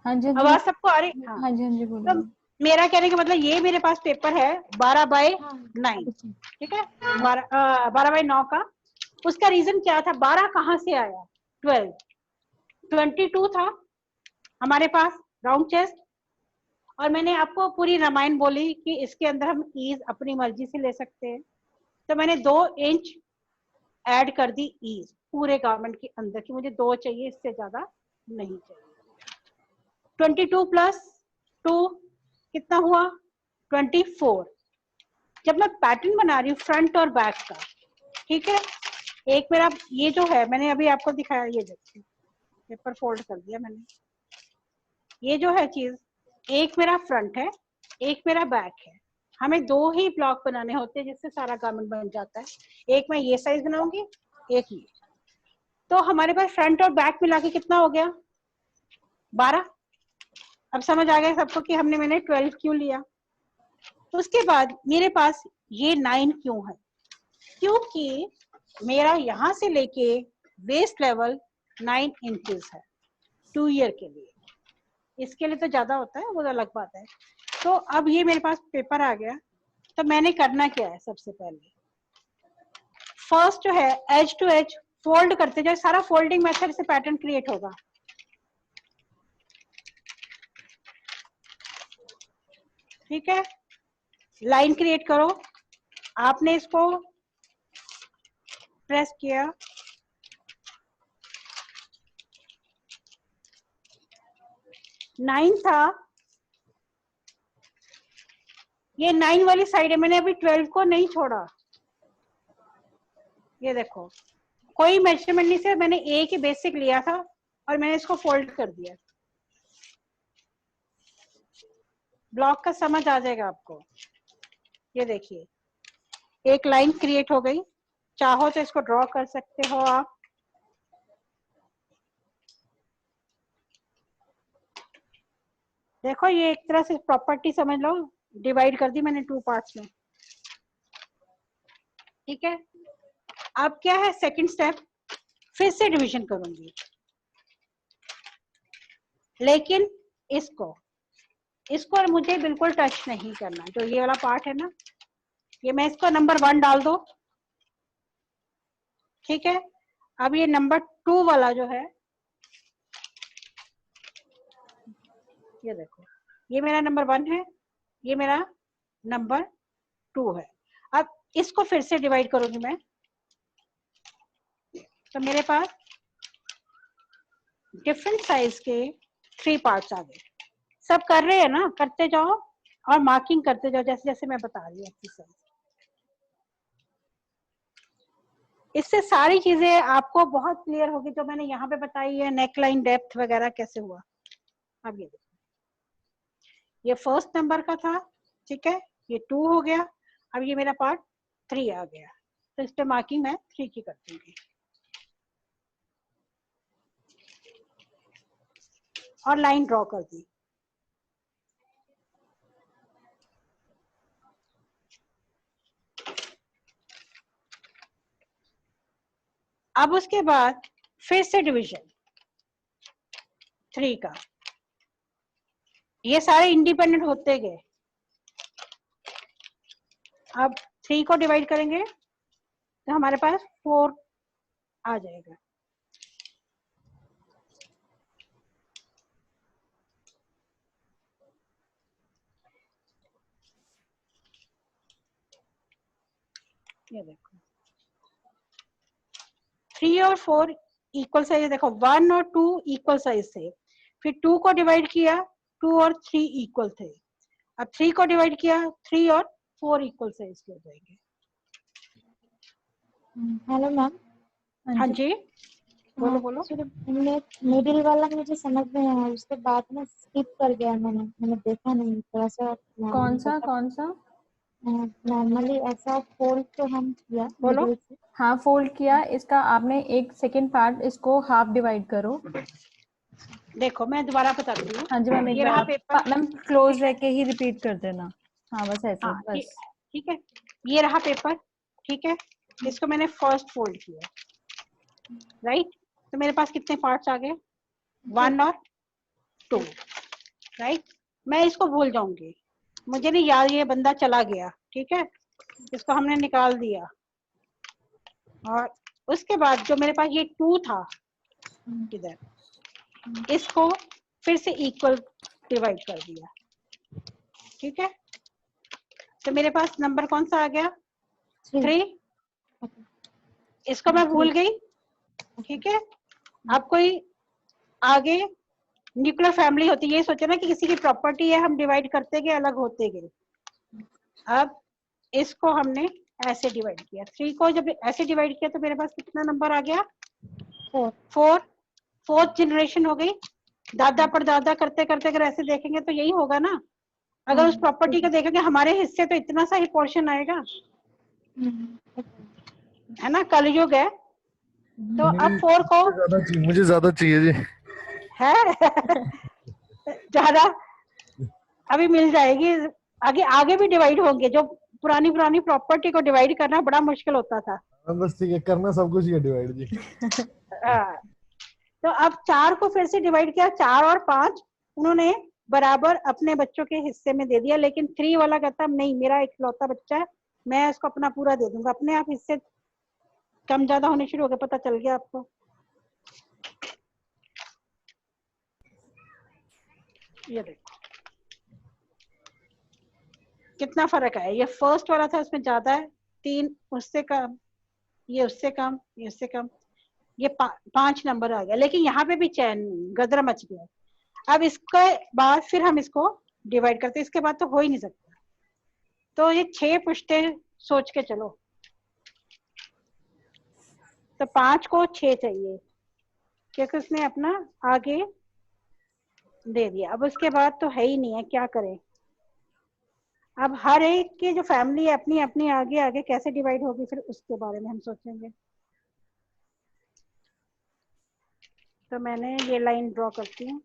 हाँ जी आवाज सबको आ रही? हाँ जी बोलिए। तो मेरा कहने का मतलब ये मेरे पास पेपर है 12/9, ठीक है, 12/9 का। उसका रीजन क्या था, 12 कहाँ से आया, 22 था हमारे पास राउंड चेस्ट, और मैंने आपको पूरी रामायण बोली कि इसके अंदर हम ईज अपनी मर्जी से ले सकते हैं, तो मैंने 2 इंच ऐड कर दी ईज पूरे गारमेंट के अंदर की, मुझे 2 चाहिए, इससे ज्यादा नहीं चाहिए। 22 + 2 कितना हुआ, 24। जब मैं पैटर्न बना रही हूँ फ्रंट और बैक का, ठीक है, एक मेरा ये जो है मैंने अभी आपको दिखाया, ये देखिए पेपर फोल्ड कर दिया मैंने, ये जो है चीज, एक मेरा फ्रंट है, एक मेरा बैक है। हमें 2 ही ब्लॉक बनाने होते हैं जिससे सारा गारमेंट बन जाता है। एक मैं ये साइज बनाऊंगी, एक ये। तो हमारे पास फ्रंट और बैक मिला के कितना हो गया, 12। अब समझ आ गया सबको कि मैंने 12 क्यों लिया। तो उसके बाद मेरे पास ये 9 क्यों है? क्योंकि मेरा यहाँ से लेके वेस्ट लेवल 9 इंचेस है 2 ईयर के लिए। इसके लिए तो ज्यादा होता है, वो तो अलग बात है। तो अब ये मेरे पास पेपर आ गया, तो मैंने करना क्या है? सबसे पहले फर्स्ट जो है एज टू एज फोल्ड करते जाए, सारा फोल्डिंग मेथड से पैटर्न क्रिएट होगा। ठीक है, लाइन क्रिएट करो। आपने इसको प्रेस किया, नाइन था, ये 9 वाली साइड है, मैंने अभी 12 को नहीं छोड़ा। ये देखो, कोई मेजरमेंट नहीं, सिर्फ मैंने ए की बेसिक लिया था और मैंने इसको फोल्ड कर दिया। ब्लॉक का समझ आ जाएगा आपको। ये देखिए, एक लाइन क्रिएट हो गई। चाहो तो इसको ड्रॉ कर सकते हो आप। देखो, ये एक तरह से प्रॉपर्टी समझ लो, डिवाइड कर दी मैंने 2 पार्ट्स में। ठीक है, अब क्या है सेकंड स्टेप, फिर से डिवीजन करूंगी, लेकिन इसको और मुझे बिल्कुल टच नहीं करना। जो ये वाला पार्ट है ना, ये मैं इसको नंबर 1 डाल दो। ठीक है, अब ये नंबर 2 वाला जो है, ये देखो, ये मेरा नंबर 1 है, ये मेरा नंबर 2 है। अब इसको फिर से डिवाइड करूंगी मैं, तो मेरे पास डिफरेंट साइज के 3 पार्ट्स आ गए। सब कर रहे हैं ना, करते जाओ और मार्किंग करते जाओ जैसे जैसे मैं बता रही हूँ एक्सरसाइज। इससे सारी चीजें आपको बहुत क्लियर होगी जो मैंने यहाँ पे बताई है, नेक लाइन डेप्थ वगैरह कैसे हुआ। अब ये देखो, ये फर्स्ट नंबर का था, ठीक है, ये 2 हो गया। अब ये मेरा पार्ट 3 आ गया, तो इस पे मार्किंग मैं 3 की कर दूंगी और लाइन ड्रॉ कर दी। अब उसके बाद फिर से डिवीजन 3 का, ये सारे इंडिपेंडेंट होते गए। अब 3 को डिवाइड करेंगे तो हमारे पास 4 आ जाएगा। ये देखो, 3 और 4 इक्वल साइज, देखो 1 और 2 इक्वल साइज थे, फिर 2 को डिवाइड किया, 2 और 3 इक्वल थे। अब 3 को डिवाइड किया, 3 और 4 इक्वल साइज के हो जाएंगे। Hello ma'am. हाँ जी, बोलो बोलो। मिडिल वाला मुझे समझ में आया, उसके बाद में स्किप कर गया, मैंने देखा नहीं थोड़ा सा। कौन सा? नॉर्मली ऐसा फोल्ड तो हम किया, बोलो। हाँ, फोल्ड किया। इसका आपने एक सेकंड पार्ट, इसको हाफ डिवाइड करो। देखो, मैं दोबारा बताती हूँ। हाँ जी मैम, ये रहा पेपर, मैम क्लोज रह के ही रिपीट कर देना। हाँ बस ऐसे। हाँ, बस ठीक है, ये रहा पेपर। ठीक है, इसको मैंने फर्स्ट फोल्ड किया, राइट। तो मेरे पास कितने पार्ट्स आ गए? 1 और 2, राइट। मैं इसको भूल जाऊंगी, मुझे नहीं याद, ये बंदा चला गया। ठीक है, इसको हमने निकाल दिया। और उसके बाद जो मेरे पास ये 2 था इधर, इसको फिर से इक्वल डिवाइड कर दिया। ठीक है, तो मेरे पास नंबर कौन सा आ गया? 3। इसको मैं भूल गई। ठीक है, अब कोई आगे न्यूक्लियर फैमिली होती है, ये सोचे ना कि किसी की प्रॉपर्टी है, हम डिवाइड करते गए, अलग होते गए। अब इसको हमने ऐसे डिवाइड किया, 3 को जब ऐसे डिवाइड किया तो मेरे पास कितना नंबर आ गया? 4। 4th जनरेशन हो गई। दादा परदादा करते करते अगर ऐसे देखेंगे तो यही होगा ना। अगर उस प्रॉपर्टी को देखेंगे, हमारे हिस्से तो इतना सा ही पोर्शन आएगा, है ना। कलयुग है, तो अब 4 को मुझे ज्यादा चाहिए जी है ज्यादा अभी मिल जाएगी, आगे आगे भी डिवाइड होंगे। जो पुरानी पुरानी प्रॉपर्टी को डिवाइड करना बड़ा मुश्किल होता था। बस ठीक है, करना सब कुछ ही है डिवाइड जी। तो अब 4 को फिर से डिवाइड किया, 4 और 5 उन्होंने बराबर अपने बच्चों के हिस्से में दे दिया, लेकिन 3 वाला कहता नहीं, मेरा इकलौता बच्चा है, मैं इसको अपना पूरा दे दूंगा। अपने आप हिस्से कम ज्यादा होने शुरू हो गए, पता चल गया आपको। ये देखो कितना फर्क है। ये फर्स्ट वाला था, उसमें ज्यादा है, 3 उससे कम, ये उससे कम, ये उससे कम, ये 5 नंबर आ गया। लेकिन यहाँ पे भी चैन नहीं, गदरा मच गया। अब इसके बाद फिर हम इसको डिवाइड करते, इसके बाद तो हो ही नहीं सकता। तो ये 6 पुश्ते सोच के चलो, तो 5 को 6 चाहिए क्योंकि उसने अपना आगे दे दिया। अब उसके बाद तो है ही नहीं है, क्या करें। अब हर एक की जो फैमिली है अपनी अपनी आगे आगे कैसे डिवाइड होगी, फिर उसके बारे में हम सोचेंगे। तो मैंने ये लाइन ड्रॉ करती हूँ।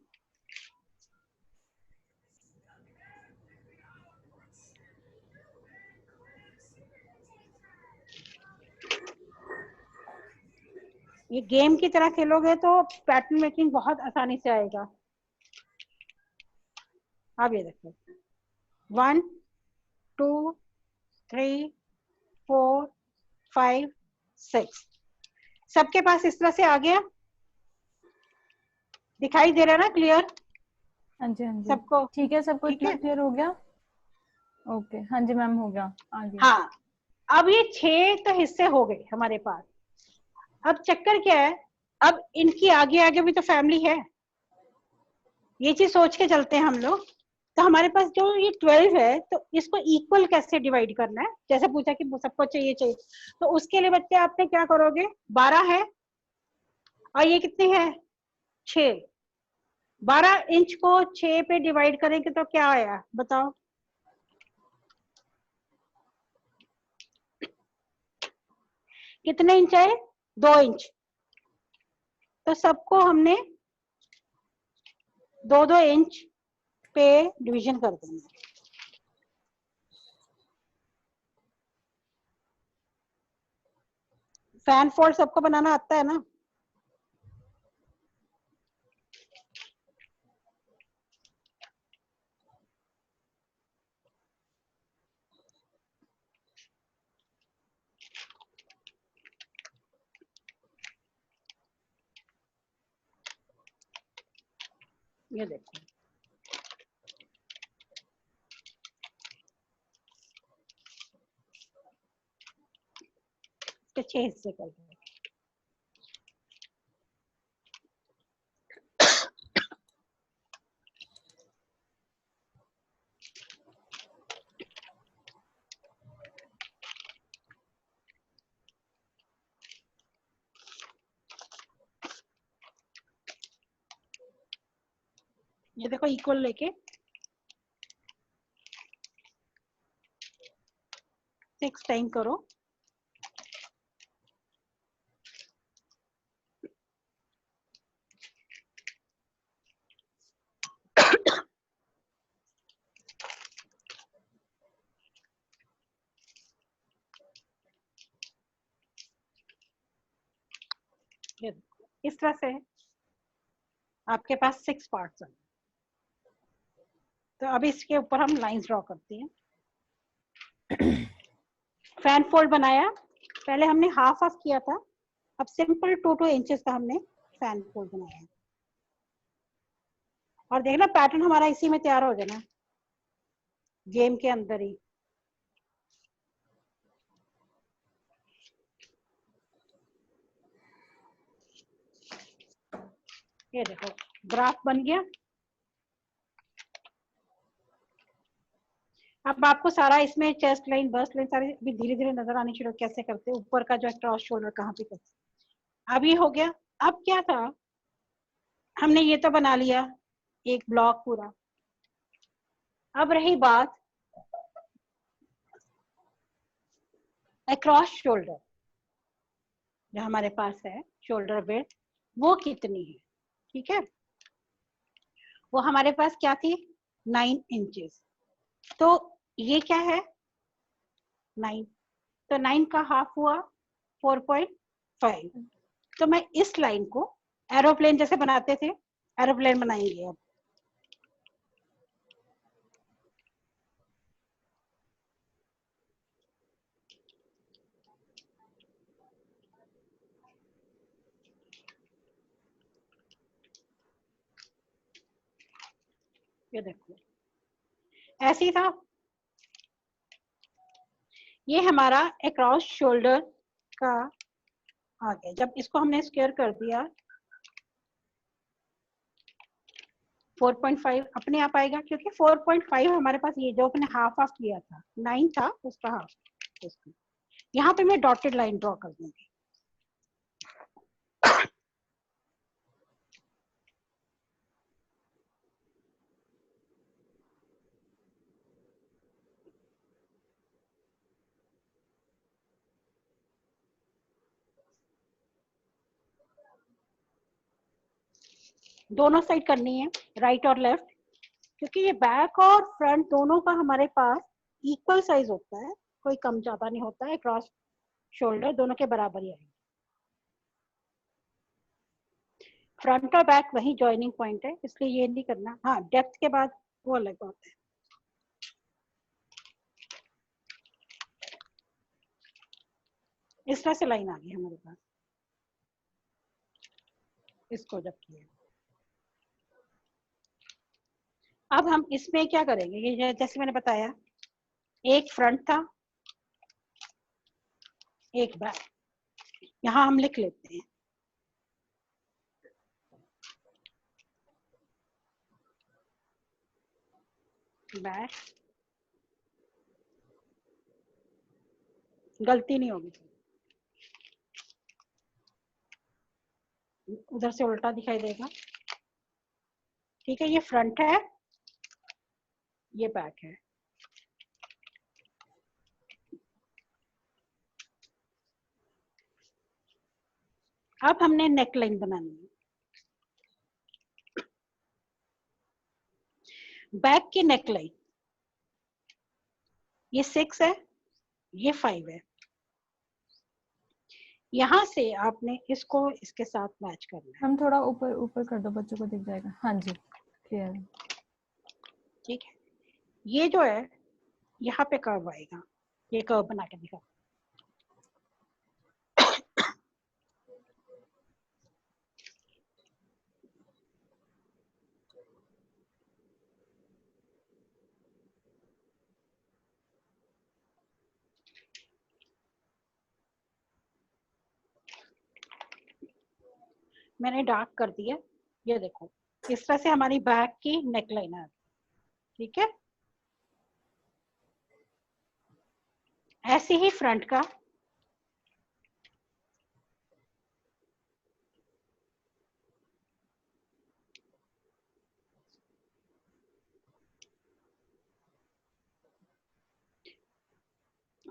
ये गेम की तरह खेलोगे तो पैटर्न मेकिंग बहुत आसानी से आएगा। अब ये देखो 1 2 3 4 5 6 सबके पास इस तरह से आ गया, दिखाई दे रहा है ना क्लियर? हाँ जी, हाँ जी सबको ठीक है, सबको ठीक है? क्लियर हो गया। ओके, हाँ जी मैम, हो गया, आगे। हाँ, अब ये 6 तो हिस्से हो गए हमारे पास। अब चक्कर क्या है, अब इनकी आगे आगे भी तो फैमिली है, ये चीज सोच के चलते हैं हम लोग। तो हमारे पास जो ये 12 है, तो इसको इक्वल कैसे डिवाइड करना है, जैसे पूछा कि सबको चाहिए चाहिए, तो उसके लिए बच्चे आपने क्या करोगे, 12 है और ये कितने है 6, 12 इंच को 6 पे डिवाइड करेंगे तो क्या आया बताओ। कितने इंच आए, 2 इंच। तो सबको हमने 2-2 इंच पे डिवीजन कर देंगे। फैन फोल्ड सबको बनाना आता है ना? ये देखो इसके 6 हिस्से कर दो। ये देखो इक्वल लेके 6 टाइम करो, ये इस तरह से आपके पास 6 पार्ट्स हैं। तो अब इसके ऊपर हम लाइंस ड्रॉ करते हैं। फैन फोल्ड बनाया, पहले हमने हाफ हाफ किया था, अब सिंपल 2-2 इंचेस का हमने फैन फोल्ड बनाया। और देखना पैटर्न हमारा इसी में तैयार हो जाना, गेम के अंदर ही। ये देखो ग्राफ बन गया। अब आपको सारा इसमें चेस्ट लाइन, बस्ट लाइन सारी भी धीरे धीरे नजर आनी शुरू, कैसे करते ऊपर का जो क्रॉस शोल्डर कहाँ पे करते। अब ये हो गया। अब क्या था, हमने ये तो बना लिया एक ब्लॉक पूरा। अब रही बात अक्रॉस शोल्डर, जो हमारे पास है शोल्डर विड्थ, वो कितनी है, ठीक है? वो हमारे पास क्या थी 9 इंचेस। तो ये क्या है 9, तो 9 का हाफ हुआ 4.5। तो मैं इस लाइन को एरोप्लेन जैसे बनाते थे, एरोप्लेन बनाएंगे अब। ये देखो ऐसे ही था, ये हमारा अक्रॉस शोल्डर का आ गया। जब इसको हमने स्क्वायर कर दिया 4.5 अपने आप आएगा, क्योंकि 4.5 हमारे पास ये जो अपने हाफ ऑफ किया था 9 था उसका हाफ। यहाँ पे मैं डॉटेड लाइन ड्रॉ कर दूंगी। दोनों साइड करनी है, राइट और लेफ्ट, क्योंकि ये बैक और फ्रंट दोनों का हमारे पास इक्वल साइज होता है, कोई कम ज्यादा नहीं होता है। क्रॉस शोल्डर दोनों के बराबर ही आएंगे। फ्रंट और बैक वही जॉइनिंग पॉइंट है, इसलिए ये नहीं करना। हाँ, डेप्थ के बाद वो अलग बात है। इस तरह से लाइन आ गई हमारे पास। इसको जब किया, अब हम इसमें क्या करेंगे, ये जैसे मैंने बताया, एक फ्रंट था एक बैक, यहां हम लिख लेते हैं बैक, गलती नहीं होगी, उधर से उल्टा दिखाई देगा। ठीक है, ये फ्रंट है ये बैक है। अब हमने नेक लाइन बनानी है। बैक की नेक लाइन ये 6 है, ये 5 है। यहां से आपने इसको इसके साथ मैच करना है। हम थोड़ा ऊपर ऊपर कर दो, बच्चों को दिख जाएगा। हाँ जी, क्लियर है। ठीक है, ये जो है यहाँ पे कर्व आएगा, ये कर्व बना के दिखा। मैंने डार्क कर दिया, ये देखो इस तरह से हमारी बैक की नेक लाइन है। ठीक है, ऐसे ही फ्रंट का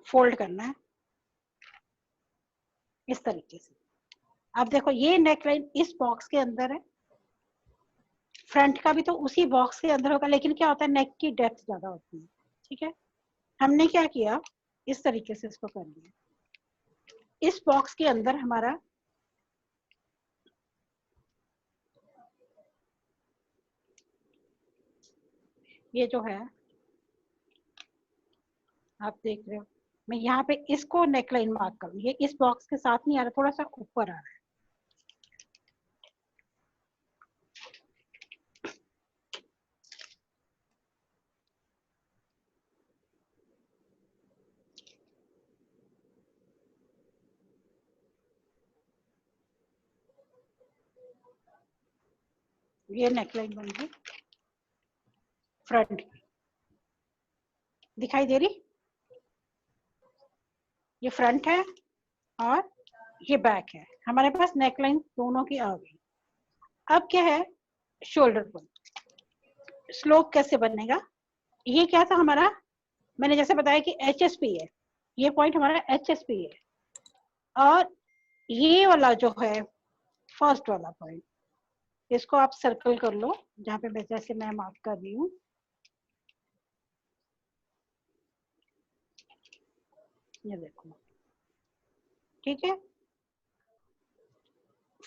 फोल्ड करना है इस तरीके से। अब देखो ये नेक लाइन इस बॉक्स के अंदर है, फ्रंट का भी तो उसी बॉक्स के अंदर होगा, लेकिन क्या होता है नेक की डेप्थ ज्यादा होती है। ठीक है, हमने क्या किया, इस तरीके से इसको कर लिया। इस बॉक्स के अंदर हमारा ये जो है आप देख रहे हो, मैं यहाँ पे इसको नेकलाइन मार्क करूँ, ये इस बॉक्स के साथ नहीं आ रहा, थोड़ा सा ऊपर आ रहा है। ये नेकलाइन बन गई फ्रंट, दिखाई दे रही, ये फ्रंट है और ये बैक है। हमारे पास नेकलाइन दोनों की आ गई। अब क्या है, शोल्डर पॉइंट स्लोप कैसे बनेगा। ये क्या था हमारा, मैंने जैसे बताया कि HSP है, ये पॉइंट हमारा HSP है, और ये वाला जो है फर्स्ट वाला पॉइंट, इसको आप सर्कल कर लो, जहाँ पे जैसे मैं मार्क कर रही हूँ। ये देखो, ठीक है।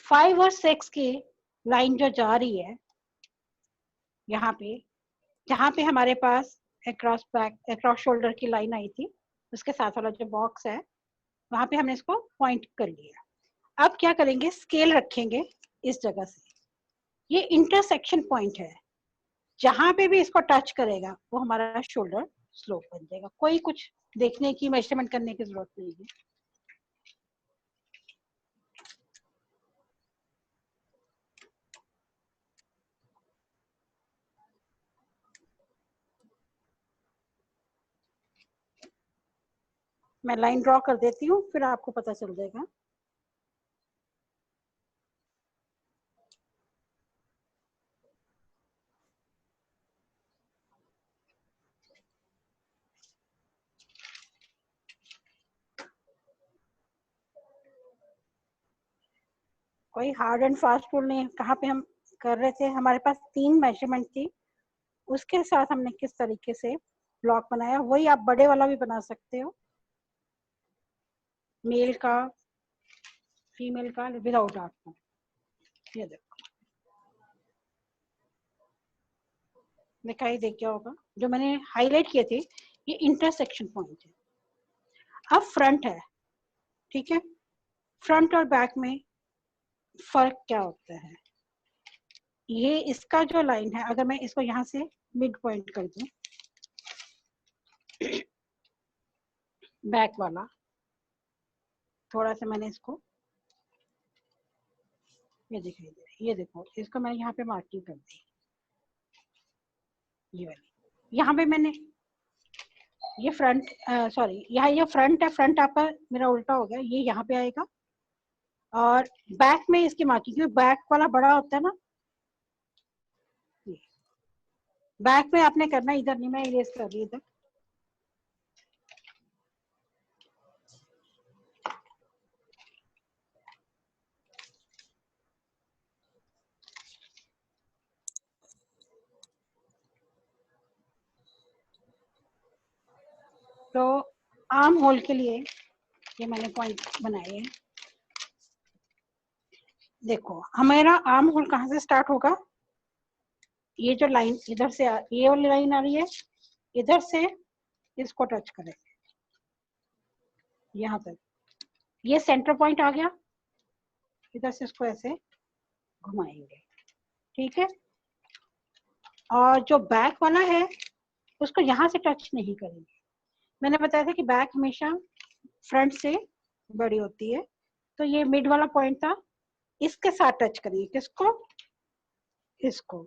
5 और 6 की लाइन जो जा रही है यहाँ पे, जहाँ पे हमारे पास अक्रॉस बैक, अक्रॉस शोल्डर की लाइन आई थी, उसके साथ वाला जो बॉक्स है वहां पे हमने इसको पॉइंट कर लिया। अब क्या करेंगे, स्केल रखेंगे इस जगह से, ये इंटरसेक्शन पॉइंट है, जहां पे भी इसको टच करेगा वो हमारा शोल्डर स्लोप बन जाएगा। कोई कुछ देखने की, मेजरमेंट करने की जरूरत नहीं है। मैं लाइन ड्रॉ कर देती हूँ, फिर आपको पता चल जाएगा। कोई हार्ड एंड फास्ट रूल नहीं है। कहाँ पे हम कर रहे थे, हमारे पास 3 मेजरमेंट थी, उसके साथ हमने किस तरीके से ब्लॉक बनाया, वही आप बड़े वाला भी बना सकते हो, मेल का, फीमेल का, विदाउट आर्ट। ये देखो, दिखाई दे क्या होगा, जो मैंने हाईलाइट किए थे ये इंटरसेक्शन पॉइंट है। अब फ्रंट है, ठीक है। फ्रंट और बैक में फर्क क्या होता है, ये इसका जो लाइन है, अगर मैं इसको यहाँ से मिड पॉइंट कर दूं, बैक वाला थोड़ा सा मैंने इसको, ये दिखाई दे रहा है, ये देखो, इसको मैंने यहाँ पे मार्किंग कर दी, ये वाली। यहाँ पे मैंने ये फ्रंट, सॉरी, यहाँ ये फ्रंट है, फ्रंट आपका मेरा उल्टा हो गया, ये यहाँ पे आएगा। और बैक में इसकी मार्किंग, क्योंकि बैक वाला बड़ा होता है ना, बैक में आपने करना, इधर नहीं, मैं इरेज कर रही इधर। तो आर्म होल के लिए ये मैंने पॉइंट बनाए हैं। देखो हमारा आर्म होल कहाँ से स्टार्ट होगा, ये जो लाइन इधर से ये वाली लाइन आ रही है, इधर से इसको टच करेंगे यहाँ तक, ये सेंटर पॉइंट आ गया, इधर से इसको ऐसे घुमाएंगे, ठीक है। और जो बैक वाला है उसको यहाँ से टच नहीं करेंगे। मैंने बताया था कि बैक हमेशा फ्रंट से बड़ी होती है, तो ये मिड वाला पॉइंट था, इसके साथ टच करिए, किसको, इसको।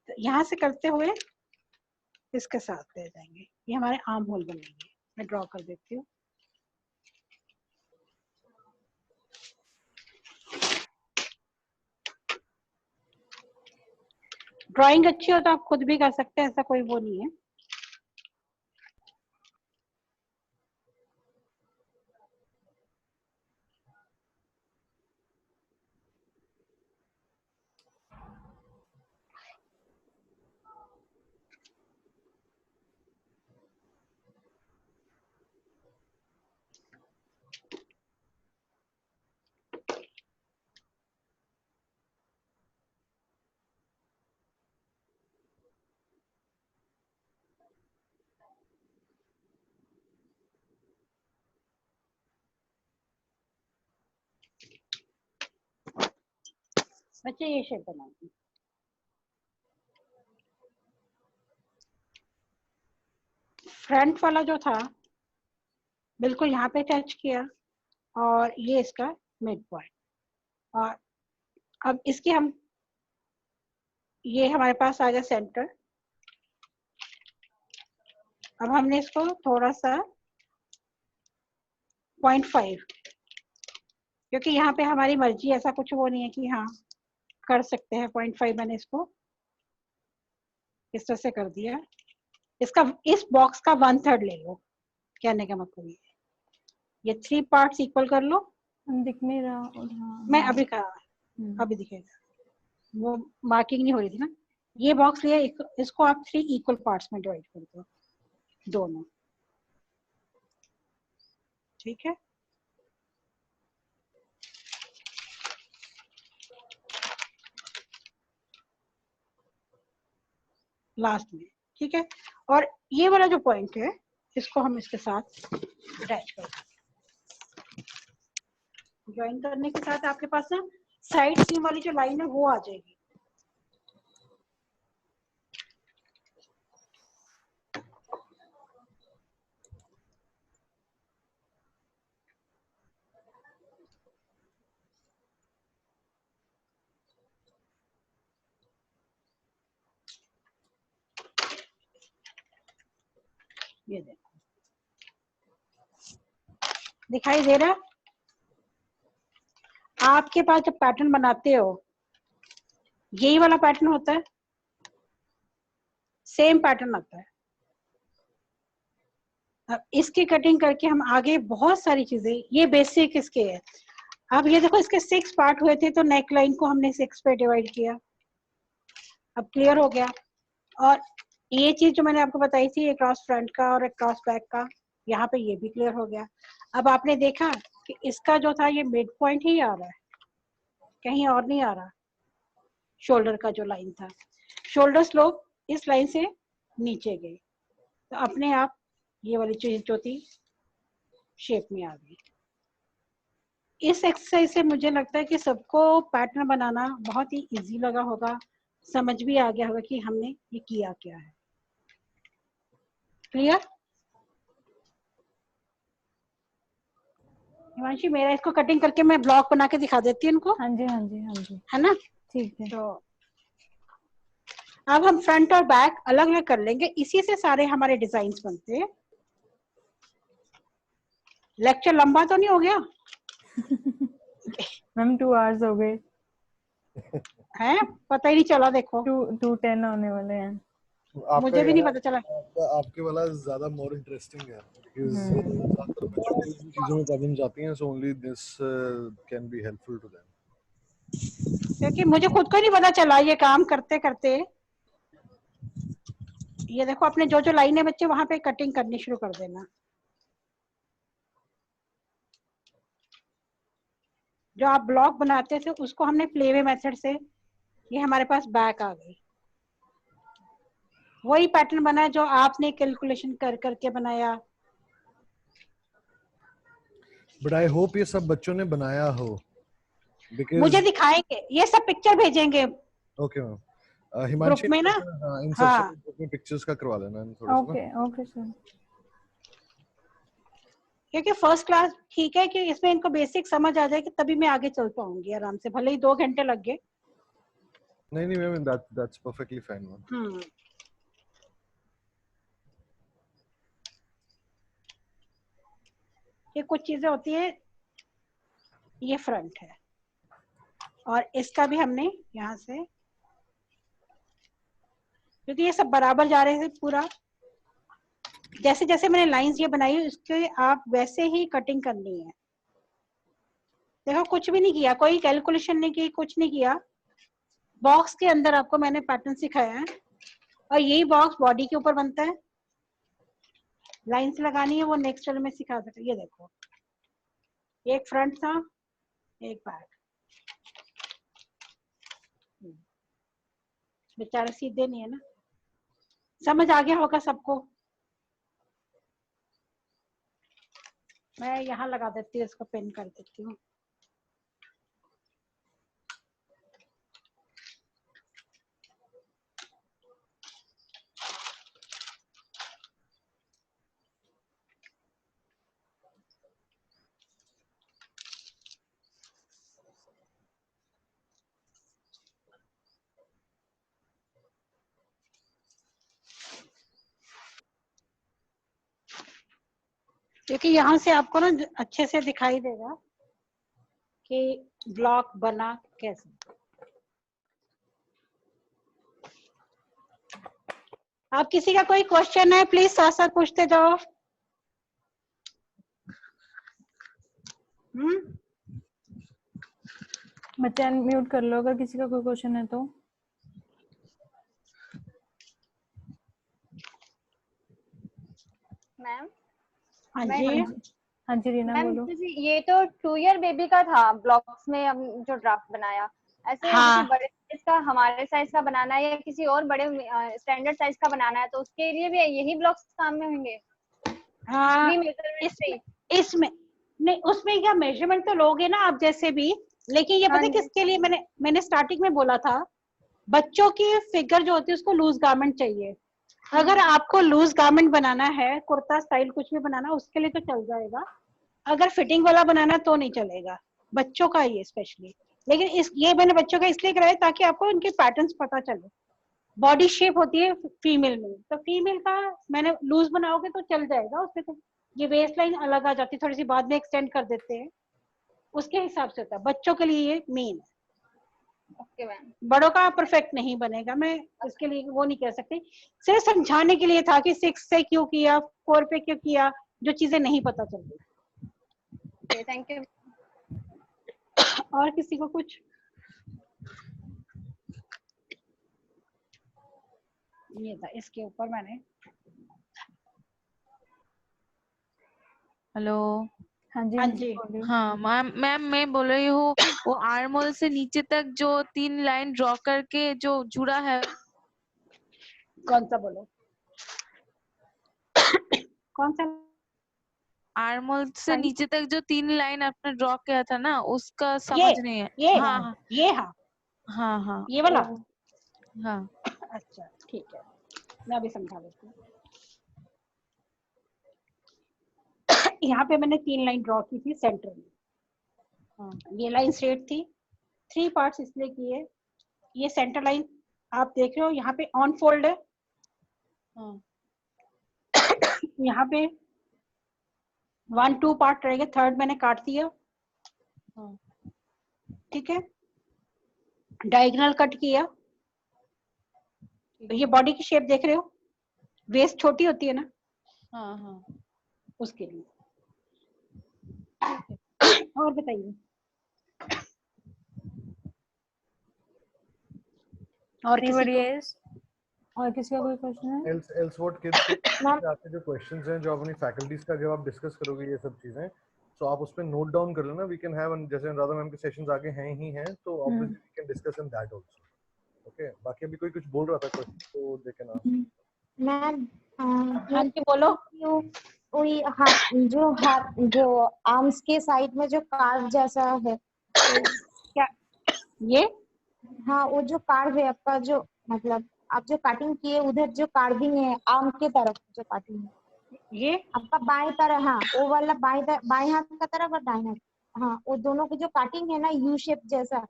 तो यहाँ से करते हुए इसके साथ ले जाएंगे, ये हमारे आर्म होल बनेंगे। मैं ड्रॉ कर देती हूँ। ड्राइंग अच्छी हो तो आप खुद भी कर सकते हैं, ऐसा कोई वो नहीं है। बच्चे ये शेप बनाएंगे। फ्रंट वाला जो था बिल्कुल यहाँ पे टच किया, और ये इसका मिड पॉइंट। और अब इसके हम, ये हमारे पास आ गया सेंटर। अब हमने इसको थोड़ा सा 0.5, क्योंकि यहाँ पे हमारी मर्जी, ऐसा कुछ वो नहीं है कि हाँ कर सकते हैं। 0.5 मैंने इसको इस तरह से कर दिया। इसका, इस बॉक्स का 1/3 ले लो, कहने का मतलब ये 3 पार्ट्स इक्वल कर लो। दिख नहीं रहा। हाँ, मैं अभी कहा, अभी दिखेगा, वो मार्किंग नहीं हो रही थी ना। ये बॉक्स लिया, इसको आप 3 इक्वल पार्ट्स में डिवाइड कर दो, दोनों। ठीक है, लास्ट में। ठीक है, और ये वाला जो पॉइंट है इसको हम इसके साथ अटैच कर देंगे। ज्वाइन करने के साथ आपके पास ना साइड सीम वाली जो लाइन है वो आ जाएगी। ये देखो, दिखाई दे रहा है? आपके पास जब पैटर्न बनाते हो यही वाला पैटर्न होता है, सेम पैटर्न आता है। अब इसकी कटिंग करके हम आगे बहुत सारी चीजें, ये बेसिक इसके है। अब ये देखो, इसके 6 पार्ट हुए थे तो नेक लाइन को हमने 6 पे डिवाइड किया। अब क्लियर हो गया। और ये चीज जो मैंने आपको बताई थी, एक क्रॉस फ्रंट का और एक क्रॉस बैक का, यहाँ पे ये भी क्लियर हो गया। अब आपने देखा कि इसका जो था ये मिड पॉइंट ही आ रहा है, कहीं और नहीं आ रहा। शोल्डर का जो लाइन था, शोल्डर स्लोप इस लाइन से नीचे गई तो अपने आप ये वाली चीज जो थी शेप में आ गई। इस एक्सरसाइज से मुझे लगता है कि सबको पैटर्न बनाना बहुत ही इजी लगा होगा, समझ भी आ गया होगा कि हमने ये किया क्या है। क्लियर? हिमांशी, मेरा इसको कटिंग करके मैं ब्लॉक बना के दिखा देती हूँ इनको। हाँ जी हाँ जी हाँ जी, है ना? ठीक है। तो अब हम फ्रंट और बैक अलग अलग कर लेंगे, इसी से सारे हमारे डिजाइन्स बनते हैं। लेक्चर लंबा तो नहीं हो गया? मैम 2 आवर्स हो गए हैं, पता ही नहीं चला। देखो 2:10 होने वाले हैं। मुझे भी नहीं पता चला। आपके वाला ज्यादा मोर इंटरेस्टिंग है because ज्यादातर बच्चों को इन चीजों में प्रॉब्लम्स आती हैं, so only this can be helpful to them. क्योंकि मुझे खुद को नहीं पता चला ये काम करते करते। ये देखो, अपने जो जो लाइन है बच्चे वहां पे कटिंग करनी शुरू कर देना। जो आप ब्लॉक बनाते थे उसको हमने प्लेवे मेथड से, ये हमारे पास बैक आ गई। वही पैटर्न बना जो आपने कैलकुलेशन कर करके बनाया। But I hope ये सब बच्चों ने बनाया हो because मुझे दिखाएंगे, ये सब पिक्चर भेजेंगे okay मैम, ग्रुप हिमांशी में ना। हाँ, इन हाँ, सब से पिक्चर्स का करवा लेना थोड़ा सा। Okay okay sir. क्योंकि फर्स्ट क्लास ठीक है कि इसमें इनको बेसिक समझ आ जाए कि तभी मैं आगे चल पाऊंगी आराम से, भले ही 2 घंटे लग गए। नहीं नहीं ma'am, that's perfectly fine ma'am. ये कुछ चीजें होती है, ये फ्रंट है और इसका भी हमने यहाँ से, क्योंकि ये सब बराबर जा रहे थे पूरा, जैसे जैसे मैंने लाइंस ये बनाई उसके आप वैसे ही कटिंग करनी है। देखो कुछ भी नहीं किया, कोई कैलकुलेशन नहीं की, कुछ नहीं किया। बॉक्स के अंदर आपको मैंने पैटर्न सिखाया है और यही बॉक्स बॉडी के ऊपर बनता है। लाइंस लगानी है वो नेक्स्ट वाले में सिखा सकते। ये देखो, एक फ्रंट था, एक बैक, बेचारे सीधे नहीं है ना। समझ आ गया होगा सबको? मैं यहाँ लगा देती हूँ, इसको पिन कर देती हूँ। क्योंकि यहाँ से आपको ना अच्छे से दिखाई देगा कि ब्लॉक बना कैसे। आप किसी का कोई क्वेश्चन है प्लीज साथ साथ पूछते जाओ। बच्चे अनम्यूट कर लो अगर किसी का कोई क्वेश्चन है तो। मैम, हाँ मैं जी, हाँ जी रीना मैम बोलो। जैसे ये तो 2 ईयर बेबी का था ब्लॉक्स में हम जो ड्राफ्ट बनाया, ऐसे हाँ। जैसे बड़े साइज का हमारे साइज का बनाना है या किसी और बड़े स्टैंडर्ड साइज का बनाना है तो उसके लिए भी यही ब्लॉक्स काम में होंगे? हाँ, भी मेजरमेंट से ही? इसमें नहीं, उसमें क्या मेजरमेंट तो लोगे ना आप जैसे भी, लेकिन ये हाँ पता है जी। किसके लिए, मैंने स्टार्टिंग में बोला था, बच्चों की फिगर जो होती है उसको लूज गारमेंट चाहिए। अगर आपको लूज गारमेंट बनाना है, कुर्ता स्टाइल कुछ भी बनाना, उसके लिए तो चल जाएगा। अगर फिटिंग वाला बनाना तो नहीं चलेगा, बच्चों का ये स्पेशली। लेकिन ये मैंने बच्चों का इसलिए कराया ताकि आपको इनके पैटर्न्स पता चले। बॉडी शेप होती है फीमेल में, तो फीमेल का मैंने लूज बनाओगे तो चल जाएगा उसमें। तो ये वेस्ट लाइन अलग आ जाती है, थोड़ी सी बाद में एक्सटेंड कर देते हैं, उसके हिसाब से होता है। बच्चों के लिए ये मेन है, ओके मैम। बड़ों का परफेक्ट नहीं बनेगा, मैं इसके लिए वो नहीं कह सकती। सिर्फ समझाने के लिए था कि 6 से क्यों किया, 4 पे क्यों किया, जो चीजें नहीं पता चल रही। Okay thank you. और किसी को कुछ? ये था इसके ऊपर मैंने। हेलो। हाँ जी हाँ हाँ जी जी। बोलिए। हाँ मैम मैं बोल रही हूँ वो आर्म होल से नीचे तक जो 3 लाइन ड्रॉ करके जो जुड़ा है। कौन सा बोलो? कौन सा? आर्म होल से नीचे तक जो 3 लाइन आपने ड्रॉ किया था ना, उसका ये समझ नहीं है। ये हाँ है, हाँ ये हाँ, हाँ हाँ ये वाला। हाँ। अच्छा ठीक है, मैं अभी समझा देती हूँ। यहाँ पे मैंने 3 लाइन ड्रॉ की थी सेंटर में। हाँ। ये लाइन स्ट्रेट थी, 3 पार्ट्स इसलिए किए। ये सेंटर लाइन आप देख रहे हो, यहाँ पे ऑन फोल्ड है। हाँ। यहाँ पे 1 2 पार्ट रहेगा, थर्ड मैंने काट दिया। हाँ। ठीक है, डायगोनल कट किया। ये बॉडी की शेप देख रहे हो, वेस्ट छोटी होती है ना, हाँ हाँ उसके लिए। और बताइए, और किसी को? और किसी का कोई क्वेश्चन है? else what kids के आपके जो क्वेश्चंस हैं जो अपनी फैकल्टीज का जब आप डिस्कस करोगे ये सब चीजें, तो आप उसमें नोट डाउन कर लेना। वी कैन हैव, जैसे अनुराधा मैम के सेशंस आगे हैं ही हैं, तो obviously we can discuss in that also. Okay, बाकी अभी कोई कुछ बोल रहा था क्वेश्चन, तो दे कैन आस्क। मैम हाँ जी बोलो। वही हाथ जो आर्म्स के साइड में जो कार्व जैसा है, तो क्या ये? हाँ, वो जो कार्व है आपका, जो मतलब आप जो कटिंग किए उधर जो कार्विंग है आर्म के तरफ जो कटिंग है, ये आपका बाएं तरफ, हाँ वो वाला बाएं हाथ का तरफ और दाएं हाथ, हाँ वो दोनों की जो कटिंग है ना यू शेप जैसा,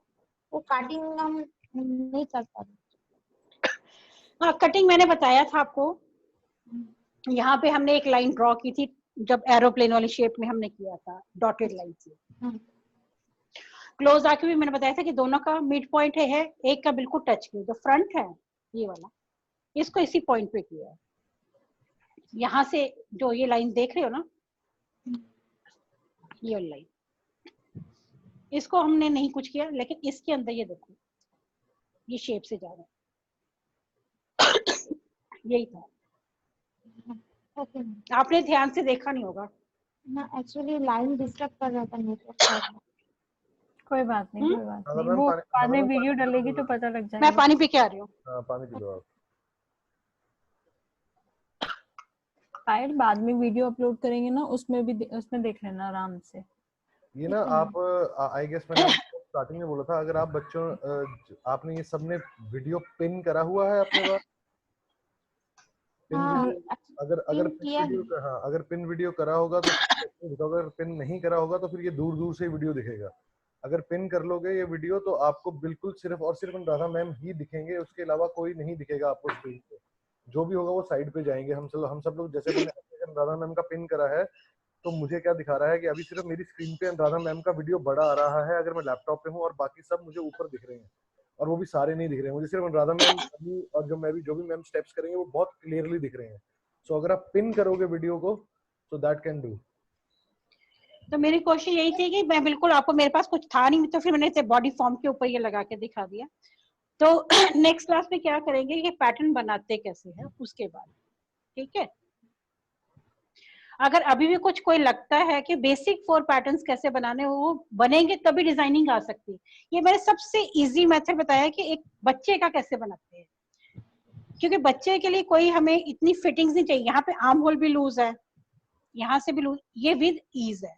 वो कटिंग हम नहीं कर पाते। हाँ, कटिंग मैंने बताया था आपको। यहाँ पे हमने एक लाइन ड्रॉ की थी, जब एरोप्लेन वाली शेप में हमने किया था डॉटेड लाइन से। क्लोज आके भी मैंने बताया था कि दोनों का मिड पॉइंट है, एक का बिल्कुल टच किया, जो फ्रंट है ये वाला, इसको इसी पॉइंट पे किया है। यहाँ से जो ये लाइन देख रहे हो ना, ये वाली लाइन, इसको हमने नहीं कुछ किया, लेकिन इसके अंदर ये देखो, ये शेप से जा रहा है। यही था। ओके, आपने ध्यान से देखा नहीं होगा ना एक्चुअली लाइन डिस्टर्ब कर रहा था नेटवर्क। कोई बात नहीं, कोई बात नहीं, वो बाद में वीडियो डलेगी तो पता लग जाएगा। मैं पानी पी के आ रही हूँ। हाँ पानी पी लो आप। शायद बाद में वीडियो अपलोड करेंगे ना, उसमें देख लेना आराम से। ये ना आप आई गेस मैंने स्टार्टिंग में बोला था, अगर आप बच्चों आपने ये सबने वीडियो पिन करा हुआ है अपने पास? अगर पिन वीडियो करा होगा तो अगर पिन नहीं करा होगा तो फिर ये दूर दूर से वीडियो दिखेगा। अगर पिन कर लोगे ये वीडियो तो आपको बिल्कुल सिर्फ और सिर्फ अनुराधा मैम ही दिखेंगे, उसके अलावा कोई नहीं दिखेगा आपको स्क्रीन पे। जो भी होगा वो साइड पे जाएंगे। हम सब लोग, जैसे मैंने अनुराधा मैम का पिन करा है तो मुझे क्या दिखा रहा है कि अभी सिर्फ मेरी स्क्रीन पे अनुराधा मैम का वीडियो बड़ा आ रहा है अगर मैं लैपटॉप पे हूँ, और बाकी सब मुझे ऊपर दिख रहे हैं, और वो भी सारे नहीं दिख रहे हैं मुझे, सिर्फ अनुराधा मैम और जो भी मैम स्टेप्स करेंगे वो बहुत क्लियरली दिख रहे हैं। सो अगर आप पिन करोगे वीडियो को तो दैट कैन डू। तो मेरी कोशिश यही थी कि मैं बिल्कुल, आपको मेरे पास कुछ था नहीं तो फिर मैंने इसे बॉडी फॉर्म के ऊपर ये लगा के दिखा दिया। तो नेक्स्ट क्लास में क्या करेंगे कि पैटर्न बनाते कैसे हैं उसके बाद, ठीक है। अगर अभी भी कुछ कोई लगता है कि बेसिक 4 पैटर्न्स कैसे बनाने, वो बनेंगे तभी डिजाइनिंग आ सकती है। ये मैंने सबसे इजी मेथड बताया कि एक बच्चे का कैसे बनाते हैं, क्योंकि बच्चे के लिए कोई हमें इतनी फिटिंग्स नहीं चाहिए। यहाँ पे आर्म होल भी लूज है, यहाँ से भी लूज, ये विद ईज है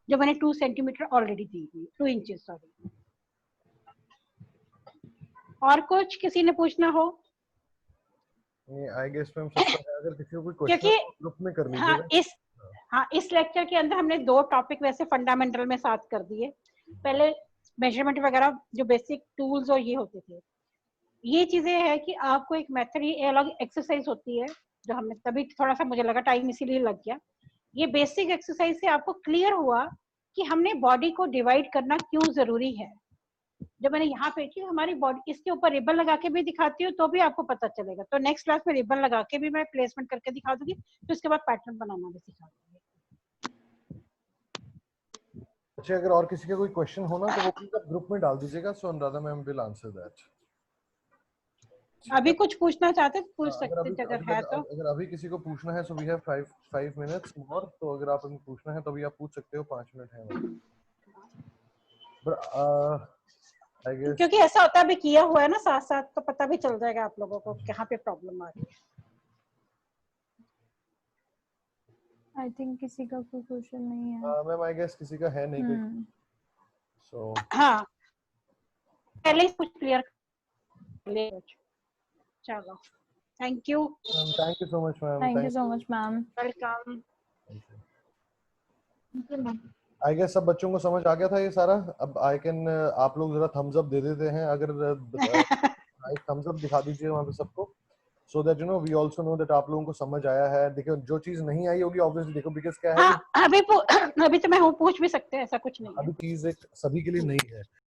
जो मैंने 2 सेंटीमीटर ऑलरेडी दी हुई, 2 इंचेस सॉरी। और कुछ किसी ने पूछना हो? आई गेस मैम अगर किसी को कोई क्वेश्चन ग्रुप में कर लीजिएगा। इस लेक्चर के अंदर हमने 2 टॉपिक वैसे फंडामेंटल में साथ कर दिए। पहले मेजरमेंट वगैरह जो बेसिक टूल्स और ये होते थे, ये चीजें है कि आपको एक मेथड, ये अलग एक्सरसाइज होती है जो हमने तभी थोड़ा सा मुझे लगा टाइम इसीलिए लग गया। ये बेसिक एक्सरसाइज से आपको क्लियर हुआ कि हमने बॉडी को डिवाइड करना क्यों जरूरी है। जब मैंने यहाँ पे कि हमारी बॉडी, इसके ऊपर रिबन लगा के भी दिखाती हूँ तो भी आपको पता चलेगा। तो नेक्स्ट क्लास में रिबन लगा के भी मैं प्लेसमेंट करके दिखा दूंगी, तो इसके बाद पैटर्न बनाना भी सिखा दूंगी। अच्छा, अगर और किसी का कोई क्वेश्चन हो ना तो वो प्लीज आप ग्रुप में डाल दीजिएगा, so Anuradha ma'am will answer that. अभी कुछ पूछना चाहते तो पूछ सकते हैं अगर है तो। अगर अभी किसी को पूछना है, so we have 5 minutes more, तो अगर आप पूछना है तो अभी आप पूछ सकते हो, 5 मिनट है। बट I guess, क्योंकि ऐसा होता है, अभी किया हुआ है ना साथ साथ, तो पता भी चल जाएगा आप लोगों को कहाँ पे प्रॉब्लम आ रही है। आई थिंक किसी का कोई क्वेश्चन नहीं है। मैम आई गेस किसी का है नहीं कोई, सो हाँ पहले ही कुछ क्लियर ले। चलो, thank you so much ma'am. Thank you so much ma'am. Welcome. I guess सब बच्चों को समझ आ गया था ये सारा। अब आई कैन, आप लोग जरा थम्स अप दे देते हैं, अगर एक थम्स अप दिखा दीजिए वहां पे सबको, so that you know we also know that आप लोगों को समझ आया है। देखो जो चीज नहीं आई होगी ऑब्वियसली, देखो बिकॉज़ क्या है, अभी तो मैं पूछ भी सकते हैं, ऐसा कुछ नहीं है। अभी चीज एक सभी के लिए नहीं है।